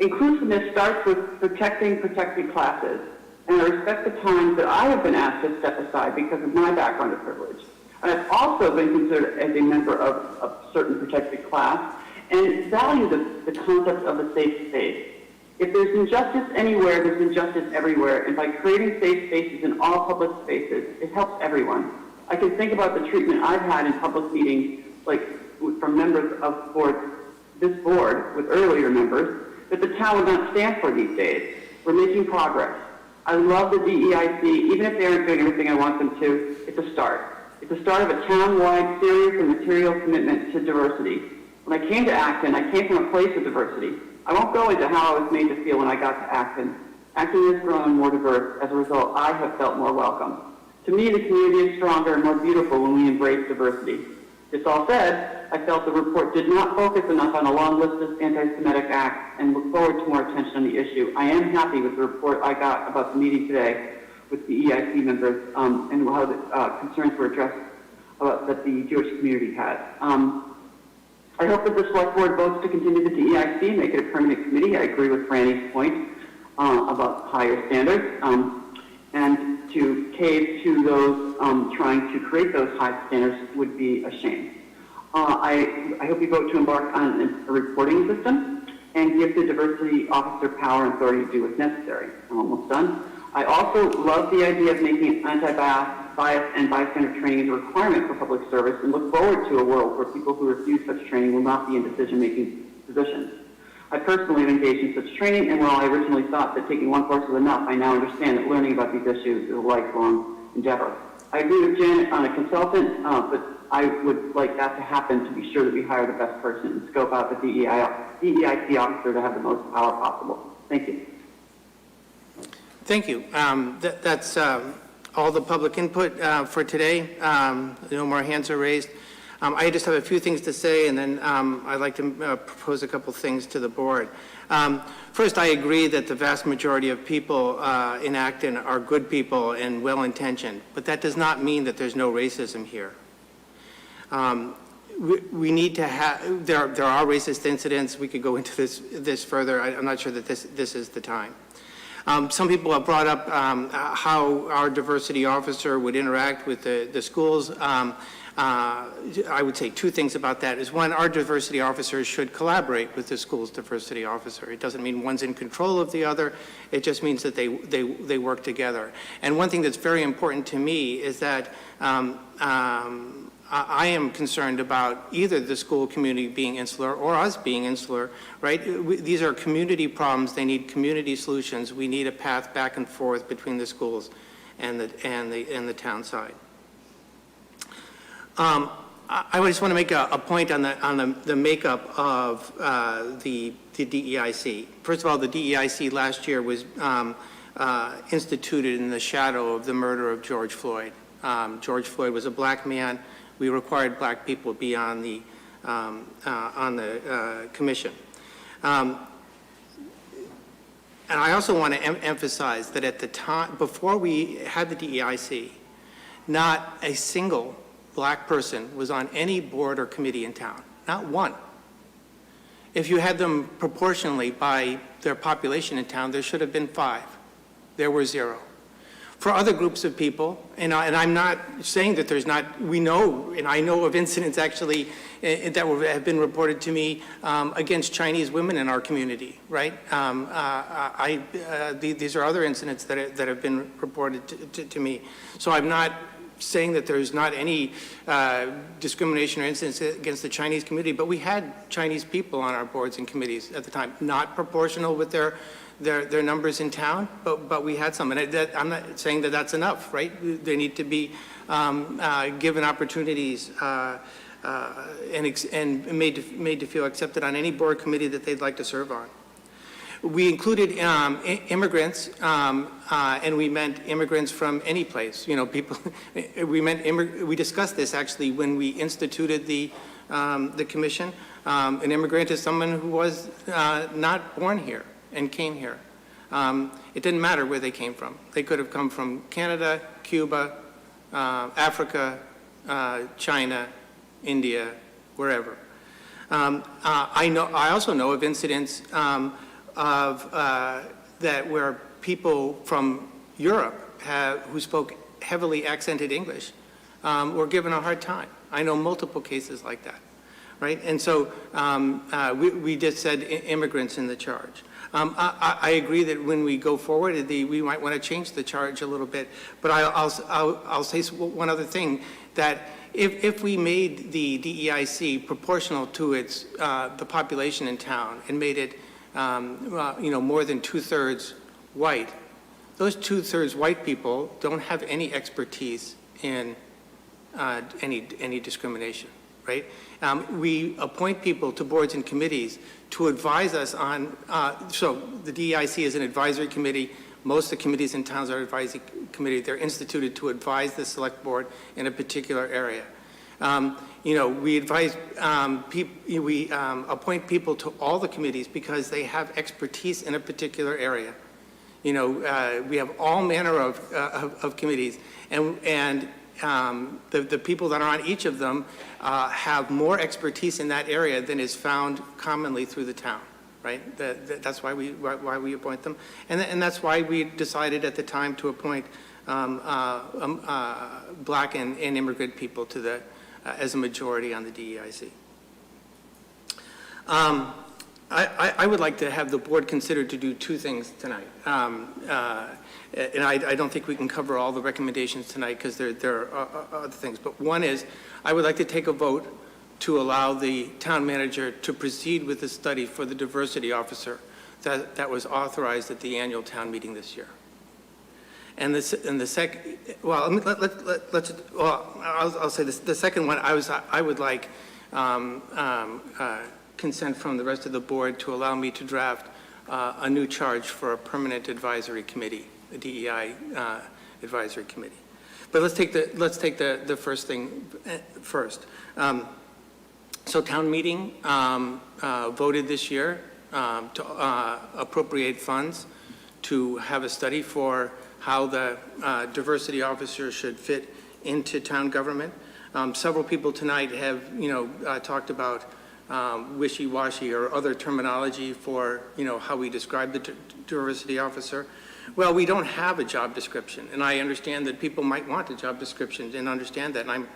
Inclusiveness starts with protecting protected classes, and I respect the times that I have been asked to step aside because of my background of privilege. I I've also been considered as a member of a certain protected class and value the concept of a safe space. If there's injustice anywhere, there's injustice everywhere, and by creating safe spaces in all public spaces, it helps everyone. I can think about the treatment I've had in public meetings, like from members of this board with earlier members, that the town would not stand for these days. We're making progress. I love the DEIC, even if they aren't doing everything I want them to, it's a start. It's the start of a town-wide serious and material commitment to diversity. When I came to Acton, I came from a place of diversity. I won't go into how I was made to feel when I got to Acton. Acton has grown more diverse. As a result, I have felt more welcome. To me, the community is stronger and more beautiful when we embrace diversity. This all said, I felt the report did not focus enough on a long list of anti-Semitic acts and look forward to more attention on the issue. I am happy with the report I got about the meeting today with the EIC members and how the concerns were addressed that the Jewish community had. I hope that the select board votes to continue the DEIC and make it a permanent committee. I agree with Franny's point about higher standards, and to cave to those trying to create those high standards would be a shame. I hope you vote to embark on a reporting system and give the diversity officer power and authority to do what's necessary. I'm almost done. I also love the idea of making anti-bias and bystander training as a requirement for public service and look forward to a world where people who refuse such training will not be in decision-making positions. I personally have engaged in such training, and while I originally thought that taking one course was enough, I now understand that learning about these issues is a lifelong endeavor. I agree with Janet on a consultant, but I would like that to happen to be sure that we hire the best person and scope out the DEIC officer to have the most power possible. Thank you. Thank you. That's all the public input for today. No more hands are raised. I just have a few things to say, and then I'd like to propose a couple things to the board. First, I agree that the vast majority of people in Acton are good people and well-intentioned, but that does not mean that there's no racism here. We need to have, there are racist incidents. We could go into this further. I'm not sure that this is the time. Some people have brought up how our diversity officer would interact with the schools. I would say two things about that. Is one, our diversity officers should collaborate with the school's diversity officer. It doesn't mean one's in control of the other. It just means that they work together. And one thing that's very important to me is that I am concerned about either the school community being insular or us being insular, right? These are community problems. They need community solutions. We need a path back and forth between the schools and the town side. I just want to make a point on the makeup of the DEIC. First of all, the DEIC last year was instituted in the shadow of the murder of George Floyd. George Floyd was a black man. We required black people to be on the commission. And I also want to emphasize that at the time, before we had the DEIC, not a single black person was on any board or committee in town, not one. If you had them proportionally by their population in town, there should have been 5. There were 0. For other groups of people, and I'm not saying that there's not, we know, and I know of incidents actually that have been reported to me against Chinese women in our community, right? These are other incidents that have been reported to me. So I'm not saying that there's not any discrimination or incidents against the Chinese community, but we had Chinese people on our boards and committees at the time, not proportional with their numbers in town, but we had some. And I'm not saying that that's enough, right? They need to be given opportunities and made to feel accepted on any board committee that they'd like to serve on. We included immigrants, and we meant immigrants from any place. You know, people. We discussed this actually when we instituted the commission. An immigrant is someone who was not born here and came here. It didn't matter where they came from. They could have come from Canada, Cuba, Africa, China, India, wherever. I also know of incidents where people from Europe who spoke heavily accented English were given a hard time. I know multiple cases like that, right? And so we just said immigrants in the charge. I agree that when we go forward, we might want to change the charge a little bit. But I'll say one other thing, that if we made the DEIC proportional to its the population in town and made it more than 2/3 white, those 2/3 white people don't have any expertise in any discrimination, right? We appoint people to boards and committees to advise us on, so the DEIC is an advisory committee. Most of the committees in towns are advisory committee. They're instituted to advise the select board in a particular area. We advise we appoint people to all the committees because they have expertise in a particular area. We have all manner of committees, and the people that are on each of them have more expertise in that area than is found commonly through the town, right? That's why we appoint them, and that's why we decided at the time to appoint black and immigrant people to as a majority on the DEIC. I would like to have the board consider to do two things tonight. And I don't think we can cover all the recommendations tonight because there are other things. But one is, I would like to take a vote to allow the town manager to proceed with the study for the diversity officer that was authorized at the annual town meeting this year. And the second, well, I'll say this. The second one, I would like consent from the rest of the board to allow me to draft a new charge for a permanent advisory committee, a DEI advisory committee. But let's take the first thing first. So town meeting voted this year to appropriate funds to have a study for how the diversity officer should fit into town government. Several people tonight have, talked about wishy-washy or other terminology for, how we describe the diversity officer. Well, we don't have a job description, and I understand that people might want a job description and understand that, and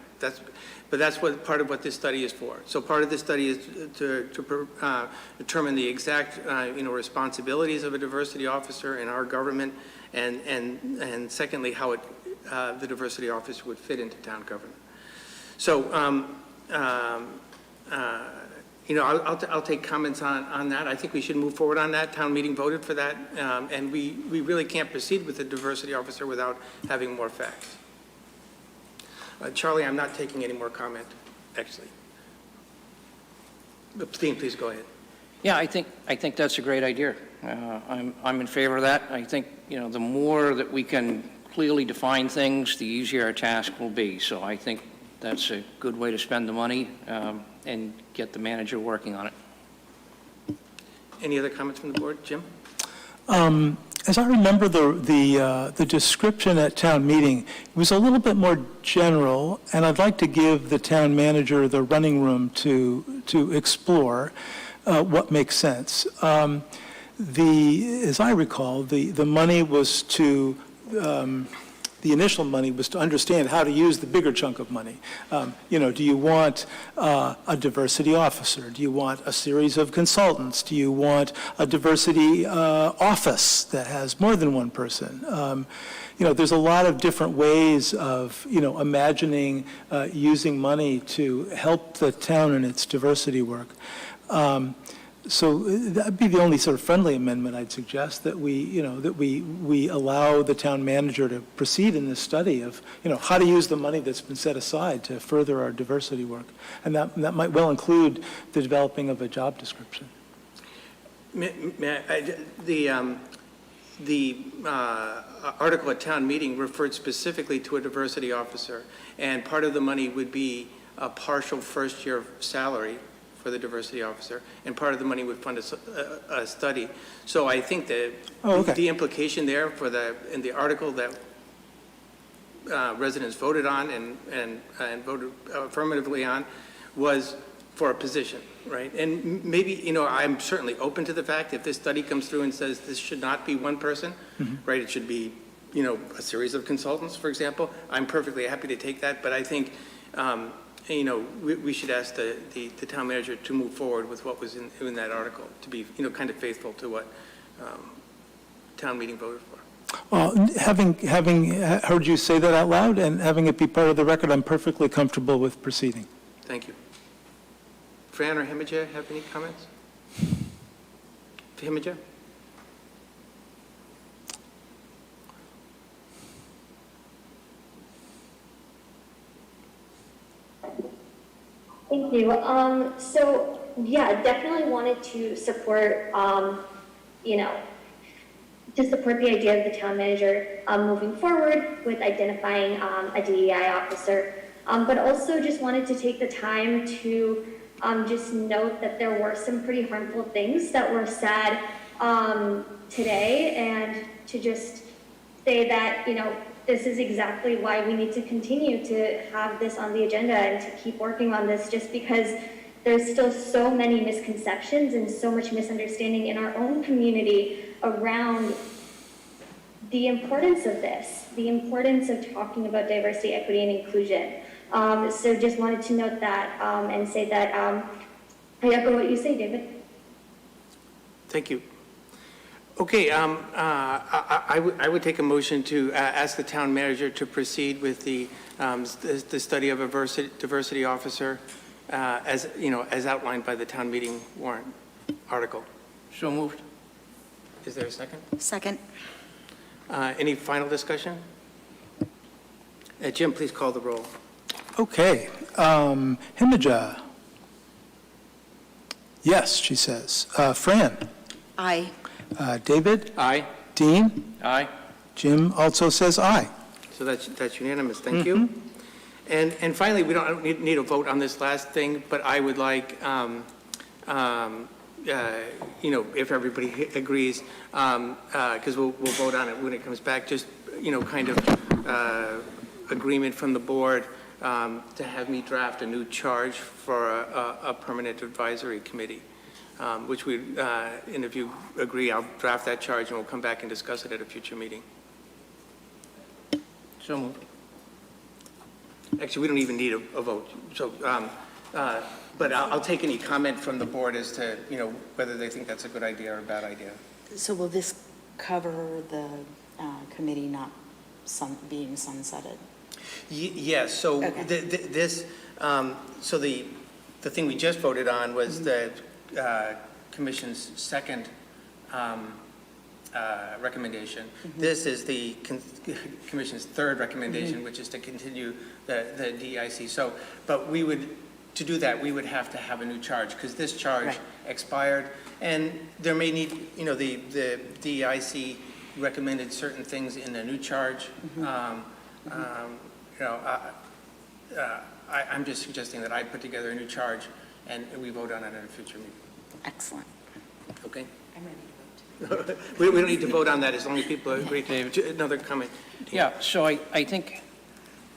but that's what part of what this study is for. So part of this study is to determine the exact, responsibilities of a diversity officer in our government, and secondly, how the diversity officer would fit into town government. So, I'll take comments on that. I think we should move forward on that. Town meeting voted for that, and we really can't proceed with the diversity officer without having more facts. Charlie, I'm not taking any more comment, actually. Dean, please go ahead. Yeah, I think that's a great idea. I'm in favor of that. I think, the more that we can clearly define things, the easier our task will be. So I think that's a good way to spend the money and get the manager working on it. Any other comments from the board? Jim? As I remember the description at town meeting, it was a little bit more general, and I'd like to give the town manager the running room to explore what makes sense. As I recall, the money was to the initial money was to understand how to use the bigger chunk of money. Do you want a diversity officer? Do you want a series of consultants? Do you want a diversity office that has more than one person? There's a lot of different ways of, imagining using money to help the town in its diversity work. So that'd be the only sort of friendly amendment I'd suggest, that we allow the town manager to proceed in this study of, how to use the money that's been set aside to further our diversity work. And that might well include the developing of a job description. The article at town meeting referred specifically to a diversity officer, and part of the money would be a partial first year salary for the diversity officer, and part of the money would fund a study. So I think that the implication there in the article that residents voted on and voted affirmatively on was for a position, right? And maybe, I'm certainly open to the fact if this study comes through and says this should not be one person, right? It should be a series of consultants, for example. I'm perfectly happy to take that, but I think, we should ask the town manager to move forward with what was in that article, to be, kind of faithful to what town meeting voted for. Having heard you say that out loud and having it be part of the record, I'm perfectly comfortable with proceeding. Thank you. Fran or Himija have any comments? Himija? Thank you. So yeah, definitely wanted to support, to support the idea of the town manager moving forward with identifying a DEI officer, but also just wanted to take the time to just note that there were some pretty harmful things that were said today, and to just say that, this is exactly why we need to continue to have this on the agenda and to keep working on this, just because there's still so many misconceptions and so much misunderstanding in our own community around the importance of this, the importance of talking about diversity, equity, and inclusion. So just wanted to note that and say that I echo what you say, David. Thank you. Okay, I would take a motion to ask the town manager to proceed with the study of a diversity officer as outlined by the town meeting warrant article. So moved. Is there a second? Second. Any final discussion? Jim, please call the roll. Okay. Himija? Yes, she says. Fran? Aye. David? Aye. Dean? Aye. Jim also says aye. So that's unanimous. Thank you. And finally, we don't need a vote on this last thing, but I would like, if everybody agrees, because we'll vote on it when it comes back, just, kind of agreement from the board to have me draft a new charge for a permanent advisory committee, which and if you agree, I'll draft that charge and we'll come back and discuss it at a future meeting. So moved. Actually, we don't even need a vote. So, but I'll take any comment from the board as to, whether they think that's a good idea or a bad idea. So will this cover the committee not being sunsetted? Yes, so Okay. So the thing we just voted on was the commission's second recommendation. This is the commission's third recommendation, which is to continue the DEIC. So, but to do that, we would have to have a new charge, because this charge expired, and there may need, the DEIC recommended certain things in the new charge. I'm just suggesting that I put together a new charge and we vote on it at a future meeting. Excellent. Okay? I'm ready to vote. We don't need to vote on that as long as people agree. Another comment? Yeah, so I think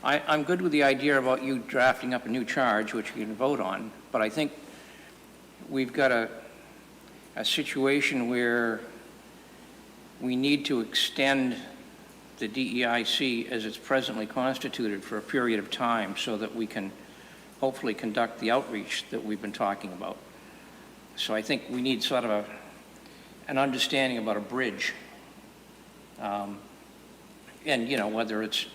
I'm good with the idea about you drafting up a new charge, which you can vote on, but I think we've got a situation where we need to extend the DEIC as it's presently constituted for a period of time so that we can hopefully conduct the outreach that we've been talking about. So I think we need sort of an understanding about a bridge. And, whether it's,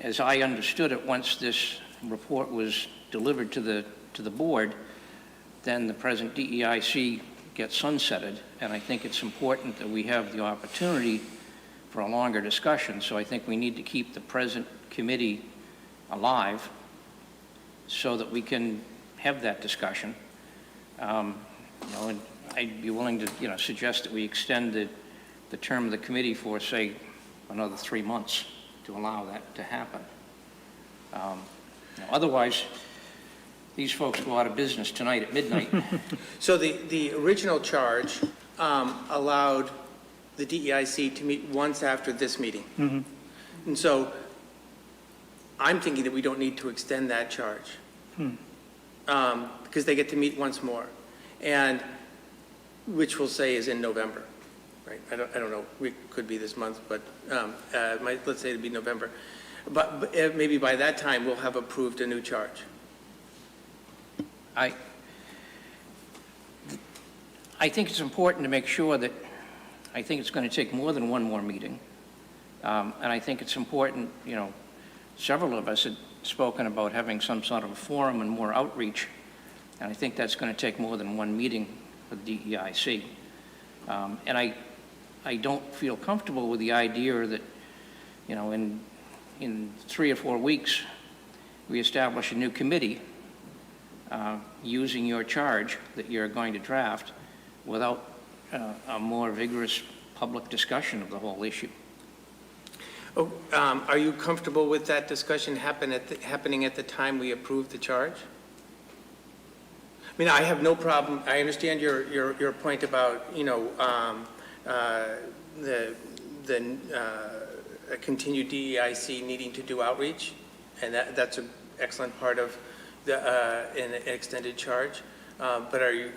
as I understood it, once this report was delivered to the board, then the present DEIC gets sunsetted. And I think it's important that we have the opportunity for a longer discussion. So I think we need to keep the present committee alive so that we can have that discussion. And I'd be willing to, suggest that we extend the term of the committee for, say, another 3 months to allow that to happen. Otherwise, these folks go out of business tonight at midnight. So the original charge allowed the DEIC to meet once after this meeting. And so I'm thinking that we don't need to extend that charge because they get to meet once more, and which we'll say is in November. right? I don't know, we could be this month, but let's say it'd be November. But maybe by that time, we'll have approved a new charge. I think it's important to make sure that, I think it's going to take more than one more meeting. And I think it's important, you know, several of us had spoken about having some sort of a forum and more outreach. And I think that's going to take more than one meeting for the DEIC. And I don't feel comfortable with the idea that, you know, in 3 or 4 weeks, we establish a new committee using your charge that you're going to draft without a more vigorous public discussion of the whole issue. Oh, are you comfortable with that discussion happening at the time we approve the charge? I mean, I have no problem. I understand your point about, you know, the continued DEIC needing to do outreach, and that's an excellent part of an extended charge. But are you,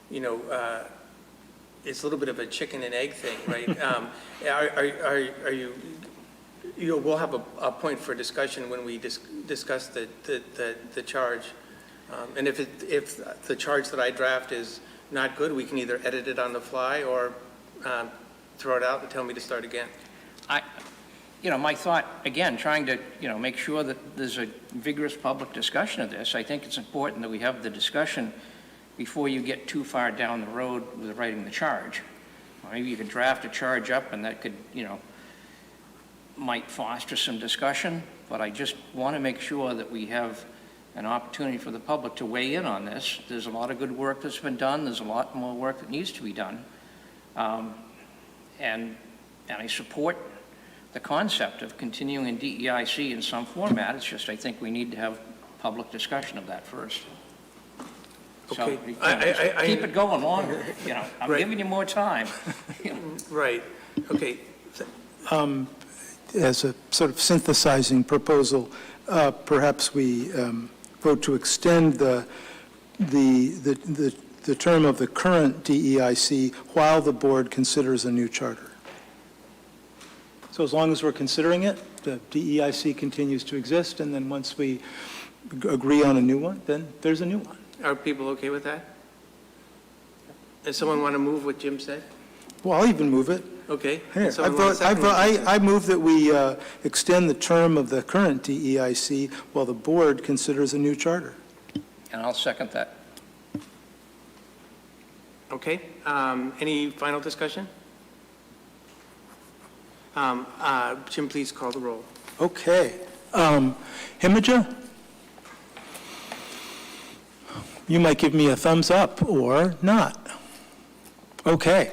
you know, it's a little bit of a chicken and egg thing, right? Are you, you know, we'll have a point for discussion when we discuss the charge. And if the charge that I draft is not good, we can either edit it on the fly or throw it out and tell me to start again. You know, my thought, again, trying to, you know, make sure that there's a vigorous public discussion of this, I think it's important that we have the discussion before you get too far down the road with writing the charge. Or maybe you could draft a charge up and that could, you know, might foster some discussion, but I just want to make sure that we have an opportunity for the public to weigh in on this. There's a lot of good work that's been done. There's a lot more work that needs to be done. And I support the concept of continuing in DEIC in some format. It's just I think we need to have public discussion of that first. Okay. So I keep it going longer. You know, I'm Right. giving you more time. Right. Okay. As a sort of synthesizing proposal, perhaps we vote to extend the term of the current DEIC while the board considers a new charter. So as long as we're considering it, the DEIC continues to exist, and then once we agree on a new one, then there's a new one. Are people okay with that? Does someone want to move what Jim said? Well, I'll even move it. Okay. Here, Someone want to second what Jim said? I move that we extend the term of the current DEIC while the board considers a new charter. And I'll second that. Okay. Any final discussion? Jim, please call the roll. Okay. Himija? You might give me a thumbs up or not. Okay.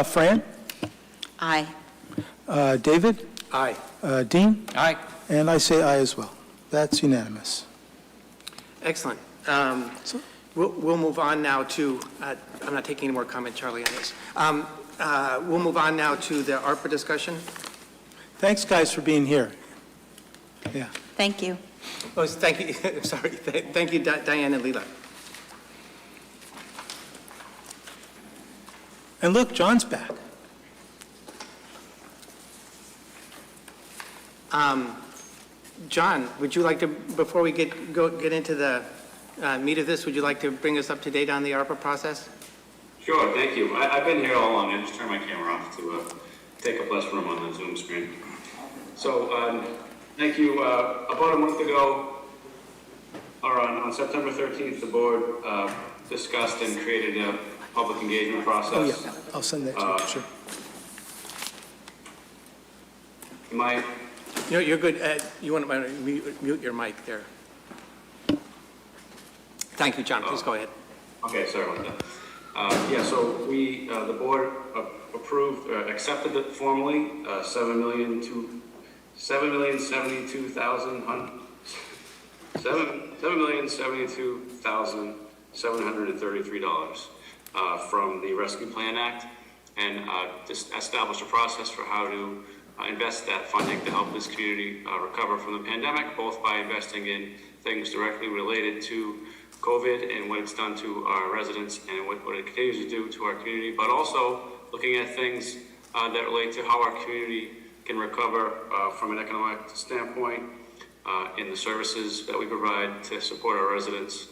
Fran? Aye. David? Aye. Dean? Aye. And I say aye as well. That's unanimous. Excellent. We'll move on now to, I'm not taking any more comment, Charlie, on this. We'll move on now to the ARPA discussion. Thanks, guys, for being here. Yeah. Thank you. Oh, thank you, sorry. Thank you, Diane and Leela. And look, John's back. John, would you like to, before we get into the meat of this, would you like to bring us up to date on the ARPA process? Sure, thank you. I've been here all along. I just turned my camera off to take up less room on the Zoom screen. So, thank you. About a month ago, or on September 13th, the board discussed and created a public engagement process. Oh, yeah. I'll send that to you, sure. Am I? No, you're good. You want to mute your mic there. Thank you, John. Please go ahead. Okay, sorry about that. Yeah, so we, the board approved, accepted it formally, $7,072,733 from the Rescue Plan Act, and just established a process for how to invest that funding to help this community recover from the pandemic, both by investing in things directly related to COVID and what it's done to our residents and what it continues to do to our community, but also looking at things that relate to how our community can recover from an economic standpoint in the services that we provide to support our residents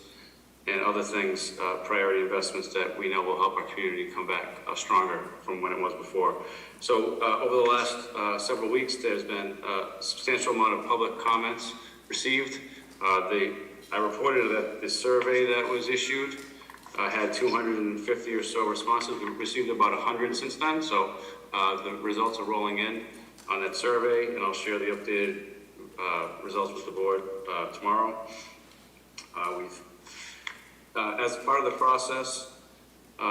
and other things, priority investments that we know will help our community come back stronger from when it was before. So over the last several weeks, there's been a substantial amount of public comments received. I reported that the survey that was issued had 250 or so responses. We've received about 100 since then, so the results are rolling in on that survey, and I'll share the updated results with the board tomorrow. As part of the process,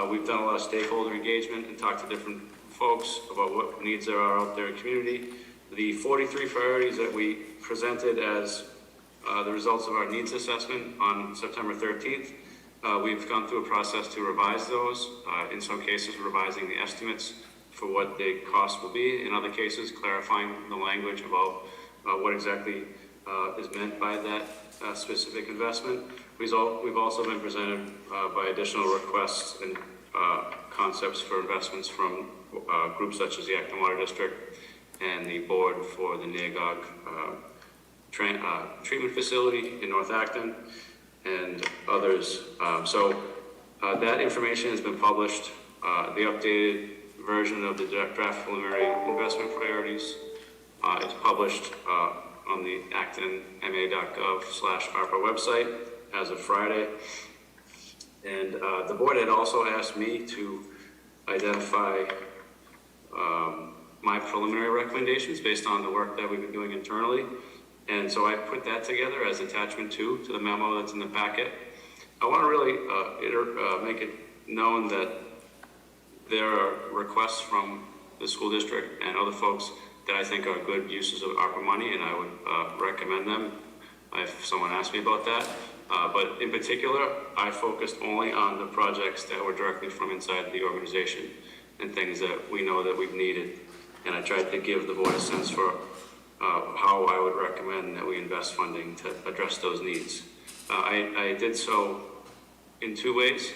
we've done a lot of stakeholder engagement and talked to different folks about what needs there are out there in the community. The 43 priorities that we presented as the results of our needs assessment on September 13th, we've gone through a process to revise those, in some cases revising the estimates for what the cost will be, in other cases clarifying the language about what exactly is meant by that specific investment. We've also been presented by additional requests and concepts for investments from groups such as the Acton Water District and the board for the NAGOG treatment facility in North Acton and others. So that information has been published. The updated version of the draft preliminary investment priorities is published on the actonma.gov/ARPA website as of Friday. And the board had also asked me to identify my preliminary recommendations based on the work that we've been doing internally. And so I put that together as attachment 2 to the memo that's in the packet. I want to really make it known that there are requests from the school district and other folks that I think are good uses of ARPA money, and I would recommend them if someone asked me about that. But in particular, I focused only on the projects that were directly from inside the organization and things that we know that we've needed. And I tried to give the board a sense for how I would recommend that we invest funding to address those needs. I did so in 2 ways.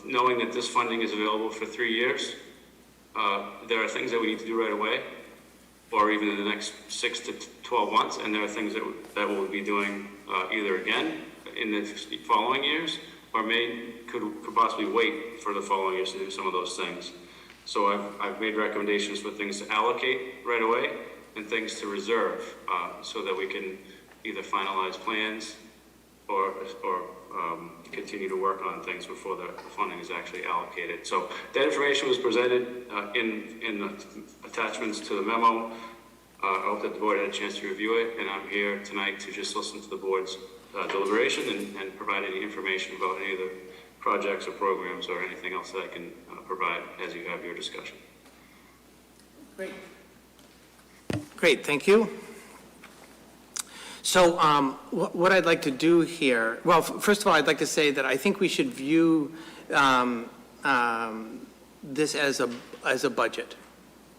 Knowing that this funding is available for 3 years, there are things that we need to do right away, or even in the next 6 to 12 months, and there are things that we'll be doing either again in the following years, or could possibly wait for the following years to do some of those things. So I've made recommendations for things to allocate right away and things to reserve, so that we can either finalize plans or continue to work on things before the funding is actually allocated. So that information was presented in the attachments to the memo. I hope that the board had a chance to review it, and I'm here tonight to just listen to the board's deliberation and provide any information about any of the projects or programs or anything else that I can provide as you have your discussion. Great, thank you. So what I'd like to do here, well, first of all, I'd like to say that I think we should view this as a budget,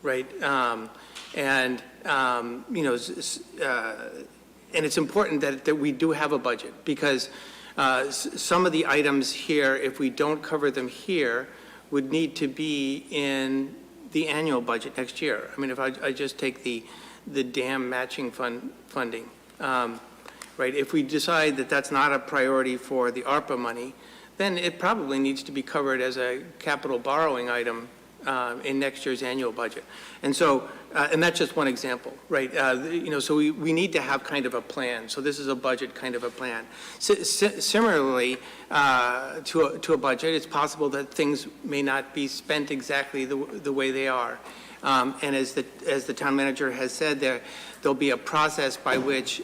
right? And it's important that we do have a budget, because some of the items here, if we don't cover them here, would need to be in the annual budget next year. I mean, if I just take the dam matching funding, right? If we decide that that's not a priority for the ARPA money, then it probably needs to be covered as a capital borrowing item in next year's annual budget. And so, and that's just one example, right? So we need to have kind of a plan. So this is a budget kind of a plan. Similarly, to a budget, it's possible that things may not be spent exactly the way they are. And as the town manager has said, there'll be a process by which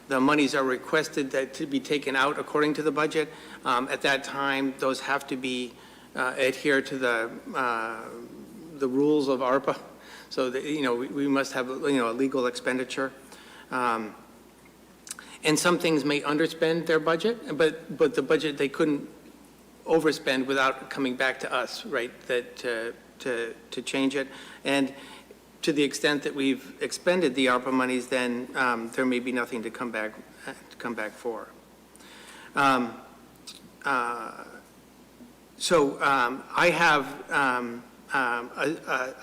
the monies are requested to be taken out according to the budget. At that time, those have to be adhere to the rules of ARPA, so that we must have a legal expenditure. And some things may underspend their budget, but the budget they couldn't overspend without coming back to us, right? To change it. And to the extent that we've expended the ARPA monies, then there may be nothing to come back for. So I have a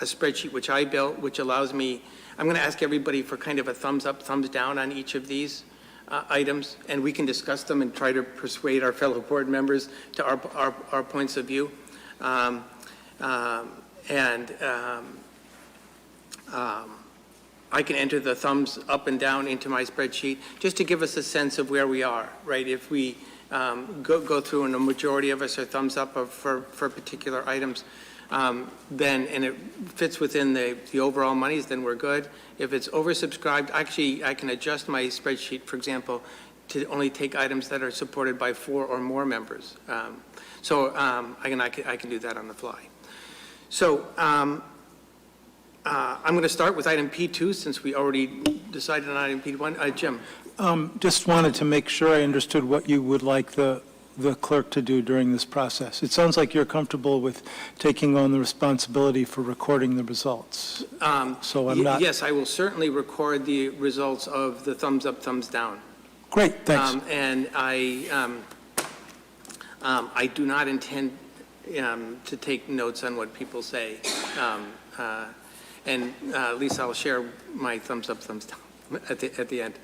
spreadsheet which I built, which allows me, I'm going to ask everybody for kind of a thumbs up, thumbs down on each of these items, and we can discuss them and try to persuade our fellow board members to our points of view. I can enter the thumbs up and down into my spreadsheet just to give us a sense of where we are, right? If we go through and a majority of us are thumbs up for particular items, then, and it fits within the overall monies, then we're good. If it's oversubscribed, actually, I can adjust my spreadsheet, for example, to only take items that are supported by 4 or more members. I can do that on the fly. So I'm going to start with item P2 since we already decided on item P1. Jim. Just wanted to make sure I understood what you would like the clerk to do during this process. It sounds like you're comfortable with taking on the responsibility for recording the results. So I'm not. Yes, I will certainly record the results of the thumbs up, thumbs down. Great, thanks. And I do not intend to take notes on what people say. And Lisa, I'll share my thumbs up, thumbs down at the end.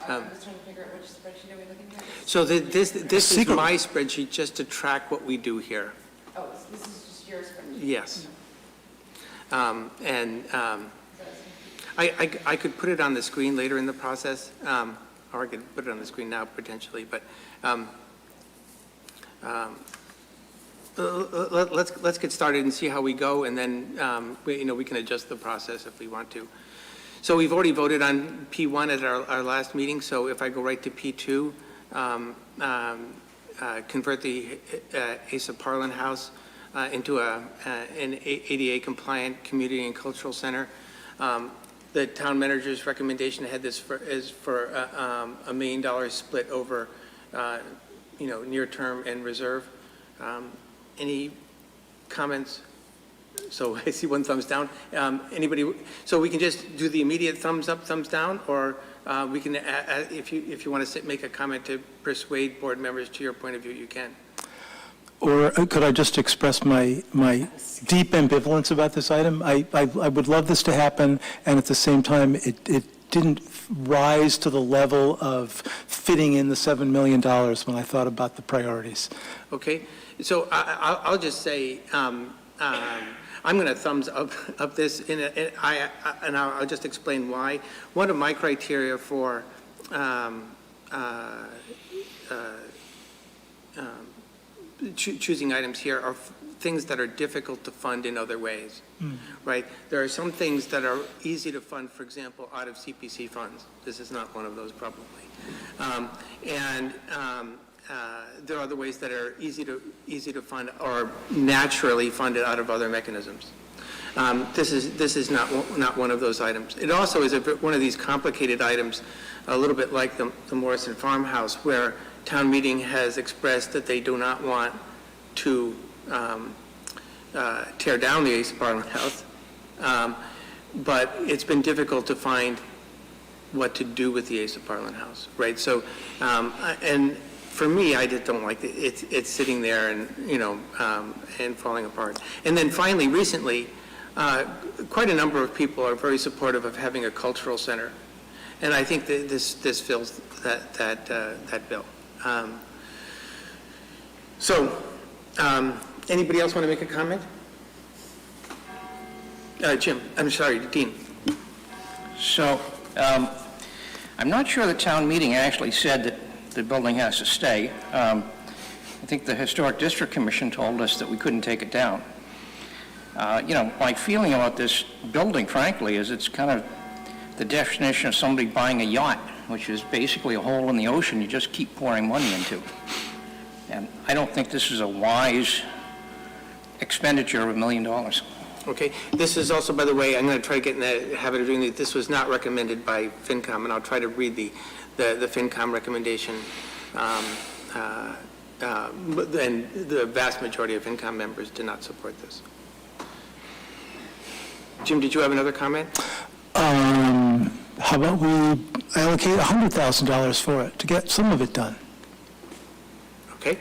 I was trying to figure out which spreadsheet are we looking at? So this is my spreadsheet just to track what we do here. Oh, this is just your spreadsheet? Yes. I could put it on the screen later in the process, or I could put it on the screen now potentially, but let's get started and see how we go, and then we can adjust the process if we want to. So we've already voted on P1 at our last meeting, so if I go right to P2, convert the Asa Parlin House into an ADA-compliant community and cultural center. The town manager's recommendation had this is for $1 million split over, near term and reserve. Any comments? So I see one thumbs down. Anybody? So we can just do the immediate thumbs up, thumbs down, or we can, if you want to make a comment to persuade board members to your point of view, you can. Or could I just express my deep ambivalence about this item? I would love this to happen, and at the same time, it didn't rise to the level of fitting in the $7 million when I thought about the priorities. Okay, so I'll just say, I'm going to thumbs up this, and I'll just explain why. One of my criteria for choosing items here are things that are difficult to fund in other ways, right? There are some things that are easy to fund, for example, out of CPC funds. This is not one of those, probably. There are other ways that are easy to fund or naturally funded out of other mechanisms. This is not one of those items. It also is one of these complicated items, a little bit like the Morrison Farmhouse, where town meeting has expressed that they do not want to tear down the Asa Parlin House, but it's been difficult to find what to do with the Asa Parlin House, right? So, and for me, I just don't like it. It's sitting there and and falling apart. And then finally, recently, quite a number of people are very supportive of having a cultural center, and I think that this fills that bill. Anybody else want to make a comment? Jim, I'm sorry, Dean. So, I'm not sure the town meeting actually said that the building has to stay. I think the Historic District Commission told us that we couldn't take it down. My feeling about this building, frankly, is it's kind of the definition of somebody buying a yacht, which is basically a hole in the ocean you just keep pouring money into. And I don't think this is a wise expenditure of $1 million. Okay. This is also, by the way, I'm going to try to get in the habit of doing this. This was not recommended by FinCom, and I'll try to read the FinCom recommendation. And the vast majority of FinCom members did not support this. Jim, did you have another comment? How about we allocate $100,000 for it to get some of it done? Okay.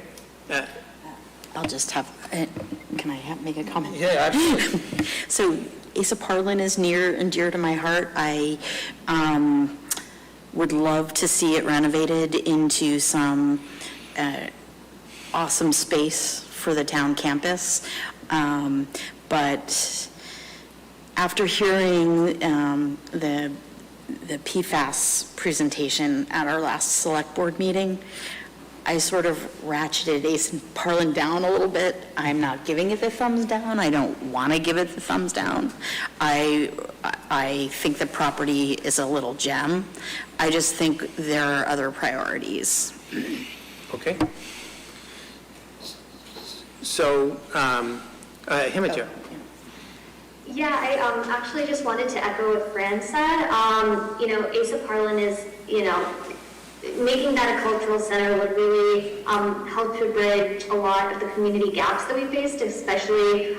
I'll just have Can I make a comment? Yeah, absolutely. So Asa Parlin is near and dear to my heart. I would love to see it renovated into some awesome space for the town campus. But after hearing the PFAS presentation at our last select board meeting, I sort of ratcheted Asa Parlin down a little bit. I'm not giving it the thumbs down. I don't want to give it the thumbs down. I think the property is a little gem. I just think there are other priorities. Okay. So, Himija. Yeah, I actually just wanted to echo what Fran said. Asa Parlin is, making that a cultural center would really help to bridge a lot of the community gaps that we faced, especially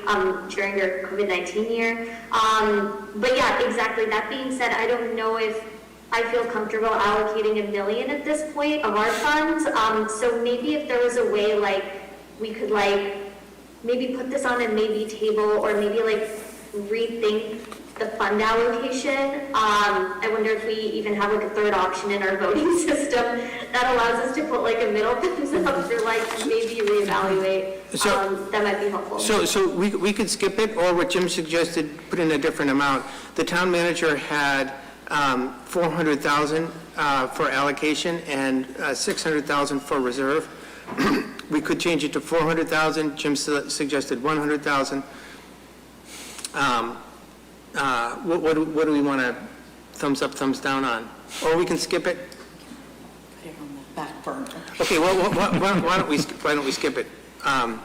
during our COVID-19 year. But yeah, exactly. That being said, I don't know if I feel comfortable allocating $1 million at this point of our funds. So maybe if there was a way, we could maybe put this on a maybe table, or maybe rethink the fund allocation. I wonder if we even have a third option in our voting system that allows us to put a middle thumbs up for maybe reevaluate. That might be helpful. So we could skip it, or what Jim suggested, put in a different amount. The town manager had $400,000 for allocation and $600,000 for reserve. We could change it to $400,000. Jim suggested $100,000. What do we want to thumbs up, thumbs down on? Or we can skip it? Put it on the back burner. Okay, well, why don't we skip it? And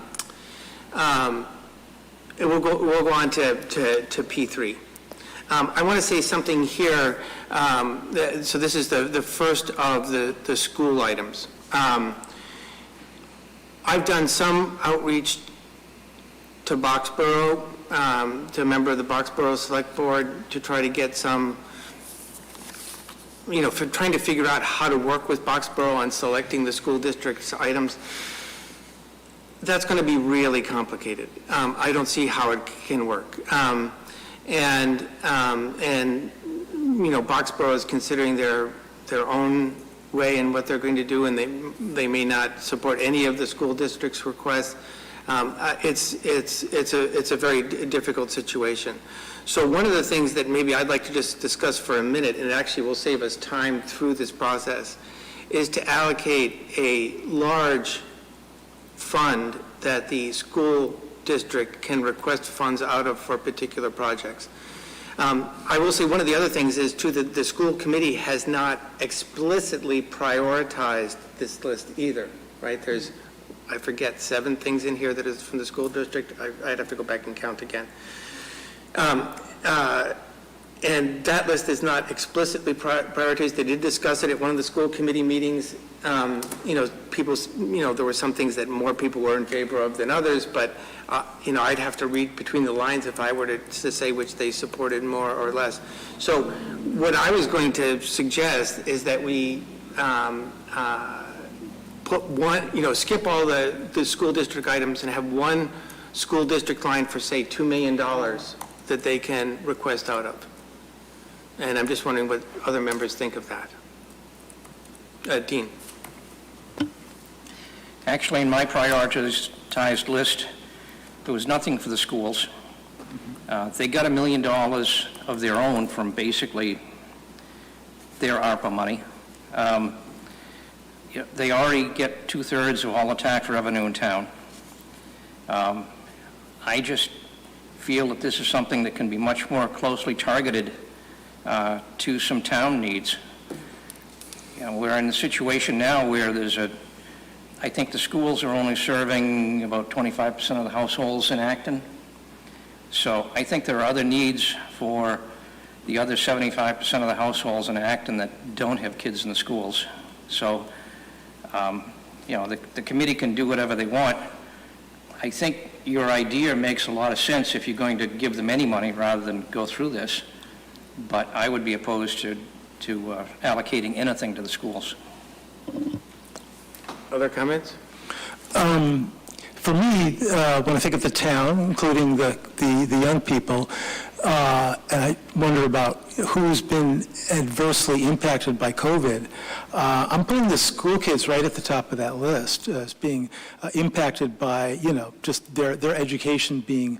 we'll go on to P3. I want to say something here. So this is the first of the school items. I've done some outreach to Boxborough, to a member of the Boxborough Select Board, to try to get some, for trying to figure out how to work with Boxborough on selecting the school district's items. That's going to be really complicated. I don't see how it can work. Boxborough is considering their own way in what they're going to do, and they may not support any of the school district's requests. It's a very difficult situation. So one of the things that maybe I'd like to just discuss for a minute, and it actually will save us time through this process, is to allocate a large fund that the school district can request funds out of for particular projects. I will say one of the other things is, too, that the school committee has not explicitly prioritized this list either, right? There's, I forget, 7 things in here that is from the school district. I'd have to go back and count again. And that list is not explicitly prioritized. They did discuss it at one of the school committee meetings. People, there were some things that more people were in favor of than others, but, I'd have to read between the lines if I were to say which they supported more or less. So what I was going to suggest is that we put one, skip all the school district items and have one school district line for, say, $2 million that they can request out of. And I'm just wondering what other members think of that. Dean. Actually, in my prioritized list, there was nothing for the schools. They got $1 million of their own from basically their ARPA money. They already get 2/3 of all the tax revenue in town. I just feel that this is something that can be much more closely targeted to some town needs. We're in a situation now where I think the schools are only serving about 25% of the households in Acton. So I think there are other needs for the other 75% of the households in Acton that don't have kids in the schools. So, the committee can do whatever they want. I think your idea makes a lot of sense if you're going to give them any money rather than go through this. But I would be opposed to allocating anything to the schools. Other comments? For me, when I think of the town, including the young people, and I wonder about who's been adversely impacted by COVID, I'm putting the school kids right at the top of that list as being impacted by, just their education being,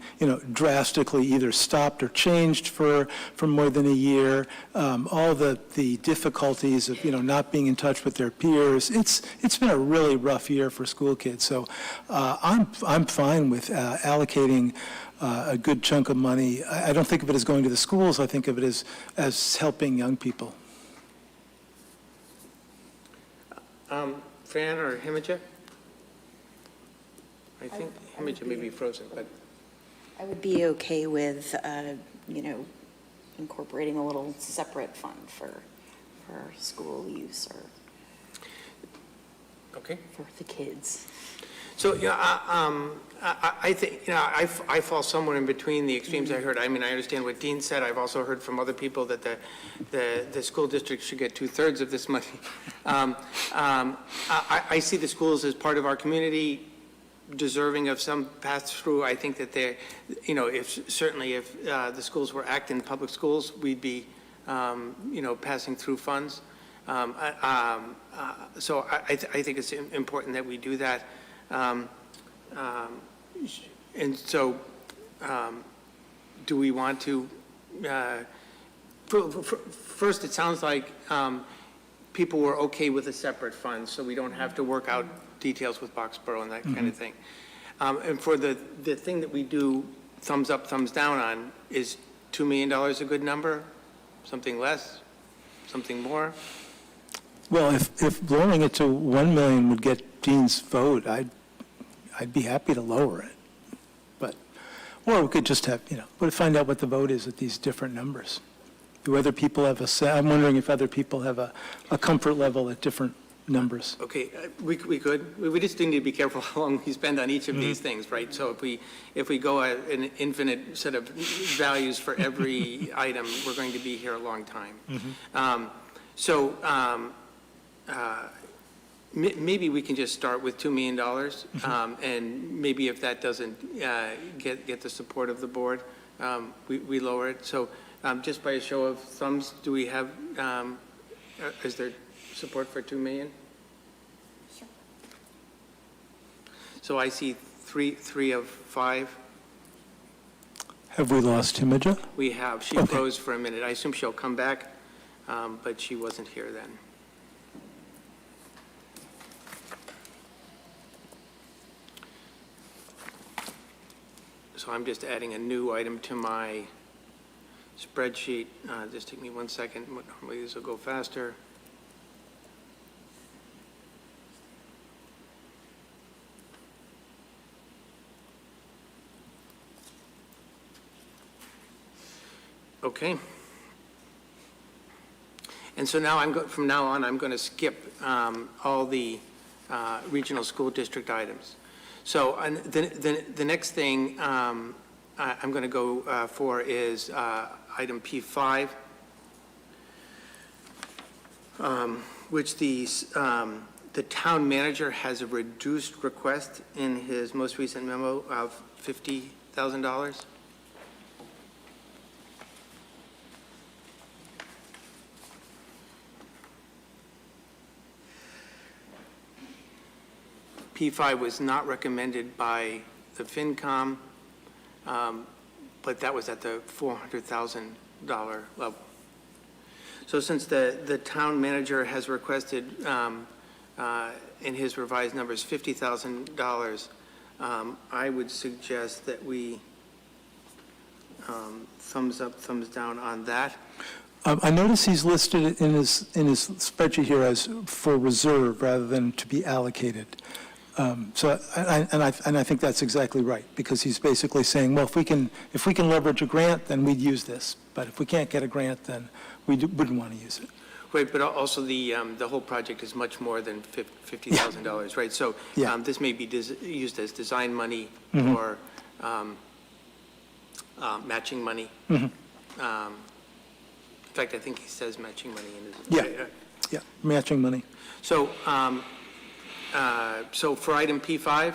drastically either stopped or changed for more than a year, all the difficulties of, not being in touch with their peers. It's been a really rough year for school kids. So I'm fine with allocating a good chunk of money. I don't think of it as going to the schools. I think of it as helping young people. Fran or Himija? I think Himija may be frozen, but I would be okay with, incorporating a little separate fund for school use or okay. for the kids. So, I think, I fall somewhere in between the extremes I heard. I mean, I understand what Dean said. I've also heard from other people that the school district should get 2/3 of this money. I see the schools as part of our community, deserving of some pass-through. I think that they're, if the schools were Acton public schools, we'd be, passing through funds. So I think it's important that we do that. And so, do we want to, first, it sounds like people were okay with a separate fund, so we don't have to work out details with Boxborough and that kind of thing. And for the thing that we do thumbs up, thumbs down on, is $2 million a good number? Something less? Something more? Well, if lowering it to 1 million would get Dean's vote, I'd be happy to lower it. Or we could just have, find out what the vote is at these different numbers. Do other people have I'm wondering if other people have a comfort level at different numbers. Okay, we could. We just need to be careful how long we spend on each of these things, right? So if we go at an infinite set of values for every item, we're going to be here a long time. Maybe we can just start with $2 million, and maybe if that doesn't get the support of the board, we lower it. So just by a show of thumbs, do we have, is there support for $2 million? Sure. So I see three of 5. Have we lost Himija? We have. She froze for a minute. I assume she'll come back, but she wasn't here then. So I'm just adding a new item to my spreadsheet. Just take me 1 second. Normally this will go faster. Okay. And so now from now on, I'm going to skip all the regional school district items. So the next thing I'm going to go for is item P5, which the town manager has a reduced request in his most recent memo of $50,000. P5 was not recommended by the FinCom, but that was at the $400,000 level. So since the town manager has requested in his revised numbers $50,000, I would suggest that we thumbs up, thumbs down on that. I notice he's listed in his spreadsheet here as for reserve rather than to be allocated. So I think that's exactly right, because he's basically saying, well, if we can leverage a grant, then we'd use this, but if we can't get a grant, then we wouldn't want to use it. Right, but also the whole project is much more than $50,000, right? So this may be used as design money or matching money. In fact, I think he says matching money in his. Yeah, matching money. So, so for item P5,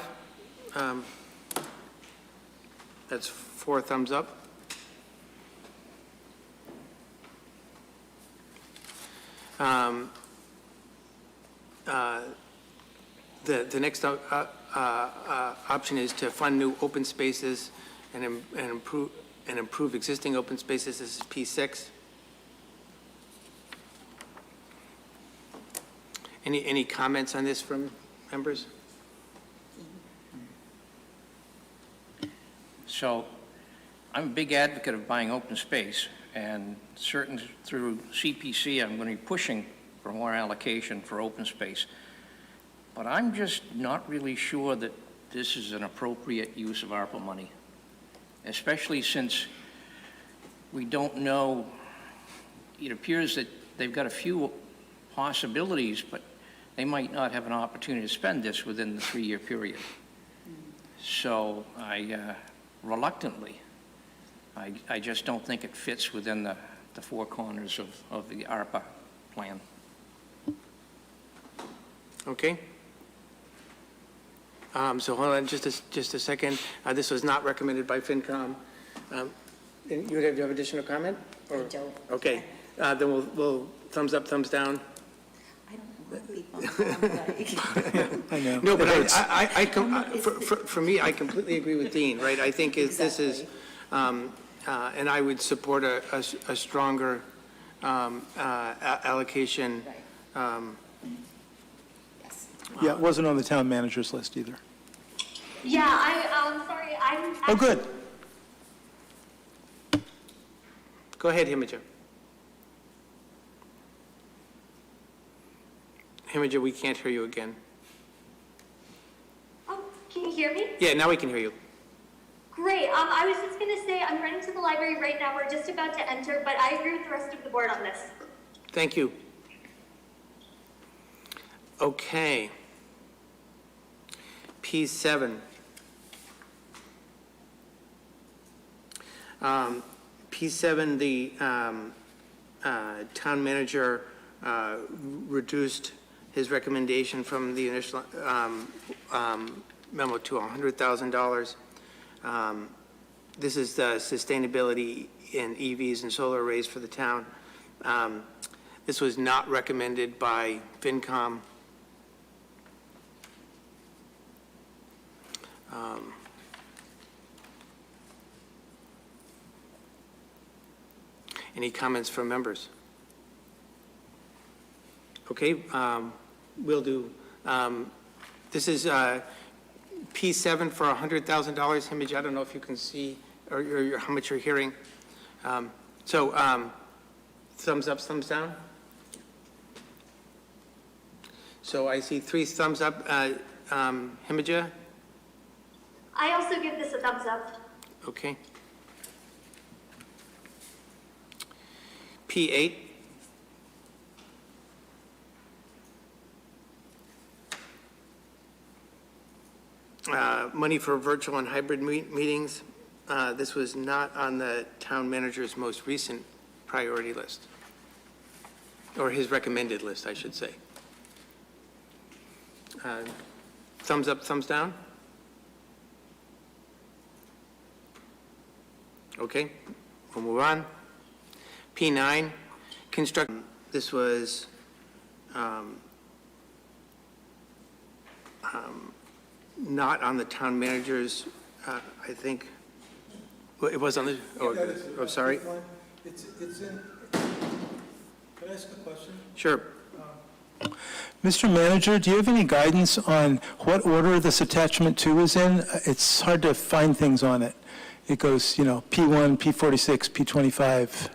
That's 4 thumbs up. The next option is to fund new open spaces and improve existing open spaces. This is P6. Any comments on this from members? So I'm a big advocate of buying open space, and certain through CPC, I'm going to be pushing for more allocation for open space. But I'm just not really sure that this is an appropriate use of ARPA money, especially since we don't know. It appears that they've got a few possibilities, but they might not have an opportunity to spend this within the 3-year period. So reluctantly, I just don't think it fits within the 4 corners of the ARPA plan. Okay. So hold on just a second. This was not recommended by FinCom. And you have additional comment? Or? I don't. Okay. Then we'll thumbs up, thumbs down. I don't want to be bumped I know. No, but for me, I completely agree with Dean, right? I think this is, and I would support a stronger allocation. Yes. Yeah, it wasn't on the town manager's list either. Yeah, sorry, I'm. Oh, good. Go ahead, Himija. Himija, we can't hear you again. Oh, can you hear me? Yeah, now we can hear you. Great. I was just going to say I'm running to the library right now. We're just about to enter, but I agree with the rest of the board on this. Thank you. Okay. P7. P7, the town manager reduced his recommendation from the initial memo to $100,000. This is the sustainability in EVs and solar arrays for the town. This was not recommended by FinCom. Any comments from members? Okay, we'll do. This is P7 for $100,000. Himaj, I don't know if you can see or how much you're hearing. Thumbs up, thumbs down. So I see 3 thumbs up. Himaj? I also give this a thumbs up. Okay. P8. Money for virtual and hybrid meetings. This was not on the town manager's most recent priority list, or his recommended list, I should say. Thumbs up, thumbs down? Okay, we'll move on. P9, construct. This was not on the town manager's, I think, well, it was on the, oh, sorry. It's in, can I ask a question? Sure. Mr. Manager, do you have any guidance on what order this attachment 2 is in? It's hard to find things on it. It goes, P1, P46, P25.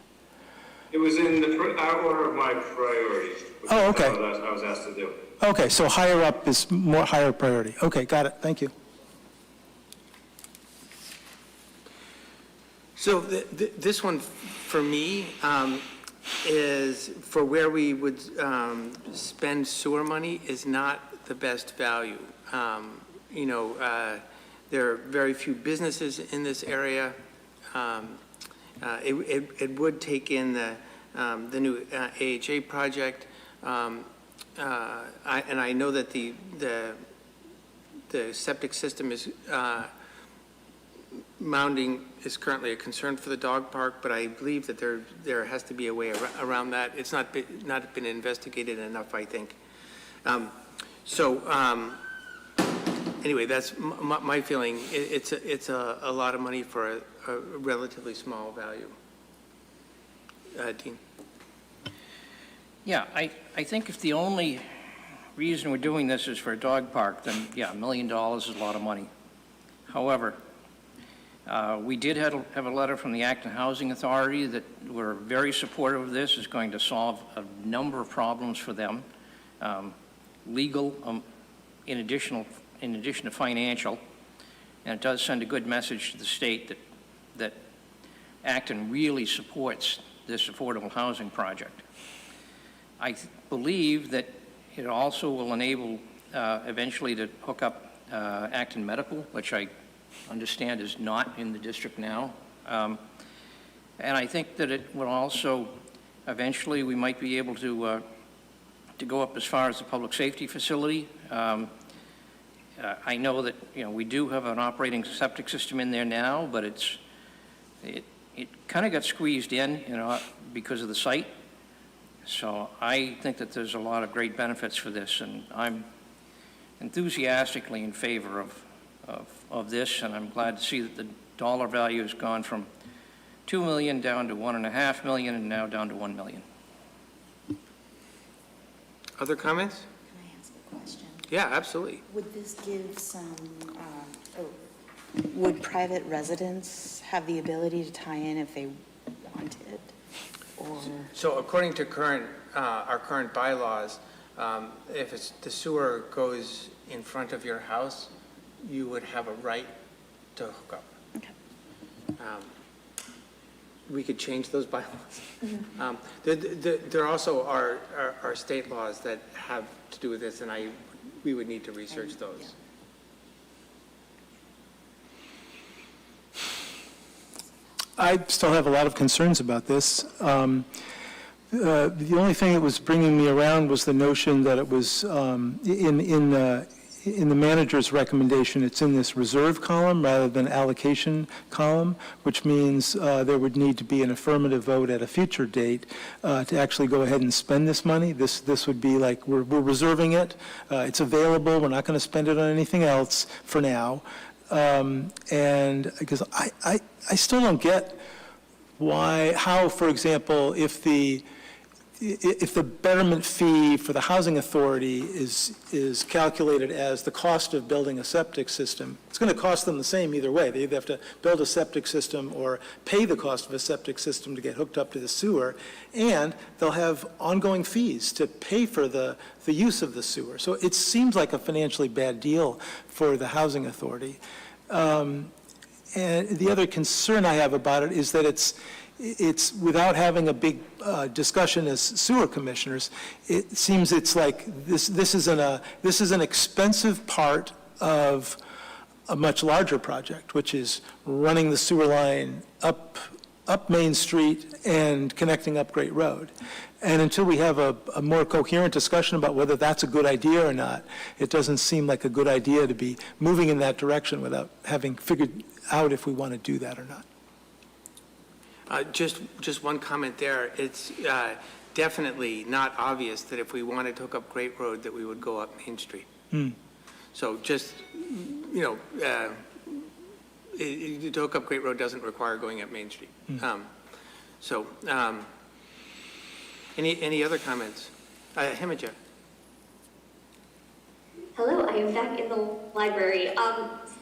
It was in the order of my priorities. Oh, okay. I was asked to do. Okay, so higher up is more higher priority. Okay, got it. Thank you. So this one, for me, is for where we would spend sewer money is not the best value. There are very few businesses in this area. It would take in the new AHA project. And I know that the the septic system is, mounding is currently a concern for the dog park, but I believe that there has to be a way around that. It's not been investigated enough, I think. Anyway, that's my feeling. It's a lot of money for a relatively small value. Dean? Yeah, I think if the only reason we're doing this is for a dog park, then yeah, $1 million is a lot of money. However, we did have a letter from the Acton Housing Authority that we're very supportive of this. Is going to solve a number of problems for them, legal, in addition to financial, and it does send a good message to the state that Acton really supports this affordable housing project. I believe that it also will enable eventually to hook up Acton Medical, which I understand is not in the district now. And I think that it will also, eventually, we might be able to go up as far as the public safety facility. I know that, we do have an operating septic system in there now, but it kind of got squeezed in, because of the site. So I think that there's a lot of great benefits for this, and I'm enthusiastically in favor of this, and I'm glad to see that the dollar value has gone from $2 million down to $1.5 million, and now down to $1 million. Other comments? Can I ask a question? Yeah, absolutely. Would this give some, would private residents have the ability to tie in if they wanted? Or? So according to our current bylaws, if the sewer goes in front of your house, you would have a right to hook up. Okay. We could change those bylaws. There also are state laws that have to do with this, and we would need to research those. I still have a lot of concerns about this. The only thing that was bringing me around was the notion that it was in the manager's recommendation, it's in this reserve column rather than allocation column, which means there would need to be an affirmative vote at a future date to actually go ahead and spend this money. This would be like we're reserving it. It's available. We're not going to spend it on anything else for now. And because I still don't get how, for example, if the betterment fee for the housing authority is calculated as the cost of building a septic system, it's going to cost them the same either way. They either have to build a septic system or pay the cost of a septic system to get hooked up to the sewer, and they'll have ongoing fees to pay for the use of the sewer. So it seems like a financially bad deal for the housing authority. And the other concern I have about it is that it's without having a big discussion as sewer commissioners, it seems it's like this is an expensive part of a much larger project, which is running the sewer line up Main Street and connecting up Great Road. And until we have a more coherent discussion about whether that's a good idea or not, it doesn't seem like a good idea to be moving in that direction without having figured out if we want to do that or not. Just one comment there. It's definitely not obvious that if we wanted to hook up Great Road that we would go up Main Street. So just, to hook up Great Road doesn't require going up Main Street. Any other comments? Himija. Hello, I am back in the library.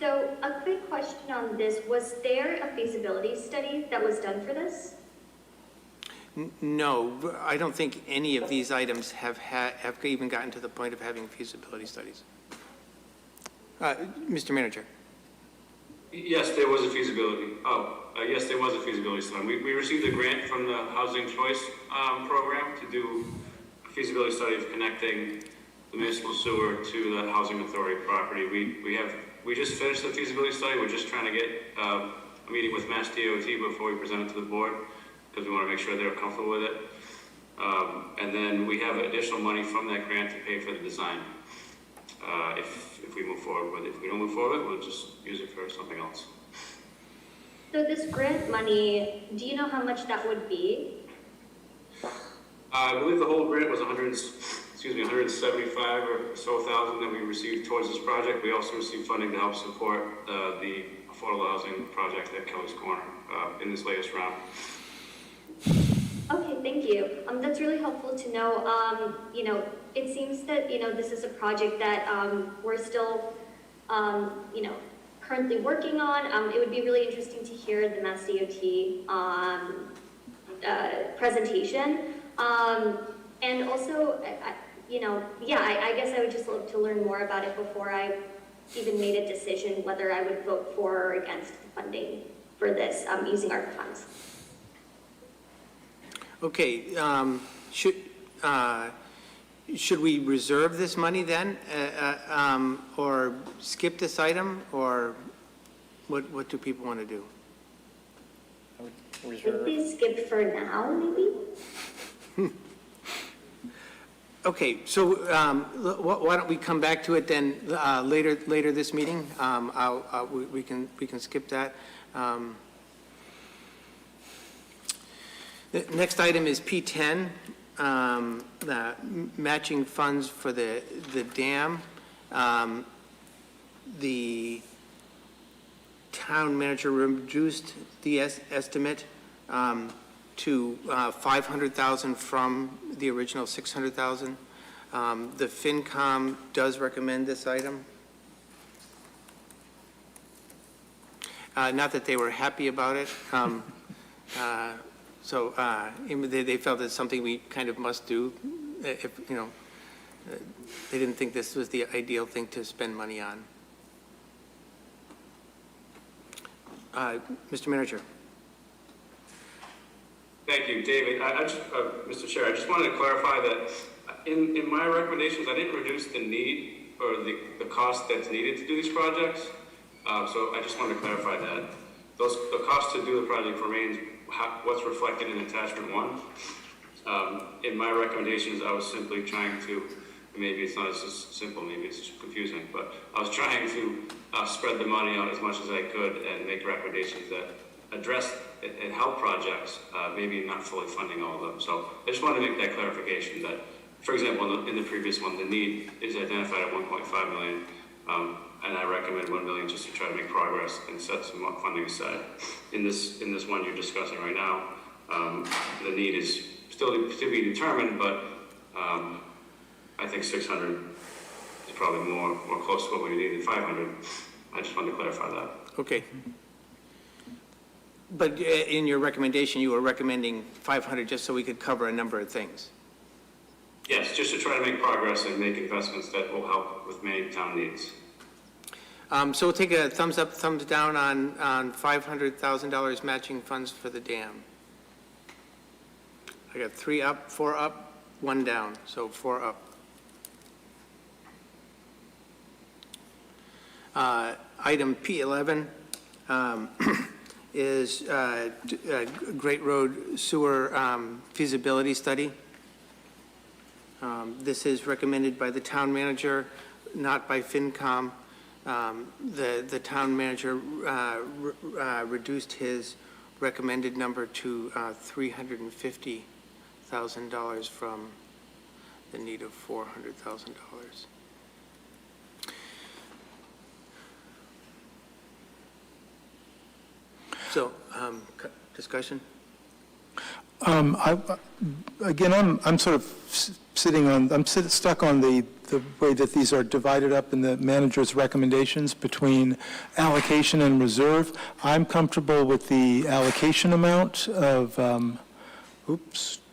So a quick question on this. Was there a feasibility study that was done for this? No, I don't think any of these items have even gotten to the point of having feasibility studies. Mr. Manager. Yes, there was a feasibility. Yes, there was a feasibility study. We received a grant from the Housing Choice program to do a feasibility study of connecting the municipal sewer to the housing authority property. We just finished the feasibility study. We're just trying to get a meeting with Mass DOT before we present it to the board because we want to make sure they're comfortable with it. And then we have additional money from that grant to pay for the design. If if we move forward. But if we don't move forward, we'll just use it for something else. So this grant money, do you know how much that would be? I believe the whole grant was 175 or so thousand that we received towards this project. We also received funding to help support the affordable housing project at Kelly's Corner in this latest round. Okay, thank you. That's really helpful to know. You know, it seems that, you know, this is a project that we're still, you know, currently working on. It would be really interesting to hear the Mass DOT presentation. And also, you know, yeah, I guess I would just love to learn more about it before I even made a decision whether I would vote for or against the funding for this using ARPA funds. Okay, should we reserve this money then, or skip this item, or what do people want to do? Would they skip for now, maybe? Okay, so why don't we come back to it then later this meeting? We can skip that. The next item is P10, matching funds for the dam. The town manager reduced the estimate to $500,000 from the original $600,000. The FinCom does recommend this item. Not that they were happy about it. So they felt it's something we kind of must do. If, you know, they didn't think this was the ideal thing to spend money on. Mr. Manager. Thank you, David. Mr. Chair, I just wanted to clarify that in my recommendations, I didn't reduce the need or the cost that's needed to do these projects. So I just wanted to clarify that. The cost to do the project remains what's reflected in attachment 1. In my recommendations, I was simply trying to, maybe it's not as simple, maybe it's just confusing, but I was trying to spread the money out as much as I could and make recommendations that address and help projects, maybe not fully funding all of them. So I just wanted to make that clarification that, for example, in the previous one, the need is identified at 1.5 million, and I recommend 1 million just to try to make progress and set some funding aside. In this one you're discussing right now, the need is still to be determined, but I think 600 is probably more close to what we need than 500. I just wanted to clarify that. Okay. But in your recommendation, you were recommending 500 just so we could cover a number of things. Yes, just to try to make progress and make investments that will help with many town needs. So we'll take a thumbs up, thumbs down on $500,000 matching funds for the dam. I got 3 up, 4 up, 1 down, so 4 up. Item P11 is Great Road Sewer feasibility study. This is recommended by the town manager, not by FinCom. The town manager reduced his recommended number to $350,000 from the need of $400,000. So, discussion? Again, I'm sort of stuck on the way that these are divided up in the manager's recommendations between allocation and reserve. I'm comfortable with the allocation amount of,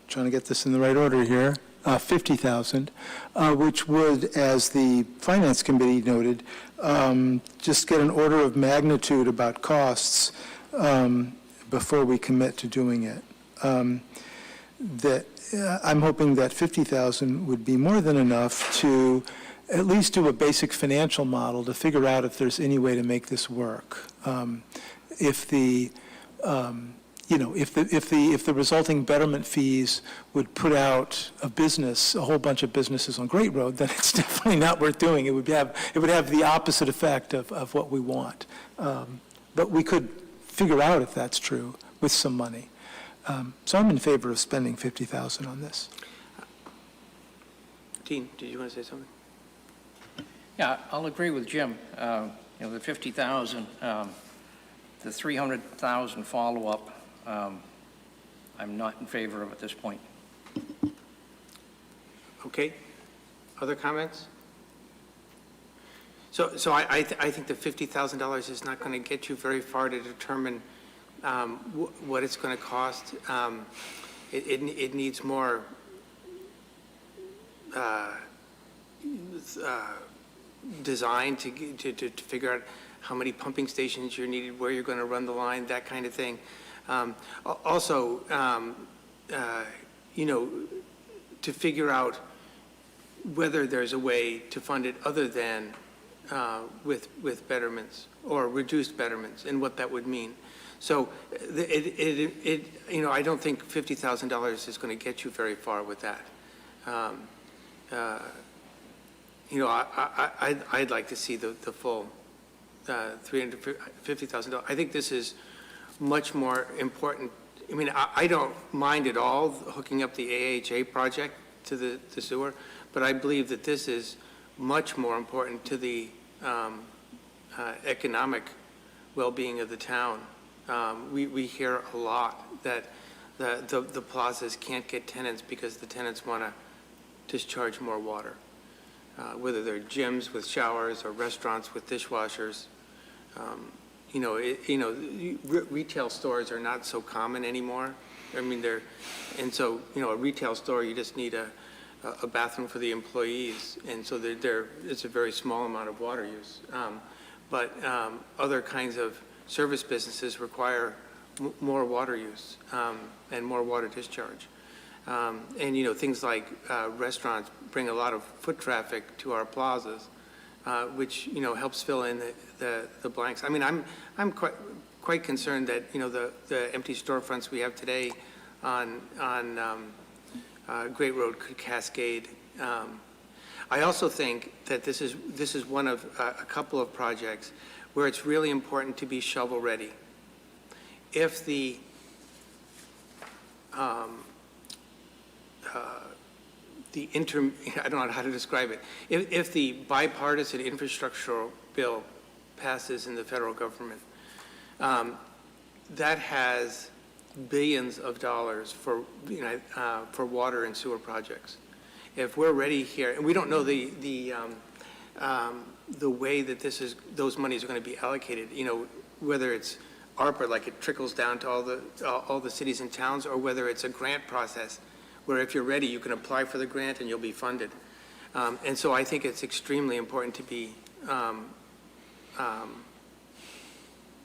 trying to get this in the right order here, $50,000, which would, as the Finance Committee noted, just get an order of magnitude about costs before we commit to doing it. I'm hoping that $50,000 would be more than enough to at least do a basic financial model to figure out if there's any way to make this work. If the if the resulting betterment fees would put out a whole bunch of businesses on Great Road, then it's definitely not worth doing. It would have the opposite effect of what we want. But we could figure out if that's true with some money. So I'm in favor of spending $50,000 on this. Dean, did you want to say something? Yeah, I'll agree with Jim. The 50,000, the 300,000 follow-up, I'm not in favor of at this point. Okay. Other comments? So I think the $50,000 is not going to get you very far to determine what it's going to cost. It needs more design to figure out how many pumping stations you're needed, where you're going to run the line, that kind of thing. Also, to figure out whether there's a way to fund it other than with betterments or reduced betterments, and what that would mean. So I don't think $50,000 is going to get you very far with that. I'd like to see the full $350,000. I think this is much more important. I mean, I don't mind at all hooking up the AHA project to the sewer, but I believe that this is much more important to the economic well-being of the town. We hear a lot that the plazas can't get tenants because the tenants want to discharge more water, whether they're gyms with showers or restaurants with dishwashers. Retail stores are not so common anymore. I mean, and so a retail store, you just need a bathroom for the employees, and so it's a very small amount of water use. But other kinds of service businesses require more water use and more water discharge. And things like restaurants bring a lot of foot traffic to our plazas, which helps fill in the blanks. I mean, I'm quite concerned that the empty storefronts we have today on Great Road could cascade. I also think that this is one of a couple of projects where it's really important to be shovel ready. If I don't know how to describe it. If the bipartisan infrastructural bill passes in the federal government, that has billions of dollars for water and sewer projects. If we're ready here, and we don't know the way that those monies are going to be allocated, whether it's ARPA, like it trickles down to all the cities and towns, or whether it's a grant process where if you're ready, you can apply for the grant and you'll be funded. And so I think it's extremely important to be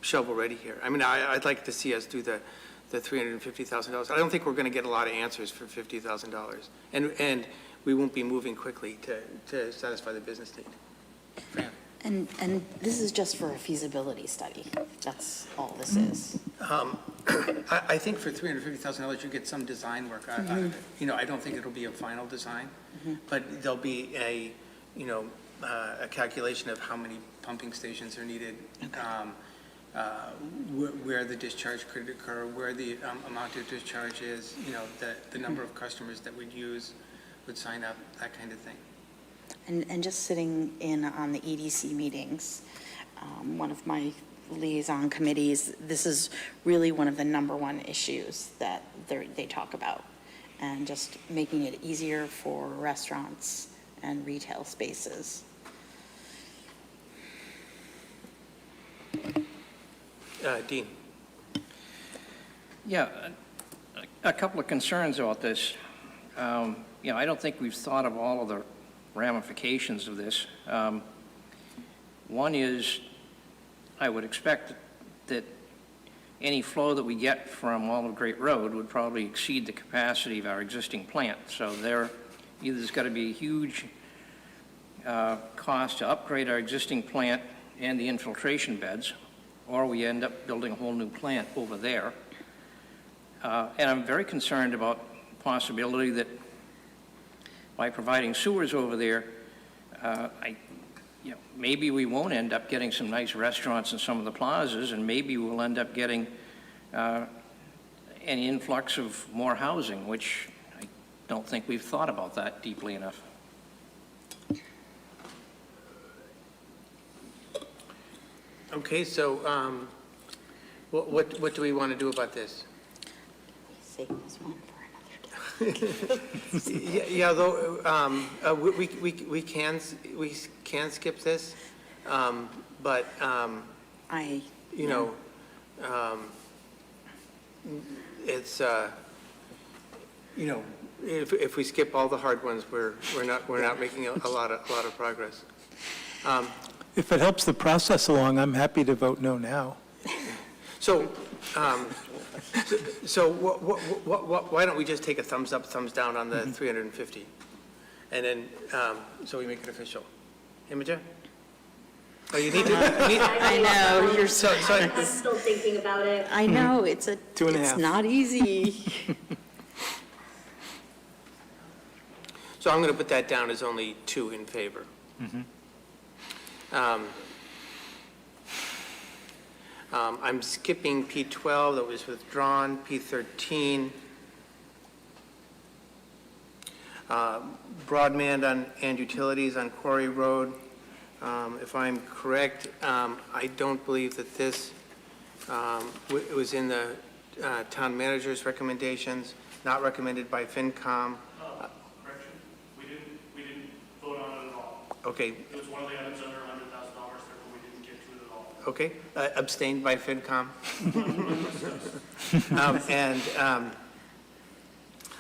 shovel ready here. I mean, I'd like to see us do the $350,000. I don't think we're going to get a lot of answers for $50,000, and we won't be moving quickly to satisfy the business need. Fran. And this is just for a feasibility study. That's all this is. I think for $350,000 you get some design work. I don't think it'll be a final design, but there'll be a calculation of how many pumping stations are needed, where the discharge could occur, where the amount of discharge is, the number of customers that would sign up, that kind of thing. And just sitting in on the EDC meetings, one of my liaison committees, this is really one of the #1 issues that they talk about, and just making it easier for restaurants and retail spaces. Dean. Yeah, a couple of concerns about this. I don't think we've thought of all of the ramifications of this. One is, I would expect that any flow that we get from all of Great Road would probably exceed the capacity of our existing plant. So either there's got to be a huge cost to upgrade our existing plant and the infiltration beds, or we end up building a whole new plant over there, And I'm very concerned about the possibility that by providing sewers over there, maybe we won't end up getting some nice restaurants in some of the plazas, and maybe we'll end up getting an influx of more housing, which I don't think we've thought about that deeply enough. Okay, so what do we want to do about this? Save this one for another day. Yeah, though, we can skip this, but, it's, if we skip all the hard ones, we're not making a lot of progress. If it helps the process along, I'm happy to vote no now. So, why don't we just take a thumbs up, thumbs down on the 350? And then, so we make it official. Imogen? Oh, you need to. I know, you're so. I'm still thinking about it. I know, it's 2.5. It's not easy. So I'm going to put that down as only 2 in favor. I'm skipping P12 that was withdrawn, P13. Broadband and utilities on Quarry Road. If I'm correct, I don't believe that this was in the town manager's recommendations, not recommended by FinCom. Correction, we didn't vote on it at all. Okay. It was one of the items under $100,000, therefore we didn't get to it at all. Okay, abstained by FinCom.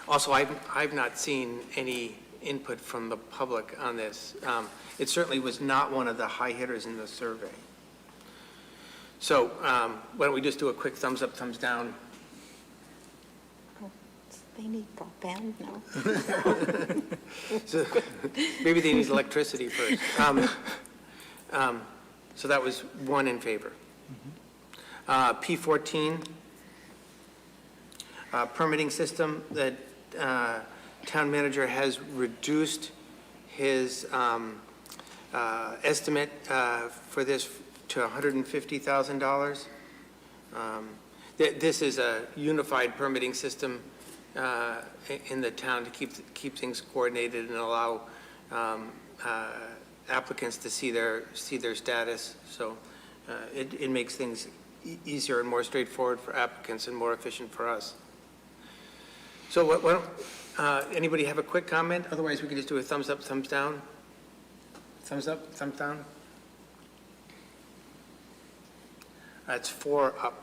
Also, I've not seen any input from the public on this. It certainly was not one of the high hitters in the survey. So why don't we just do a quick thumbs up, thumbs down? They need broadband now. So maybe they need electricity first. So that was 1 in favor. P14, permitting system, that town manager has reduced his estimate for this to $150,000. This is a unified permitting system in the town to keep things coordinated and allow applicants to see their status. So it makes things easier and more straightforward for applicants and more efficient for us. So anybody have a quick comment? Otherwise, we can just do a thumbs up, thumbs down. Thumbs up, thumbs down. That's 4 up.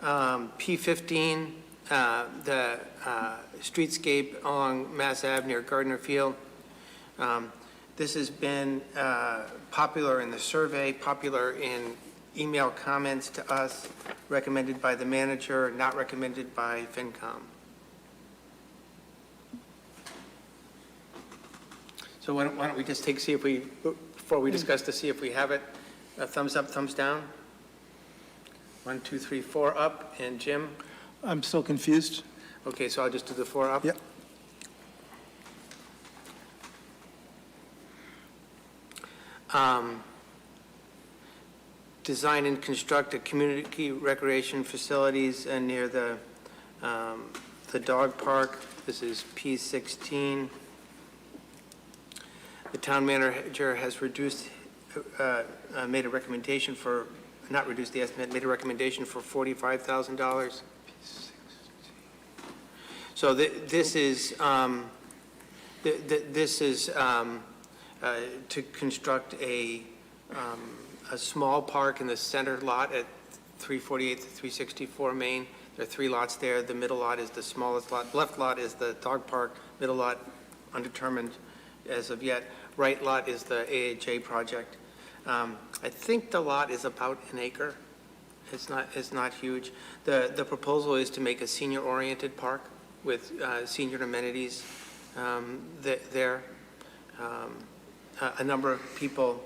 P15, the streetscape along Mass Ave near Gardner Field. This has been popular in the survey, popular in email comments to us, recommended by the manager, not recommended by FinCom. So why don't we just see if we, before we discuss to see if we have it, a thumbs up, thumbs down? 1, 2, 3, 4 up, and Jim? I'm still confused. Okay, so I'll just do the 4 up? Yep. Design and construct a community recreation facilities near the dog park. This is P16. The town manager has reduced, made a recommendation for, not reduced the estimate, made a recommendation for $45,000. So this is to construct a small park in the center lot at 348 to 364 Main. There are 3 lots there. The middle lot is the smallest lot. Left lot is the dog park. Middle lot, undetermined as of yet. Right lot is the AHA project. I think the lot is about an acre. It's not huge. The proposal is to make a senior-oriented park with senior amenities there. A number of people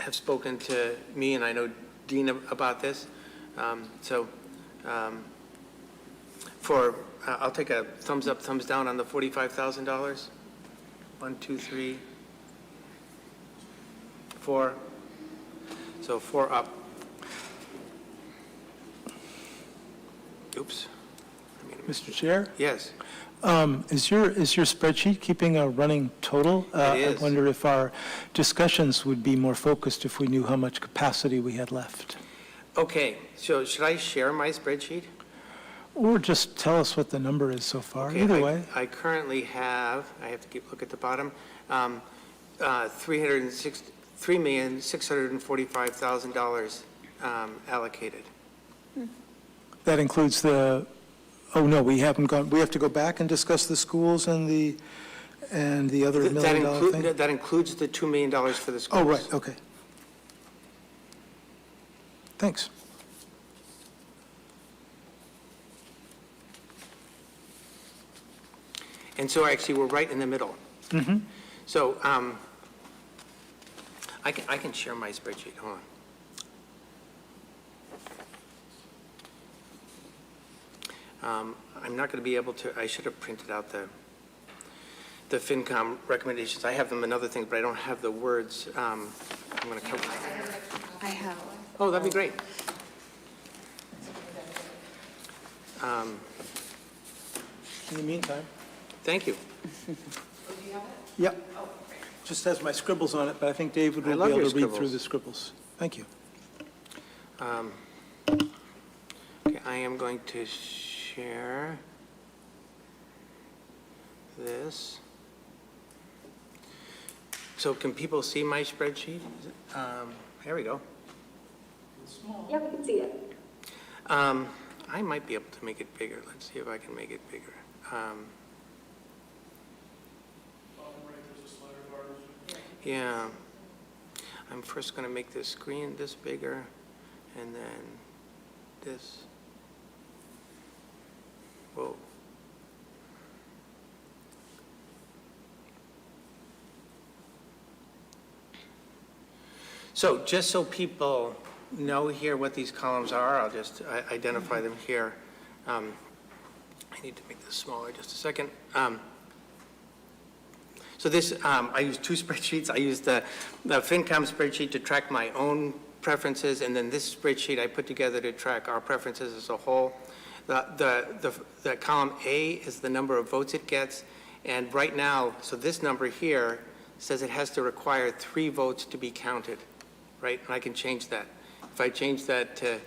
have spoken to me, and I know Dean about this. I'll take a thumbs up, thumbs down on the $45,000. 1, 2, 3, 4. So 4 up. Oops. Mr. Chair? Yes. Is your spreadsheet keeping a running total? It is. I wonder if our discussions would be more focused if we knew how much capacity we had left. Okay, so should I share my spreadsheet? Or just tell us what the number is so far, Okay, either way. I currently have, I have to look at the bottom, $3,645,000 allocated. That includes the, oh no, we haven't gone, we have to go back and discuss the schools and the other $1 million thing? That includes the $2 million for the schools. Oh, right, okay. Thanks. And so actually, we're right in the middle. Mm-hmm. So I can share my spreadsheet. Hold on. I'm not going to be able to, I should have printed out the FinCom recommendations. I have them in other things, but I don't have the words. I'm going to cover. I have. Oh, that'd be great. In the meantime. Thank you. Yep. Just has my scribbles on it, but I think David will love be able your to read through scribbles. the scribbles. Thank you. Okay, I am going to share this. So can people see my spreadsheet? There we go. Yeah, we can see it. I might be able to make it bigger. Let's see if I can make it bigger. Yeah. I'm first going to make this screen this bigger, and then this. Whoa. So just so people know here what these columns are, I'll just identify them here. I need to make this smaller just a second. So this, I use two spreadsheets. I use the FinCom spreadsheet to track my own preferences, and then this spreadsheet I put together to track our preferences as a whole. The column A is the number of votes it gets, and right now, so this number here says it has to require 3 votes to be counted, right? And I can change that. If I change that to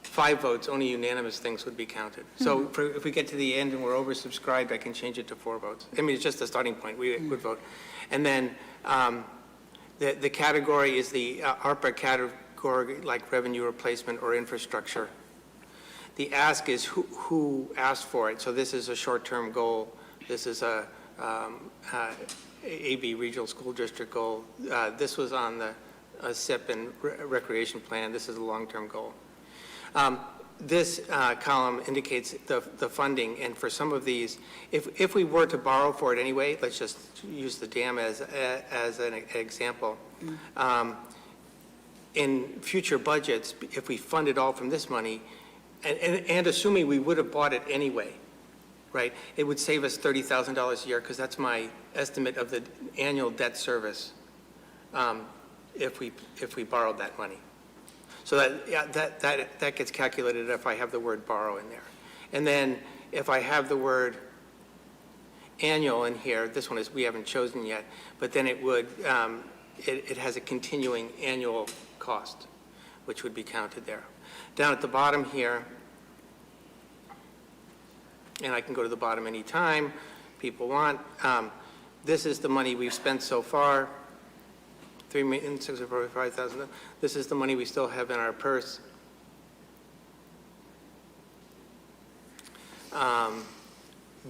5 votes, only unanimous things would be counted. So if we get to the end and we're oversubscribed, I can change it to 4 votes. I mean, it's just a starting point. We would vote. And then the category is the ARPA category, like revenue replacement or infrastructure. The ask is who asked for it. So this is a short-term goal. This is a AB Regional School District goal. This was on the SIP and recreation plan. This is a long-term goal. This column indicates the funding, and for some of these, if we were to borrow for it anyway, let's just use the dam as an example. In future budgets, if we fund it all from this money, and assuming we would have bought it anyway, right, it would save us $30,000 a year, because that's my estimate of the annual debt service if we borrowed that money. So that gets calculated if I have the word borrow in there. And then if I have the word annual in here, this one is we haven't chosen yet, but then it would, it has a continuing annual cost, which would be counted there. Down at the bottom here, and I can go to the bottom anytime people want, this is the money we've spent so far, $3,645,000. This is the money we still have in our purse.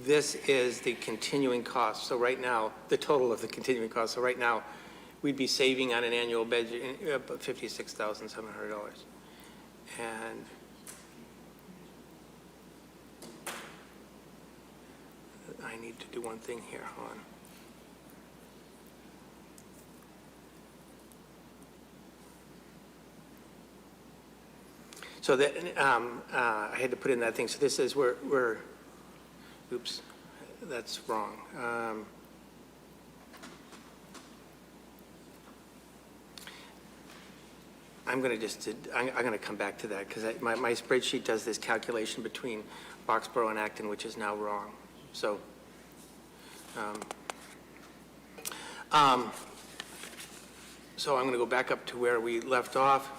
This is the continuing cost. So right now, the total of the continuing cost. So right now, we'd be saving on an annual budget about $56,700. And I need to do one thing here. Hold on. So that, I had to put in that thing, so this is, oops, that's wrong. I'm going to come back to that, because my spreadsheet does this calculation between Boxborough and Acton, which is now wrong. So, so I'm going to go back up to where we left off.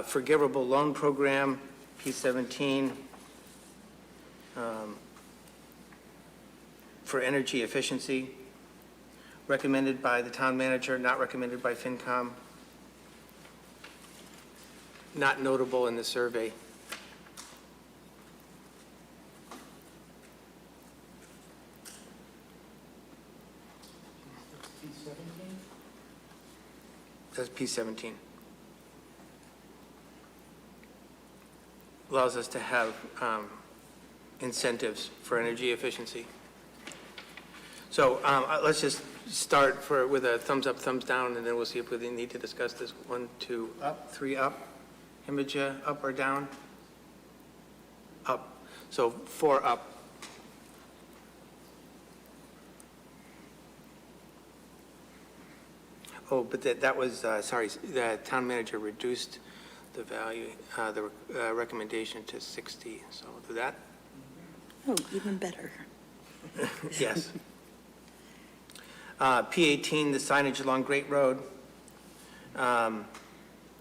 Forgivable loan program, P17. For energy efficiency, recommended by the town manager, not recommended by FinCom, not notable in the survey. That's P17. Allows us to have incentives for energy efficiency. So let's just start with a thumbs up, thumbs down, and then we'll see if we need to discuss this. 1, 2, up, 3 up. Image up or down? Up. So 4 up. Oh, but that was, sorry, the town manager reduced the value, the recommendation to 60. So do that? Oh, even better. Yes. P18, the signage along Great Road.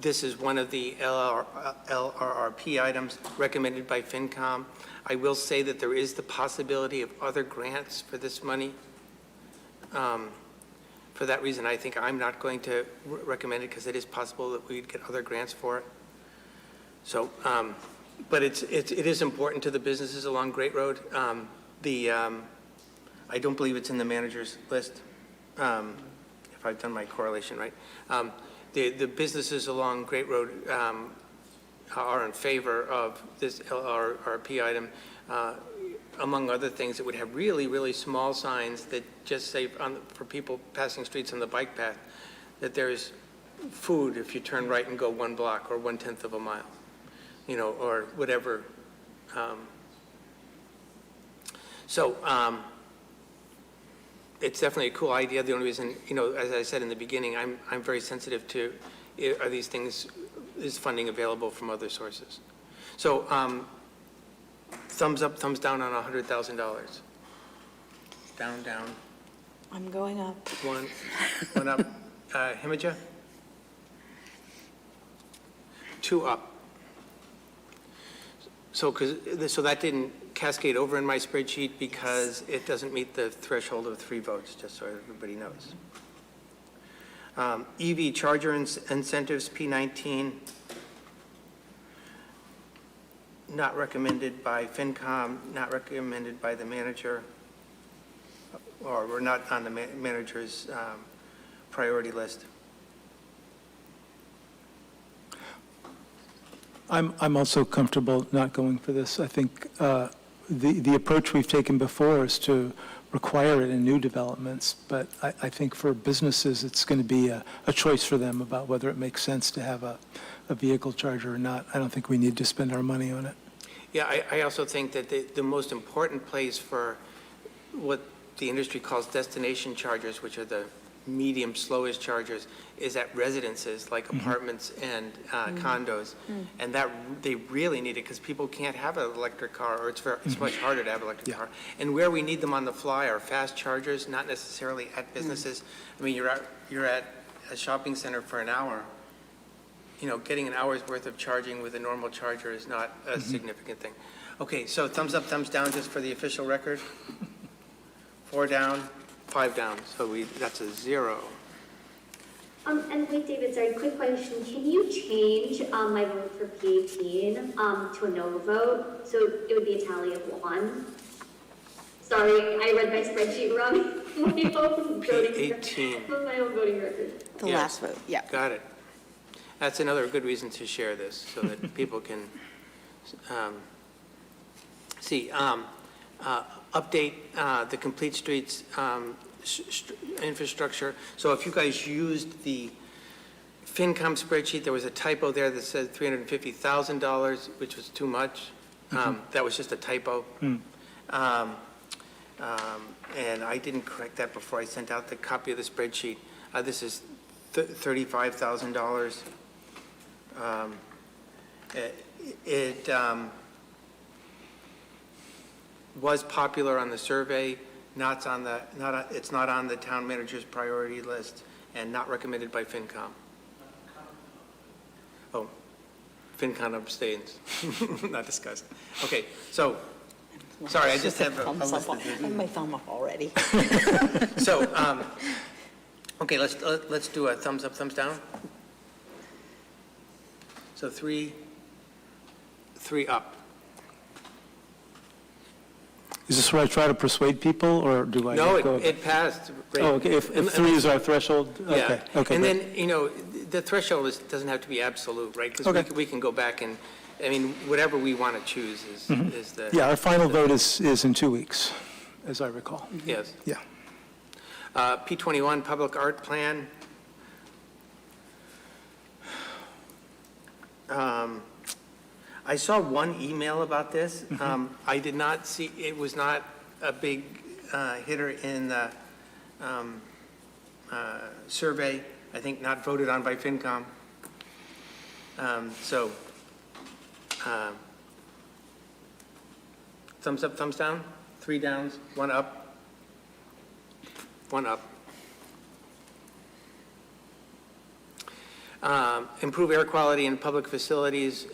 This is one of the LRRP items recommended by FinCom. I will say that there is the possibility of other grants for this money. For that reason, I think I'm not going to recommend it, because it is possible that we'd get other grants for it. So, but it is important to the businesses along Great Road. I don't believe it's in the manager's list, if I've done my correlation right. The businesses along Great Road are in favor of this LRRP item. Among other things, it would have really, really small signs that just say for people passing streets on the bike path that there's food if you turn right and go 1 block or 1/10 of a mile, you know, or whatever. It's definitely a cool idea. The only reason, you know, as I said in the beginning, I'm very sensitive to, are these things, is funding available from other sources? So thumbs up, thumbs down on $100,000. Down, down. I'm going up. One up. Himija? 2 up. So that didn't cascade over in my spreadsheet because it doesn't meet the threshold of 3 votes, just so everybody knows. EV charger incentives, P19. Not recommended by FinCom, not recommended by the manager, or we're not on the manager's priority list. I'm also comfortable not going for this. I think the approach we've taken before is to require it in new developments, but I think for businesses, it's going to be a choice for them about whether it makes sense to have a vehicle charger or not. I don't think we need to spend our money on it. Yeah, I also think that the most important place for what the industry calls destination chargers, which are the medium, slowest chargers, is at residences like apartments and condos. And that they really need it because people can't have an electric car, or it's much harder to have an electric car. And where we need them on the fly are fast chargers, not necessarily at businesses. I mean, you're at a shopping center for an hour. You know, getting an hour's worth of charging with a normal charger is not a significant thing. Okay, so thumbs up, thumbs down, just for the official record. 4 down, 5 down, so that's a 0. And wait, David, sorry, quick question. Can you change my vote for P18 to a no vote? So it would be a tally of 1. Sorry, I read my spreadsheet wrong. P18. My own voting record. The last vote, yeah. Got it. That's another good reason to share this, so that people can see. Update the Complete Streets infrastructure. So if you guys used the FinCom spreadsheet, there was a typo there that said $350,000, which was too much. That was just a typo. And I didn't correct that before I sent out the copy of the spreadsheet. This is $35,000. It was popular on the survey, it's not on the town manager's priority list, and not recommended by FinCom. Oh, FinCom abstains, not discussed. Okay, so, sorry, I just have a list of I have my thumb up already. So, okay, let's do a thumbs up, thumbs down. So three up. Is this where I try to persuade people, or do I? No, go? it passed. Right. Oh, okay, if 3 is our threshold? Yeah. Okay, okay. And great. then, the threshold doesn't have to be absolute, right? Because Okay. we can go back and, whatever we want to choose is the. Yeah, our final vote is in 2 weeks, as I recall. Yes. Yeah. P21, Public Art Plan. I saw one email about this. I did not see, it was not a big hitter in the survey. I think not voted on by FinCom. Thumbs up, thumbs down, 3 downs, 1 up, 1 up. Improve air quality in public facilities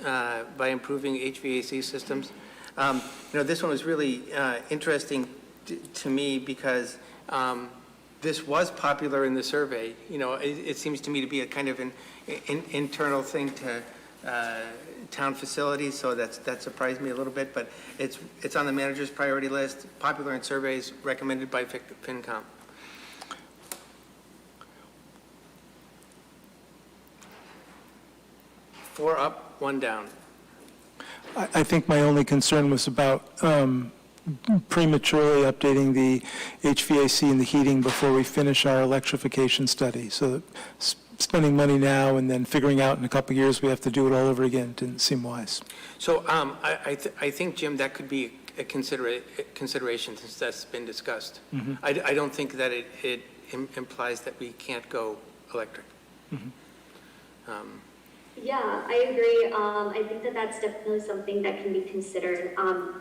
by improving HVAC systems. This one was really interesting to me because this was popular in the survey. It seems to me to be a kind of an internal thing to town facilities, so that surprised me a little bit, but it's on the manager's priority list, popular in surveys, recommended by FinCom. Four up, 1 down. I think my only concern was about prematurely updating the HVAC and the heating before we finish our electrification study. So spending money now and then figuring out in a couple of years we have to do it all over again didn't seem wise. So I think, Jim, that could be a consideration since that's been discussed. I don't think that it implies that we can't go electric. Yeah, I agree. I think that that's definitely something that can be considered,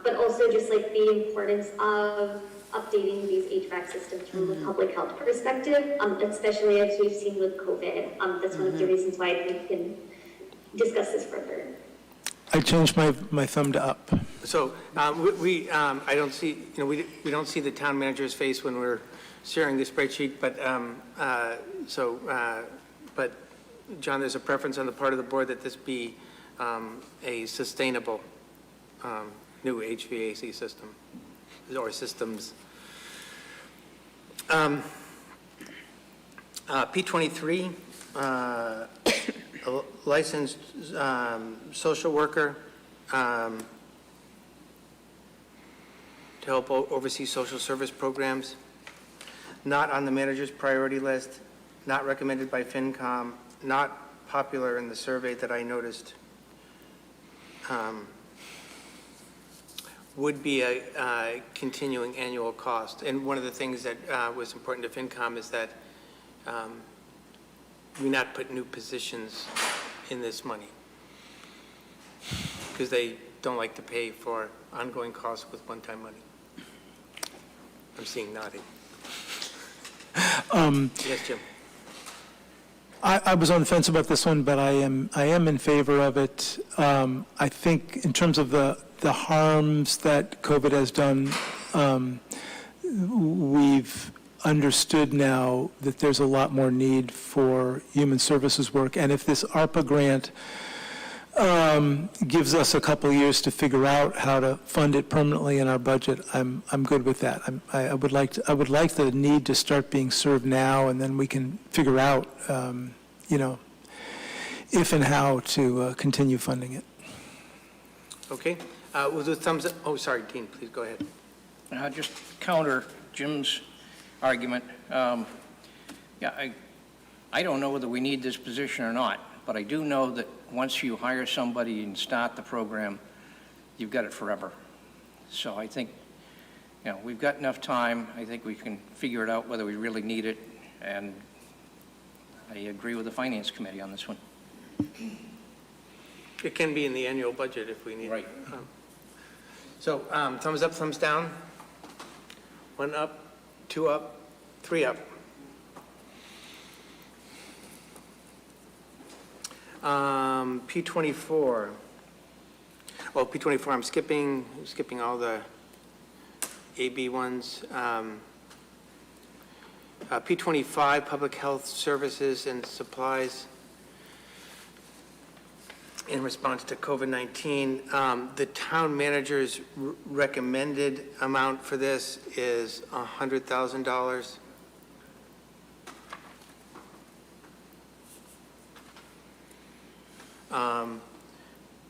but also just like the importance of updating these HVAC systems from a public health perspective, especially as we've seen with COVID. That's one of the reasons why I think we can discuss this further. I changed my thumb to up. So I don't see, we don't see the town manager's face when we're sharing the spreadsheet, but John, there's a preference on the part of the board that this be a sustainable new HVAC system or systems. P23, a licensed social worker to help oversee social service programs. Not on the manager's priority list, not recommended by FinCom, not popular in the survey that I noticed. Would be a continuing annual cost. And one of the things that was important to FinCom is that we not put new positions in this money because they don't like to pay for ongoing costs with one-time money. I'm seeing nodding. Yes, Jim. I was on the fence about this one, but I am in favor of it. I think in terms of the harms that COVID has done, we've understood now that there's a lot more need for human services work. And if this ARPA grant gives us a couple of years to figure out how to fund it permanently in our budget, I'm good with that. I would like the need to start being served now, and then we can figure out, if and how to continue funding it. Okay. We'll do thumbs up. Oh, sorry, Dean, please go ahead. Just counter Jim's argument. Yeah, I don't know whether we need this position or not, but I do know that once you hire somebody and start the program, you've got it forever. So I think, you know, we've got enough time. I think we can figure it out whether we really need it, and I agree with the Finance Committee on this one. It can be in the annual budget if we need it. Right. So, thumbs up, thumbs down? 1 up, 2 up, 3 up. P24. Oh, P24, I'm skipping all the AB ones. P25, Public Health Services and Supplies. In response to COVID-19, the town manager's recommended amount for this is $100,000.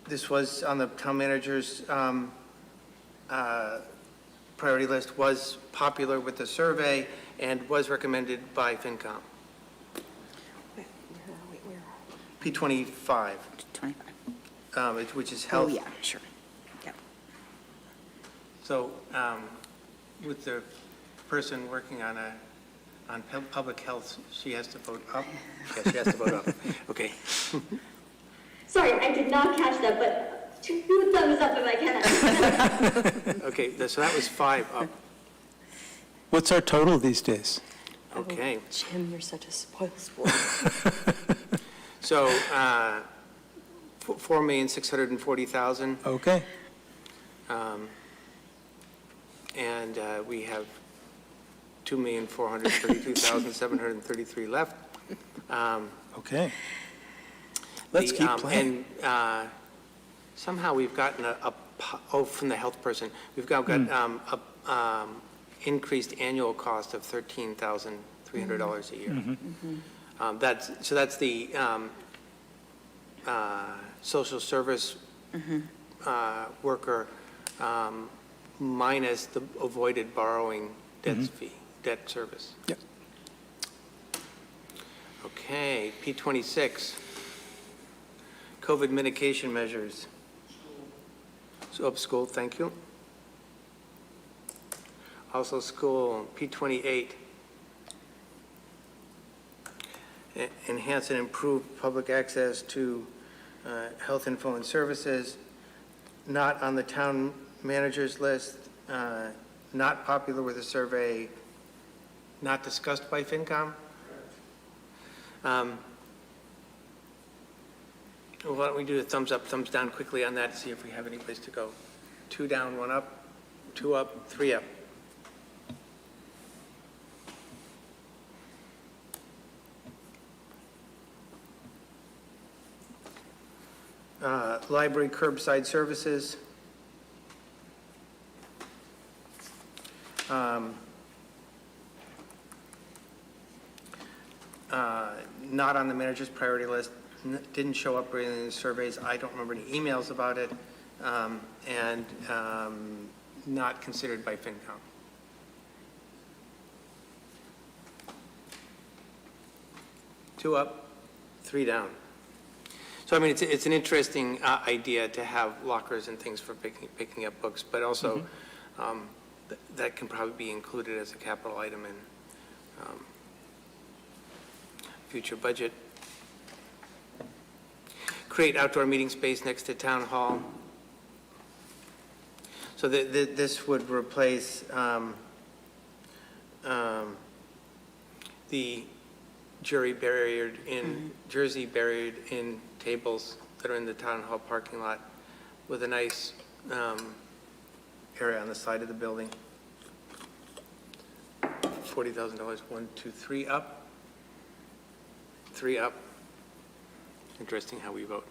This was on the town manager's priority list, was popular with the survey, and was recommended by FinCom. P25. 25. Which is health. Oh, yeah, sure. Yeah. So, with the person working on public health, she has to vote up? Yeah, she has to vote up. Okay. Sorry, I did not catch that, but 2 thumbs up if I can. Okay, so that was 5 up. What's our total these days? Okay. Oh, Jim, you're such a spoilsport. So, 4,640,000. Okay. And we have 2,432,733 left. Okay. Let's keep playing. And somehow we've gotten from the health person, we've got increased annual cost of $13,300 a year. Mm-hmm. That's the social service worker minus the avoided borrowing debt fee, debt service. Yep. Okay, P26, COVID mitigation measures. So, school, thank you. Also school, P28. Enhance and improve public access to health info and services. Not on the town manager's list, not popular with the survey, not discussed by FinCom. Well, why don't we do a thumbs up, thumbs down quickly on that to see if we have any place to go. 2 down, 1 up, 2 up, 3 up. Library curbside services. Not on the manager's priority list, didn't show up in the surveys. I don't remember any emails about it, and not considered by FinCom. Two up, 3 down. So, I mean, it's an interesting idea to have lockers and things for picking up books, but also that can probably be included as a capital item in future budget. Create outdoor meeting space next to town hall. So this would replace the jersey buried in tables that are in the town hall parking lot with a nice area on the side of the building. $40,000, 1, 2, 3 up. 3 up. Interesting how we vote.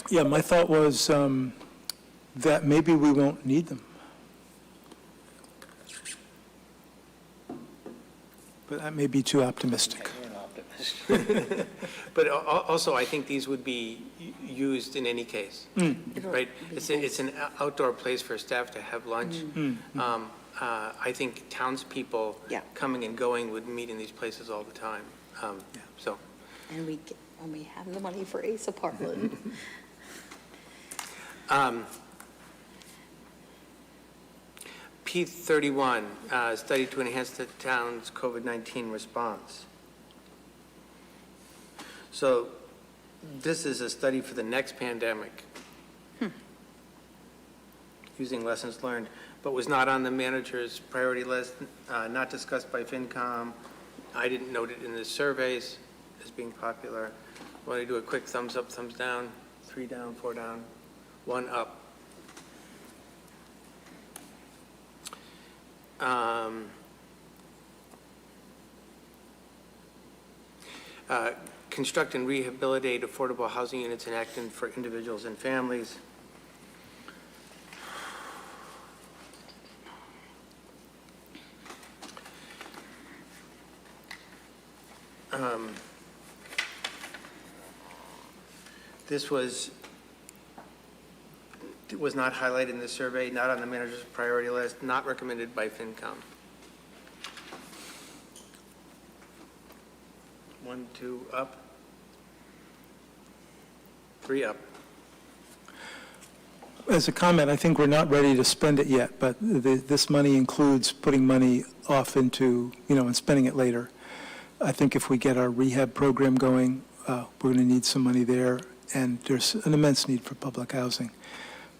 Yeah, my thought was that maybe we won't need them. But that may be too optimistic. But also, I think these would be used in any case, right? It's an outdoor place for staff to have lunch. I think townspeople Yeah. coming and going would meet in these places all the time. So, And when we have the money for Ace Apartment. P31, study to enhance the town's COVID-19 response. So this is a study for the next pandemic, using lessons learned, but was not on the manager's priority list, not discussed by FinCom. I didn't note it in the surveys as being popular. Want to do a quick thumbs up, thumbs down, 3 down, 4 down, 1 up. Construct and rehabilitate affordable housing units in Acton for individuals and families. This was not highlighted in the survey, not on the manager's priority list, not recommended by FinCom. 1, 2, up. 3 up. As a comment, I think we're not ready to spend it yet, but this money includes putting money off into, and spending it later. I think if we get our rehab program going, we're going to need some money there, and there's an immense need for public housing.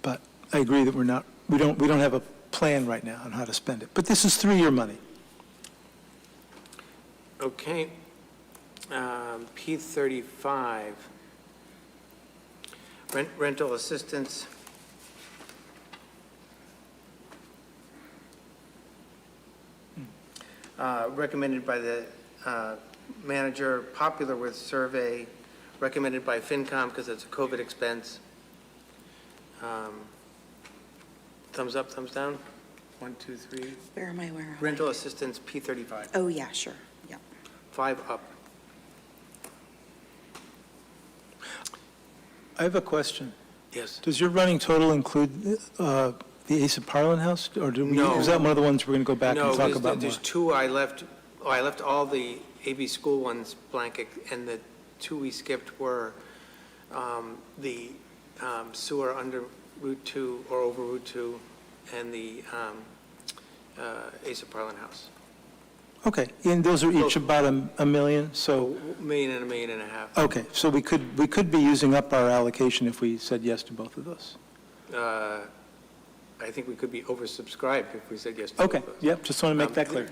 But I agree that we don't have a plan right now on how to spend it. But this is 3-year money. Okay. P35. Rental assistance. Recommended by the manager, popular with survey, recommended by FinCom because it's a COVID expense. Thumbs up, thumbs down? 1, 2, 3. Where am I? Rental assistance, P35. Oh, yeah, sure. Yeah. 5 up. I have a question. Yes. Does your running total include the Ace of Parliament House? Or No. is that one of the ones we're going to go back and talk about more? There's 2 I left. I left all the AV school ones blank, and the 2 we skipped were the sewer under Route 2 or over Route 2 and the Ace of Parliament House. Okay, and those are each about $1 million, so... $1 million and $1.5 million. Okay, so we could be using up our allocation if we said yes to both of those. I think we could be oversubscribed if we said yes to Okay, both those. yep, just want to make that clear.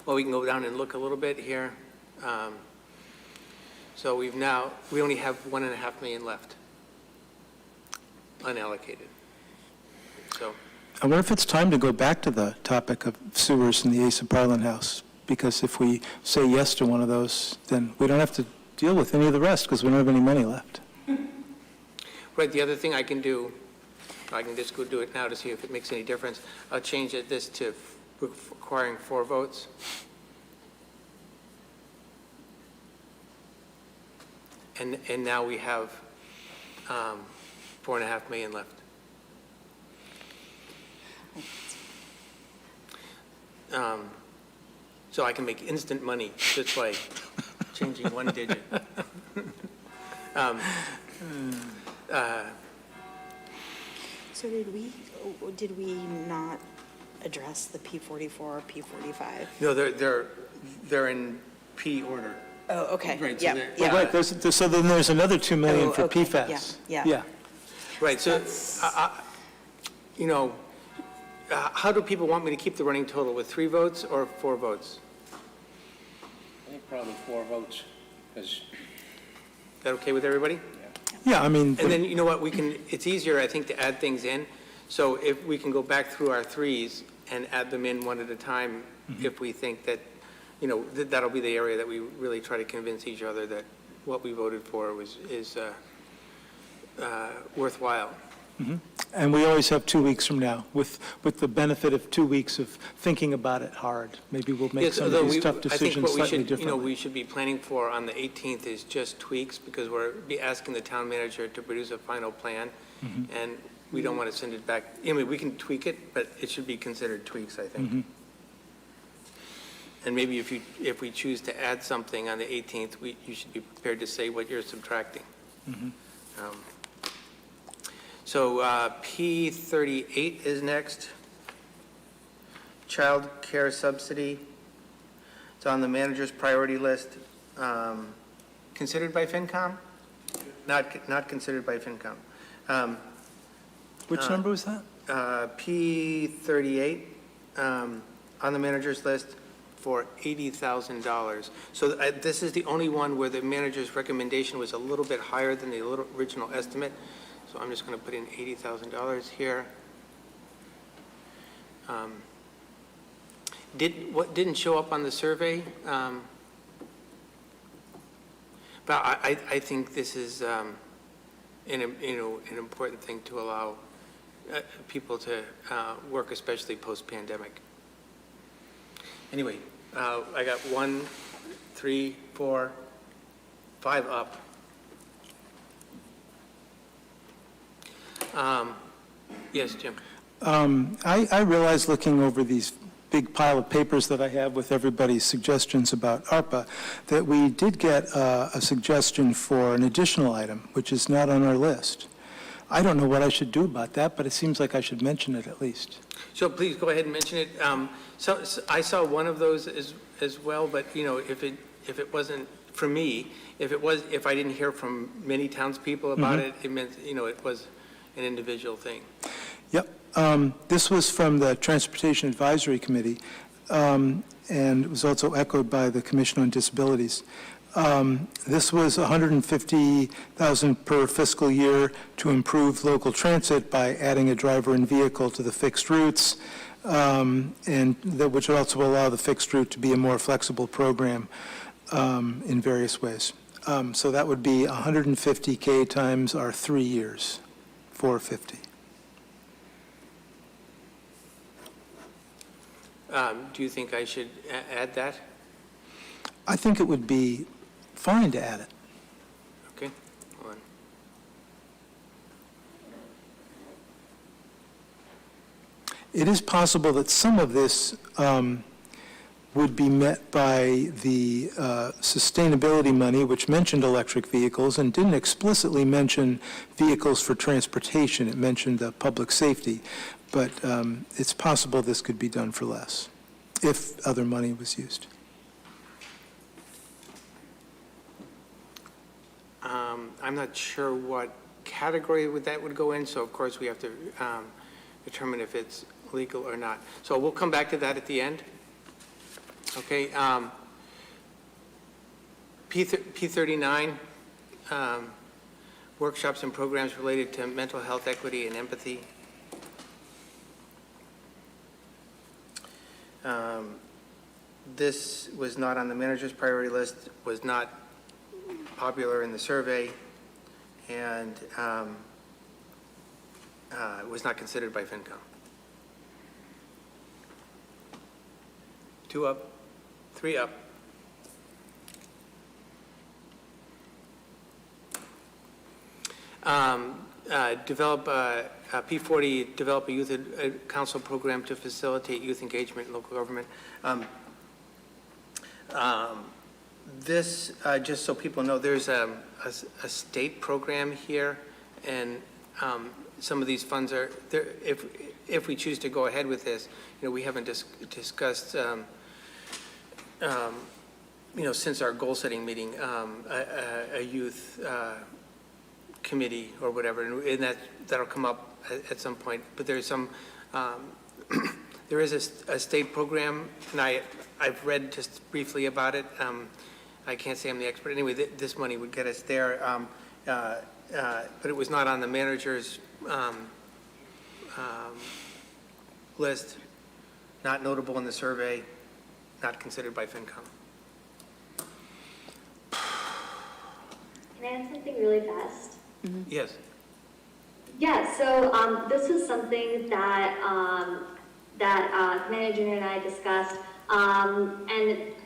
Well, we can go down and look a little bit here. So we only have $1.5 million left, unallocated. So. I wonder if it's time to go back to the topic of sewers in the Ace of Parliament House, because if we say yes to one of those, then we don't have to deal with any of the rest, because we don't have any money left. Right, the other thing I can do, I can just go do it now to see if it makes any difference. I'll change this to requiring 4 votes. And now we have $4.5 million left. So I can make instant money just by changing 1 digit. So did we not address the P44 or P45? No, they're in P order. Oh, okay. Right, so Yep, they're- yep. Right, so then there's another $2 million for okay, PFAS. yeah. Right, so, how do people want me to keep the running total, with 3 votes or 4 votes? I think probably 4 votes, because... Is that okay with everybody? Yeah, I mean... And then, you know what, it's easier, I think, to add things in. So if we can go back through our 3s and add them in one at a time, if we think that, that'll be the area that we really try to convince each other that what we voted for is worthwhile. Mhm. And we always have 2 weeks from now, with the benefit of 2 weeks of thinking about it hard. Maybe we'll make Yes, some of although these tough decisions slightly I think what differently. we should be planning for on the 18th is just tweaks, because we're be asking the town manager to produce a final plan. Mhm. And we don't want to send it back. I mean, we can tweak it, but it should be considered tweaks, I think. Mhm. And maybe if we choose to add something on the 18th, you should be prepared to say what you're subtracting. Mhm. So P38 is next. Child care subsidy. It's on the manager's priority list. Considered by FinCom? Not considered by FinCom. Which number was that? P38 on the manager's list for $80,000. So this is the only one where the manager's recommendation was a little bit higher than the original estimate. So I'm just going to put in $80,000 here. What didn't show up on the survey? But I think this is an important thing to allow people to work, especially post-pandemic. Anyway, I got 1, 3, 4, 5 up. Yes, Jim. I realize, looking over these big pile of papers that I have with everybody's suggestions about ARPA, that we did get a suggestion for an additional item, which is not on our list. I don't know what I should do about that, but it seems like I should mention it at least. So please go ahead and mention it. So I saw one of those as well, but if it wasn't for me, if I didn't hear from many townspeople about it, it meant it was an individual thing. Yep. This was from the Transportation Advisory Committee, and it was also echoed by the Commission on Disabilities. This was $150,000 per fiscal year to improve local transit by adding a driver and vehicle to the fixed routes, which would also allow the fixed route to be a more flexible program in various ways. So that would be $150K times our 3 years, $450. Do you think I should add that? I think it would be fine to add it. Okay, hold on. It is possible that some of this would be met by the sustainability money, which mentioned electric vehicles and didn't explicitly mention vehicles for transportation. It mentioned public safety. But it's possible this could be done for less if other money was used. I'm not sure what category that would go in, so of course we have to determine if it's legal or not. So we'll come back to that at the end. Okay. P39, workshops and programs related to mental health, equity, and empathy. This was not on the manager's priority list, was not popular in the survey, and was not considered by FinCom. 2 up, 3 up. Develop P40, develop a youth council program to facilitate youth engagement in local government. This, just so people know, there's a state program here, and some of these funds are there. If we choose to go ahead with this, we haven't discussed, since our goal-setting meeting, a youth committee or whatever, and that'll come up at some point. But there's some, there is a state program, and I've read just briefly about it. I can't say I'm the expert. Anyway, this money would get us there, but it was not on the manager's list, not notable in the survey, not considered by FinCom. Can I add something really fast? Yes. Yeah, so this is something that manager and I discussed, and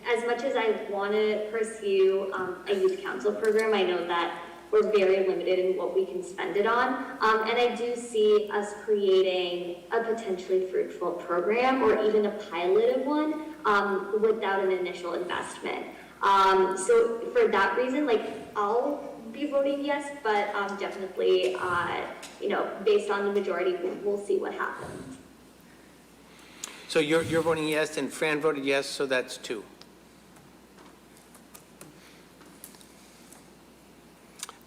as much as I want to pursue a youth council program, I know that we're very limited in what we can spend it on. And I do see us creating a potentially fruitful program or even a pilot of one without an initial investment. So for that reason, like, I'll be voting yes, but definitely, you know, based on the majority, we'll see what happens. So you're voting yes, and Fran voted yes, so that's 2.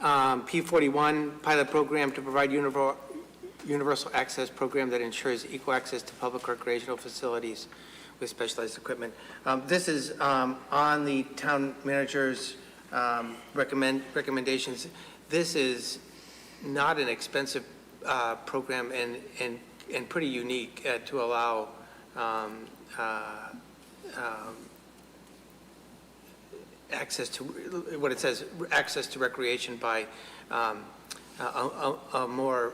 P41, pilot program to provide universal access program that ensures equal access to public recreational facilities with specialized equipment. This is on the town manager's recommendations. This is not an expensive program and pretty unique to allow access to what it says, access to recreation by a more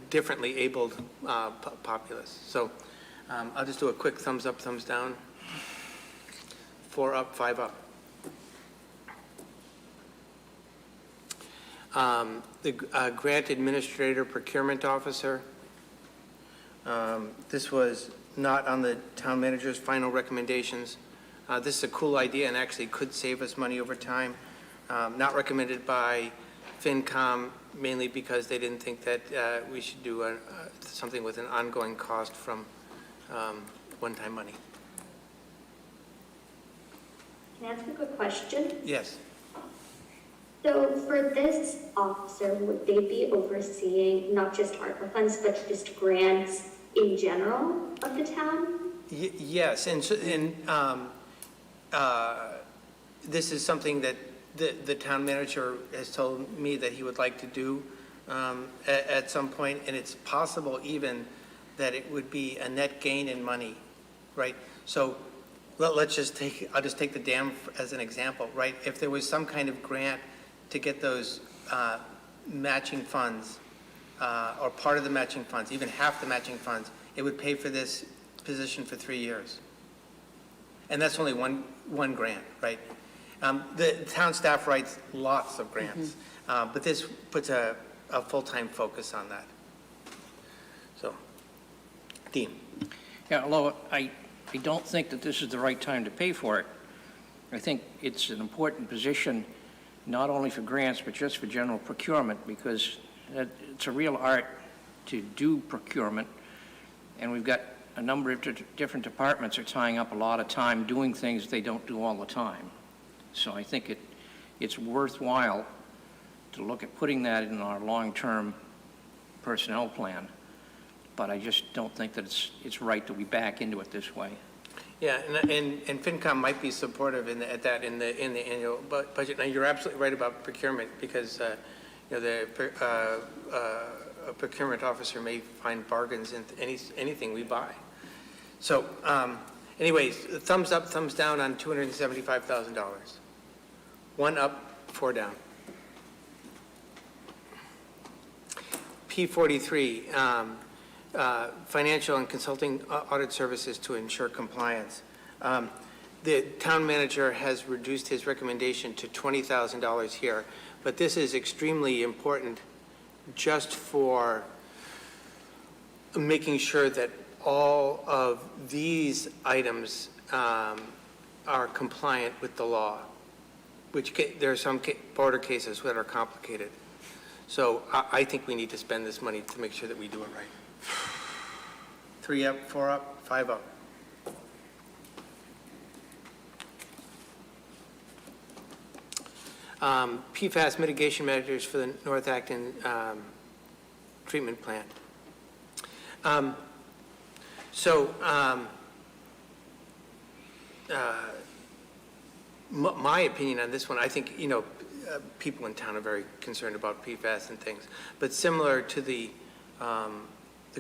differently abled populace. So I'll just do a quick thumbs up, thumbs down. 4 up, 5 up. The grant administrator procurement officer. This was not on the town manager's final recommendations. This is a cool idea and actually could save us money over time. Not recommended by FinCom, mainly because they didn't think that we should do something with an ongoing cost from one-time money. Can I ask a quick question? Yes. So for this officer, would they be overseeing not just ARPA funds, but just grants in general of the town? Yes, and this is something that the town manager has told me that he would like to do at some point, and it's possible even that it would be a net gain in money, right? So let's just I'll just take the dam as an example, right? If there was some kind of grant to get those matching funds, or part of the matching funds, even half the matching funds, it would pay for this position for 3 years. And that's only one grant, right? The town staff writes lots of grants, but this puts a full-time focus on that. So, Dean. Yeah, although I don't think that this is the right time to pay for it. I think it's an important position, not only for grants, but just for general procurement, because it's a real art to do procurement, and we've got a number of different departments are tying up a lot of time doing things they don't do all the time. So I think it's worthwhile to look at putting that in our long-term personnel plan, but I just don't think that it's right that we back into it this way. Yeah, and FinCom might be supportive in the annual budget. Now, you're absolutely right about procurement, because you know, a procurement officer may find bargains in anything we buy. So, anyways, thumbs up, thumbs down on $275,000. 1 up, 4 down. P43. Financial and consulting audit services to ensure compliance. The town manager has reduced his recommendation to $20,000 here, but this is extremely important just for making sure that all of these items are compliant with the law, which there are some border cases that are complicated. So I think we need to spend this money to make sure that we do it right. 3 up, 4 up, 5 up. PFAS mitigation measures for the North Acton treatment plant. My opinion on this one, I think, you know, people in town are very concerned about PFAS and things, but similar to the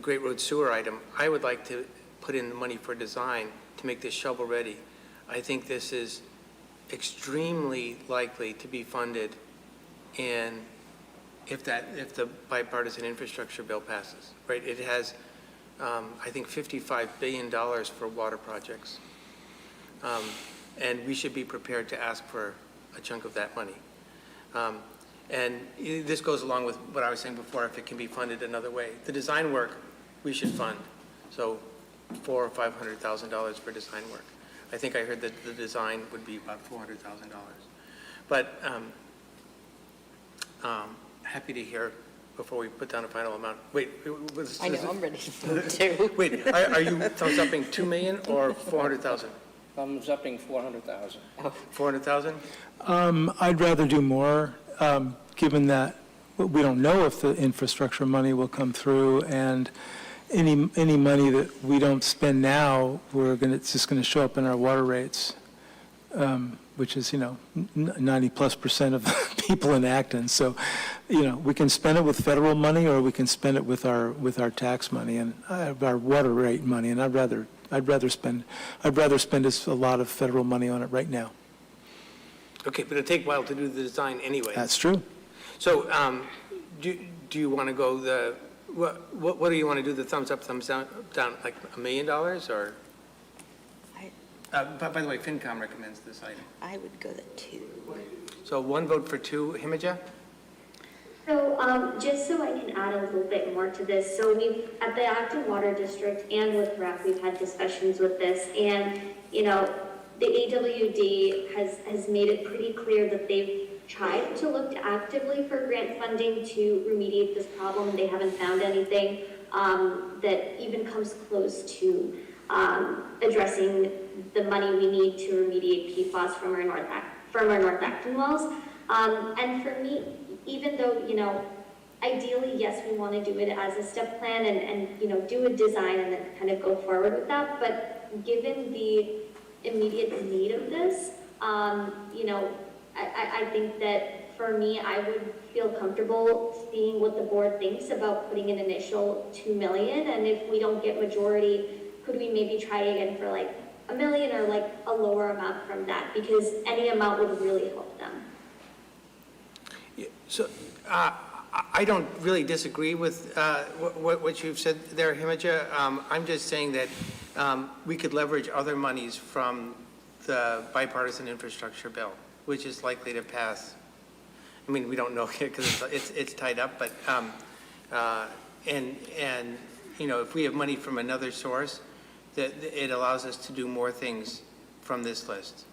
Great Road sewer item, I would like to put in the money for design to make this shovel ready. I think this is extremely likely to be funded if the bipartisan infrastructure bill passes, right? It has, I think, $55 billion for water projects. And we should be prepared to ask for a chunk of that money. And this goes along with what I was saying before, if it can be funded another way. The design work, we should fund. So $400,000 or $500,000 for design work. I think I heard that the design would be about $400,000. But happy to hear before we put down a final amount. Wait, I know, I'm ready to vote too. Wait, are you thumbs upping 2 million or 400,000? Thumbs upping 400,000. 400,000? I'd rather do more, given that we don't know if the infrastructure money will come through, and any money that we don't spend now, it's just going to show up in our water rates, which is, 90+% of the people in Acton. So, we can spend it with federal money, or we can spend it with our tax money and our water rate money. And I'd rather spend a lot of federal money on it right now. Okay, but it'll take a while to do the design anyway. That's true. So, do you want to go what do you want to do, the thumbs up, thumbs down, like $1 million, or? By the way, FinCom recommends this item. I would go the 2. So 1 vote for 2. Himija? So just so I can add a little bit more to this, so we've, at the Acton Water District and with REC, we've had discussions with this, and, the AWD has made it pretty clear that they've tried to look actively for grant funding to remediate this problem. They haven't found anything that even comes close to addressing the money we need to remediate PFAS from our North Acton wells. And for me, even though, ideally, yes, we want to do it as a step plan and do a design and then kind of go forward with that, but given the immediate need of this, I think that for me, I would feel comfortable seeing what the board thinks about putting an initial $2 million, and if we don't get majority, could we maybe try again for like $1 million or like a lower amount from that, because any amount would really help them. Yeah, so I don't really disagree with what you've said there, Himija. I'm just saying that we could leverage other monies from the bipartisan infrastructure bill, which is likely to pass. I mean, we don't know yet because it's tied up, but if we have money from another source, that it allows us to do more things from this list,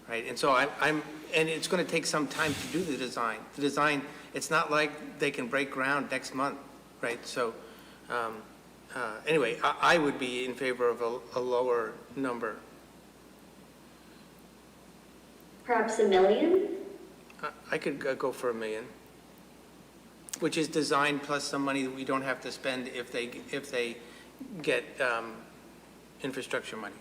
right? And so and it's going to take some time to do the design. The design, it's not like they can break ground next month, right? So anyway, I would be in favor of a lower number. Perhaps $1 million? I could go for $1 million, which is design plus some money that we don't have to spend if they get infrastructure money.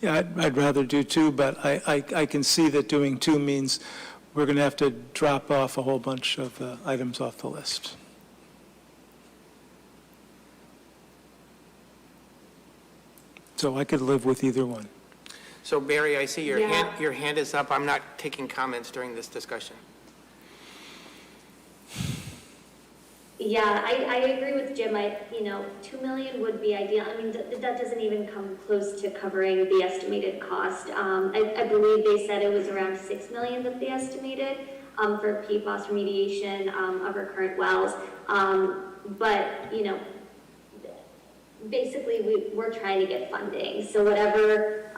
Yeah, I'd rather do 2, but I can see that doing 2 means we're going to have to drop off a whole bunch of items off the list. So I could live with either one. So Barry, I see your Yeah. your hand is up. I'm not taking comments during this discussion. Yeah, I agree with Jim. $2 million would be ideal. I mean, that doesn't even come close to covering the estimated cost. I believe they said it was around $6 million that they estimated for PFAS remediation of our current wells. But, basically we're trying to get funding. So whatever,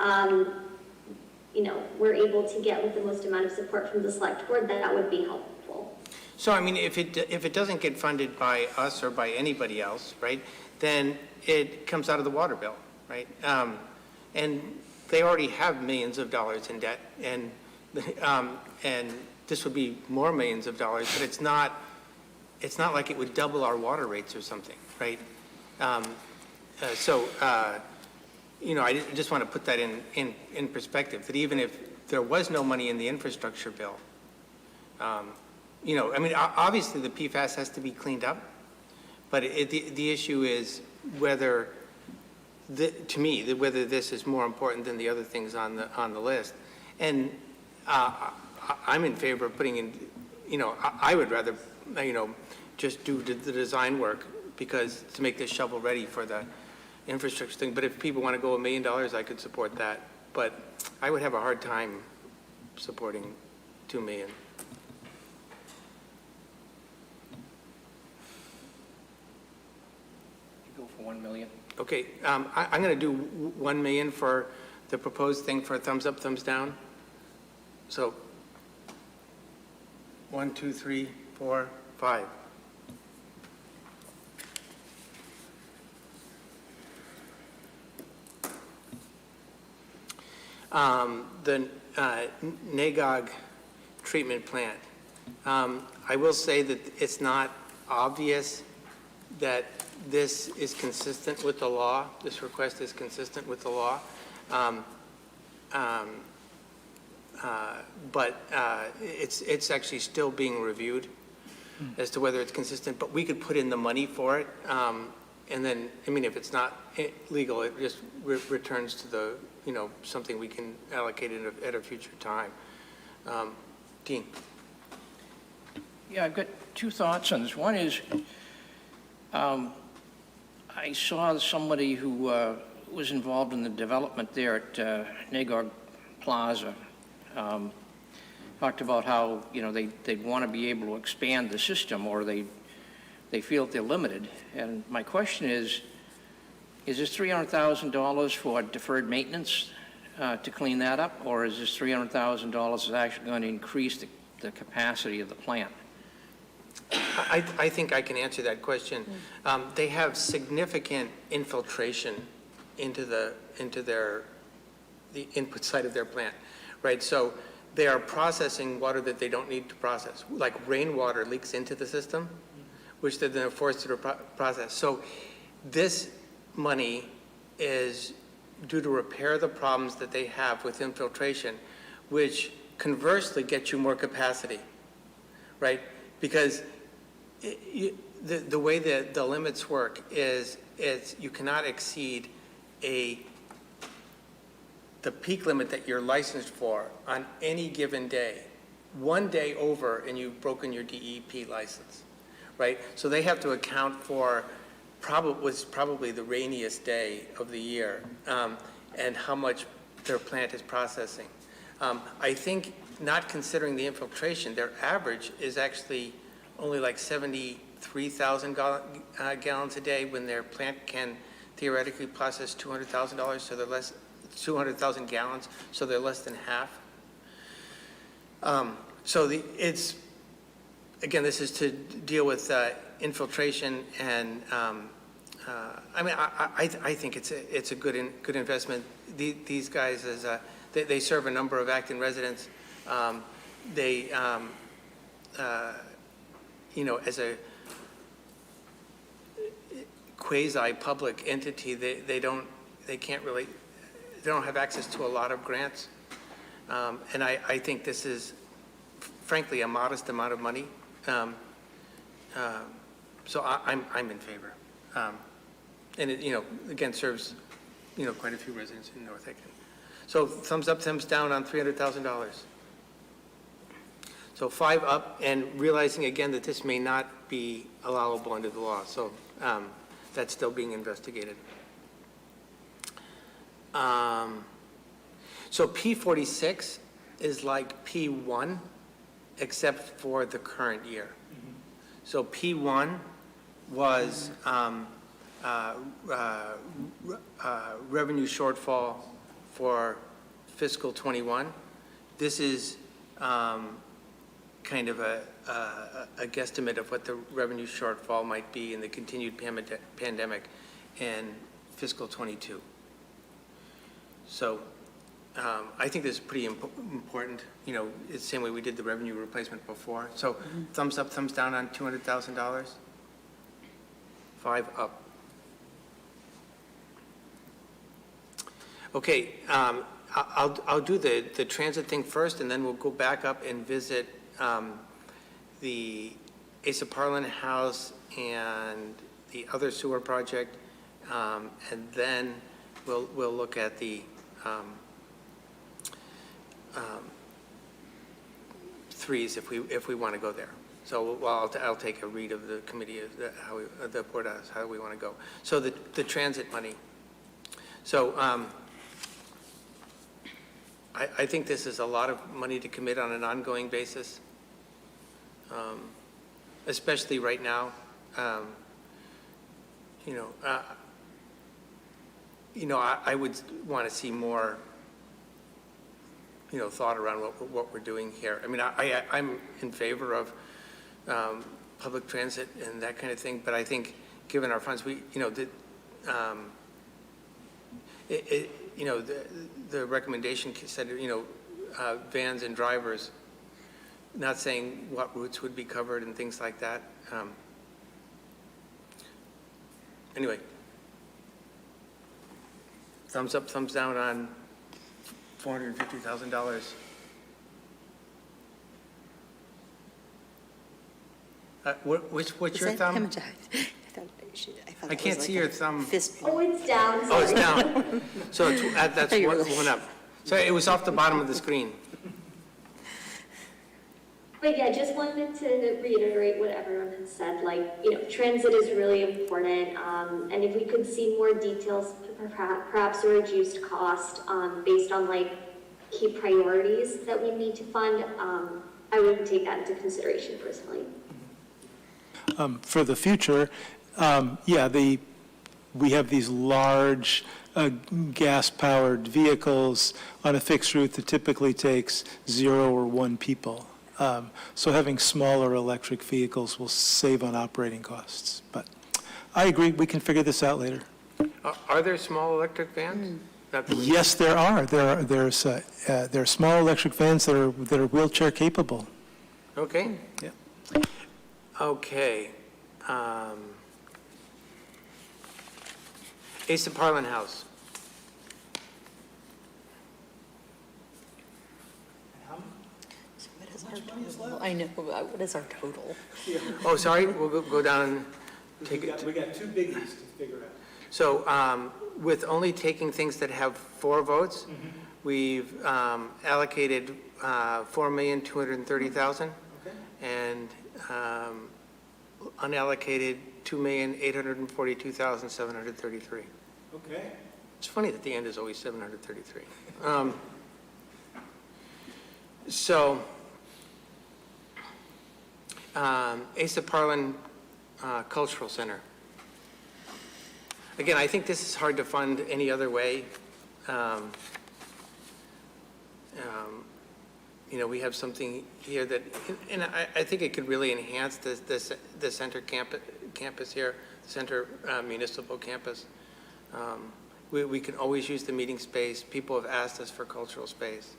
we're able to get with the most amount of support from the select board, that would be helpful. So I mean, if it doesn't get funded by us or by anybody else, right, then it comes out of the water bill, right? And they already have millions of dollars in debt, and this would be more millions of dollars, but it's not like it would double our water rates or something, right? I just want to put that in perspective, that even if there was no money in the infrastructure bill, obviously the PFAS has to be cleaned up, but the issue is whether, whether this is more important than the other things on the list. And I'm in favor of putting in, I would rather, just do the design work, because to make this shovel ready for infrastructure thing, but if people want to go $1 million, I could support that. But I would have a hard time supporting $2 million. Go for 1 million. Okay, I'm going to do 1 million for the proposed thing for thumbs up, thumbs down. So 1, 2, 3, 4, 5. The NAGOG treatment plant. I will say that it's not obvious that this is consistent with the law. This request is consistent with the law. But it's actually still being reviewed as to whether it's consistent, but we could put in the money for it. And then, I mean, if it's not legal, it just returns to the, something we can allocate at a future time. Dean. Yeah, I've got two thoughts on this. One is, I saw somebody who was involved in the development there at NAGOG Plaza. Talked about how, they'd want to be able to expand the system, or they feel that they're limited. And my question is this $300,000 for deferred maintenance to clean that up, or is this $300,000 actually going to increase the capacity of the plant? I think I can answer that question. They have significant infiltration into the input side of their plant, right? So they are processing water that they don't need to process, like rainwater leaks into the system, which they're then forced to process. So this money is due to repair the problems that they have with infiltration, which conversely gets you more capacity, right? Because the way that the limits work is you cannot exceed the peak limit that you're licensed for on any given day. One day over and you've broken your DEP license, right? So they have to account for what's probably the rainiest day of the year and how much their plant is processing. I think, not considering the infiltration, their average is actually only like 73,000 gallons a day, when their plant can theoretically process 200,000 so they're less 200,000 gallons, so they're less than half. It's again, this is to deal with infiltration, and I mean, I think it's a good investment. These guys, they serve a number of Acton residents. They as a quasi-public entity, they don't have access to a lot of grants. And I think this is, frankly, a modest amount of money. So I'm in favor. And it, again, serves, quite a few residents in North Acton. So thumbs up, thumbs down on $300,000. So 5 up, and realizing again that this may not be allowable under the law. So that's still being investigated. So P46 is like P1, except for the current year. So P1 was revenue shortfall for fiscal 21. This is kind of a guesstimate of what the revenue shortfall might be in the continued pandemic in fiscal 22. So I think this is pretty important. It's the same way we did the revenue replacement before. So thumbs up, thumbs down on $200,000. 5 up. Okay, I'll do the transit thing first, and then we'll go back up and visit the Asa Parlin House and the other sewer project, and then we'll look at the threes if we want to go there. So I'll take a read of the committee, the board, how we want to go. So the transit money. So I think this is a lot of money to commit on an ongoing basis, especially right now. I would want to see more, thought around what we're doing here. I mean, I'm in favor of public transit and that kind of thing, but I think given our funds, the recommendation said, vans and drivers, not saying what routes would be covered and things like that. Anyway, thumbs up, thumbs down on $450,000. What's your thumb? I can't see your thumb. Oh, it's down. Oh, it's sorry. down. So that's one up. Sorry, it was off the bottom of the screen. But yeah, just wanted to reiterate what everyone has said, transit is really important, and if we could see more details, perhaps a reduced cost, based on key priorities that we need to fund, I would take that into consideration personally. For the future, we have these large gas-powered vehicles on a fixed route that typically takes 0 or 1 people. So having smaller electric vehicles will save on operating costs. But I agree, we can figure this out later. Are there small electric vans? Yes, there are. There are small electric vans that are wheelchair capable. Okay. Yeah. Okay. Asa Parlin House. I know, what is our total? Oh, sorry, we'll go down and take it. We got 2 biggies to figure out. So with only taking things that have 4 votes, we've allocated $4,230,000, and unallocated $2,842,733. Okay. It's funny that the end is always 733. Asa Parlin Cultural Center. Again, I think this is hard to fund any other way. We have something here that, and I think it could really enhance the center campus here, the center municipal campus. We can always use the meeting space. People have asked us for cultural space.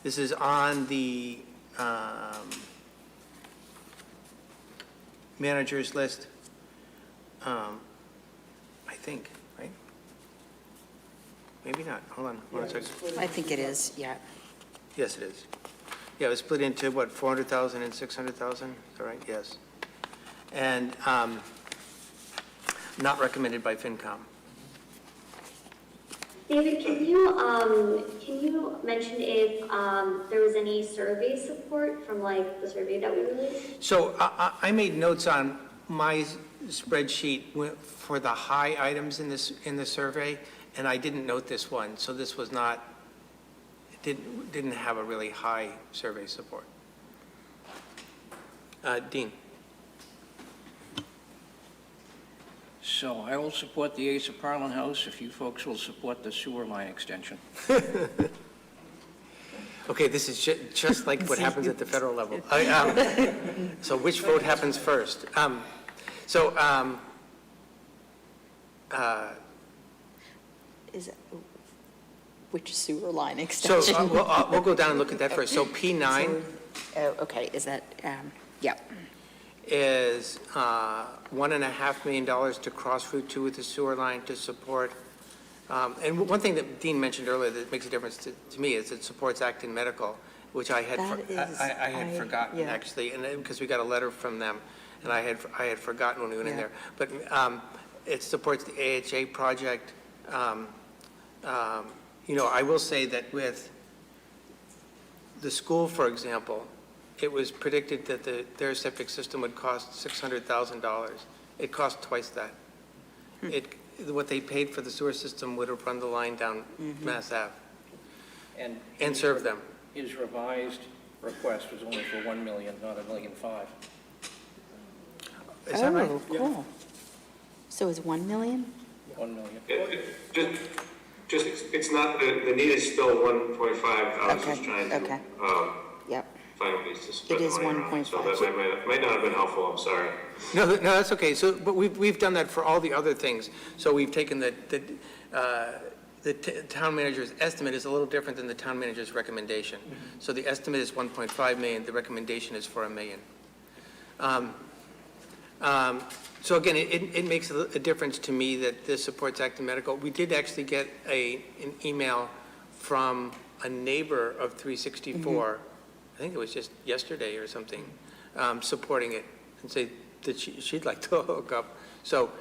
This is on the manager's list, I think, right? Maybe not. Hold on. One second. I think it is, yeah. Yes, it is. Yeah, it was split into, what, 400,000 and 600,000? Is that right? Yes. And not recommended by FinCom. David, can you mention if there was any survey support from the survey that we released? So I made notes on my spreadsheet for the high items in the survey, and I didn't note this one. So this was not, it didn't have a really high survey support. Dean. So I will support the Asa Parlin House if you folks will support the sewer line extension. Okay, this is just like what happens at the federal level. So which vote happens first? Is it, which sewer line extension? So we'll go down and look at that first. So P9. Okay, is that, yeah. Is $1.5 million to cross Route 2 with the sewer line to support. And one thing that Dean mentioned earlier that makes a difference to me is it supports Acton Medical, which I had forgotten actually, and because we got a letter from them, and I had forgotten when we went in there. But it supports the AHA project. I will say that with the school, for example, it was predicted that their septic system would cost $600,000. It cost twice that. what they paid for the sewer system would have run the line down Mass Ave and served them. His revised request was only for 1 million, not $1.5 million. Is that right? Oh, cool. So it's 1 million? 1 million. Just, it's not, the need is still 1.5. I was just trying to, Yep. find ways to spread It the is money around. 1.5. So that might not have been helpful, I'm sorry. No, that's okay. So, but we've done that for all the other things. So we've taken the town manager's estimate is a little different than the town manager's recommendation. So the estimate is 1.5 million, the recommendation is for $1 million. So again, it makes a difference to me that this supports Acton Medical. We did actually get an email from a neighbor of 364, I think it was just yesterday or something, supporting it and say that she'd like to hook up. So,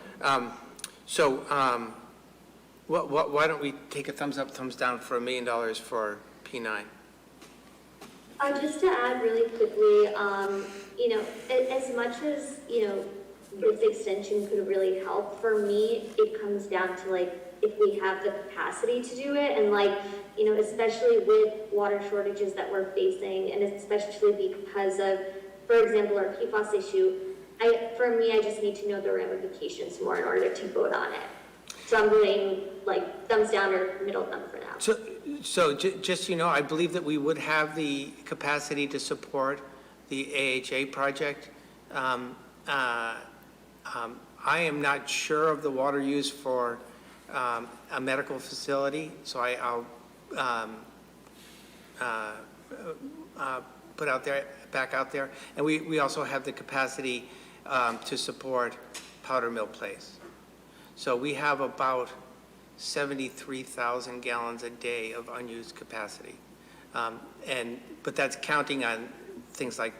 why don't we take a thumbs up, thumbs down for $1 million for P9? Just to add really quickly, as much as, this extension could really help, for me, it comes down to if we have the capacity to do it, and especially with water shortages that we're facing, and especially because of, for example, our PFAS issue, for me, I just need to know the ramifications more in order to vote on it. So I'm going thumbs down or middle thumb for now. So just so you know, I believe that we would have the capacity to support the AHA project. I am not sure of the water use for a medical facility, so I'll put back out there. And we also have the capacity to support Powder Mill Place. So we have about 73,000 gallons a day of unused capacity. But that's counting on things like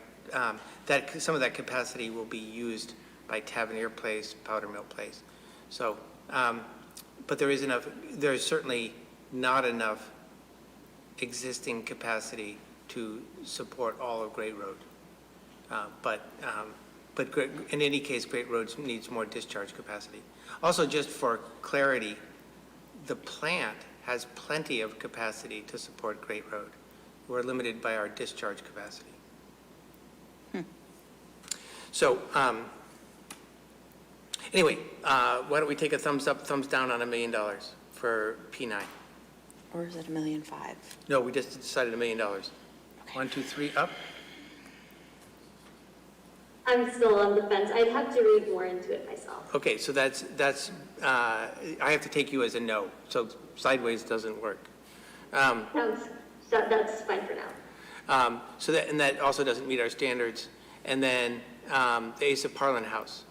that. Some of that capacity will be used by Tavernier Place, Powder Mill Place. So, but there is certainly not enough existing capacity to support all of Great Road. But in any case, Great Road needs more discharge capacity. Also, just for clarity, the plant has plenty of capacity to support Great Road. We're limited by our discharge capacity. So, anyway, why don't we take a thumbs up, thumbs down on $1 million for P9? Or is it $1.5 million? No, we just decided $1 million. 1, 2, 3, up. I'm still on the fence. I'd have to read more into it myself. Okay, so that's I have to take you as a no. So sideways doesn't work. That's fine for now. So that also doesn't meet our standards. And then the Asa Parlin House.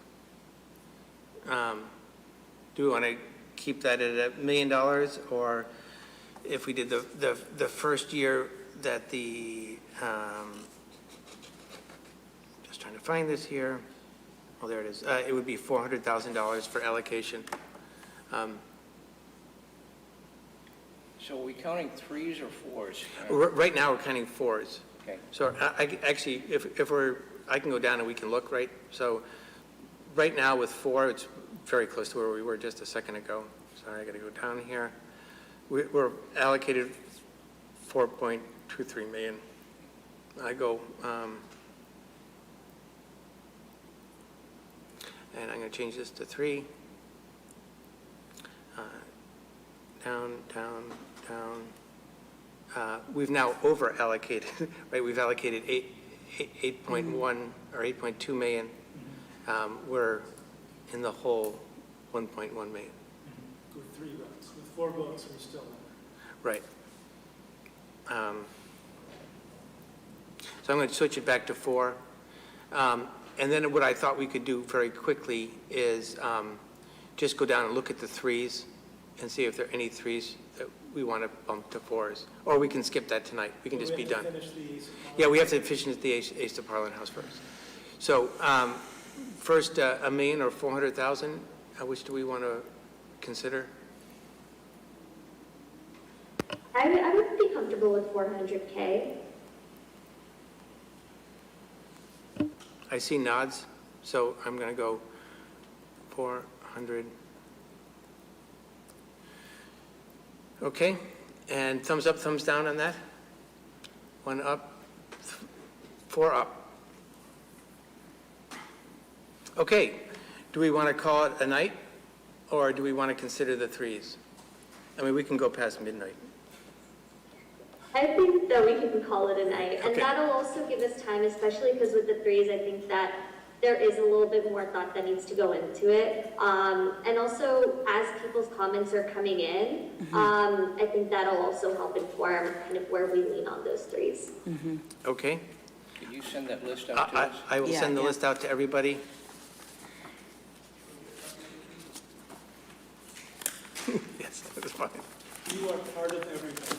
Do we want to keep that at $1 million, or if we did the first year that the just trying to find this here. Oh, there it is. It would be $400,000 for allocation. So are we counting threes or fours? Right now, we're counting fours. Okay. So actually, if I can go down and we can look, right? So right now with 4, it's very close to where we were just a second ago. Sorry, I got to go down here. We're allocated 4.23 million. I go, and I'm going to change this to 3. Down, down, down. We've now over allocated, right? We've allocated 8.1 or 8.2 million. We're in the whole 1.1 million. With 3 votes, with 4 votes, we're still in. Right. So I'm going to switch it back to 4. And then what I thought we could do very quickly is just go down and look at the 3s and see if there are any 3s that we want to bump to 4s. Or we can skip that tonight. We can just be done. Yeah, we have to finish the Asa Parlin House first. So first, $1 million or 400,000, which do we want to consider? I would be comfortable with 400K. I see nods, so I'm going to go 400. Okay, and thumbs up, thumbs down on that? 1 up, 4 up. Okay, do we want to call it a night, or do we want to consider the 3s? I mean, we can go past midnight. I think that we can call it a night, and Okay. that'll also give us time, especially because with the 3s, I think that there is a little bit more thought that needs to go into it. And also, as people's comments are coming in, I think that'll also help inform kind of where we lean on those 3s. Okay, Could you send that list out to us? I will send the list out to everybody. Yes, that was fine. You are part of everything.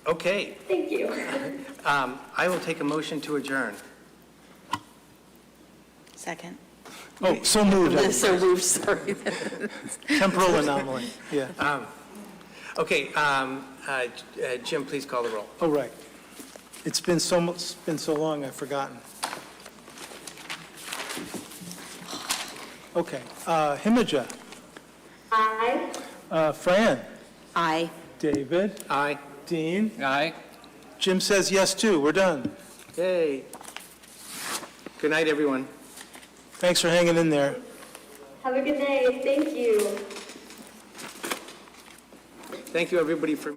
Okay. Thank you. I will take a motion to adjourn. Second. Oh, so moved. So moved, sorry. Temporal anomaly, yeah. Okay, Jim, please call the roll. Oh, right. It's been so long, I've forgotten. Okay, Himija. Aye. Fran. Aye. David. Aye. Dean. Aye. Jim says yes, too. We're done. Yay. Good night, everyone. Thanks for hanging in there. Have a good day. Thank you. Thank you, everybody, for...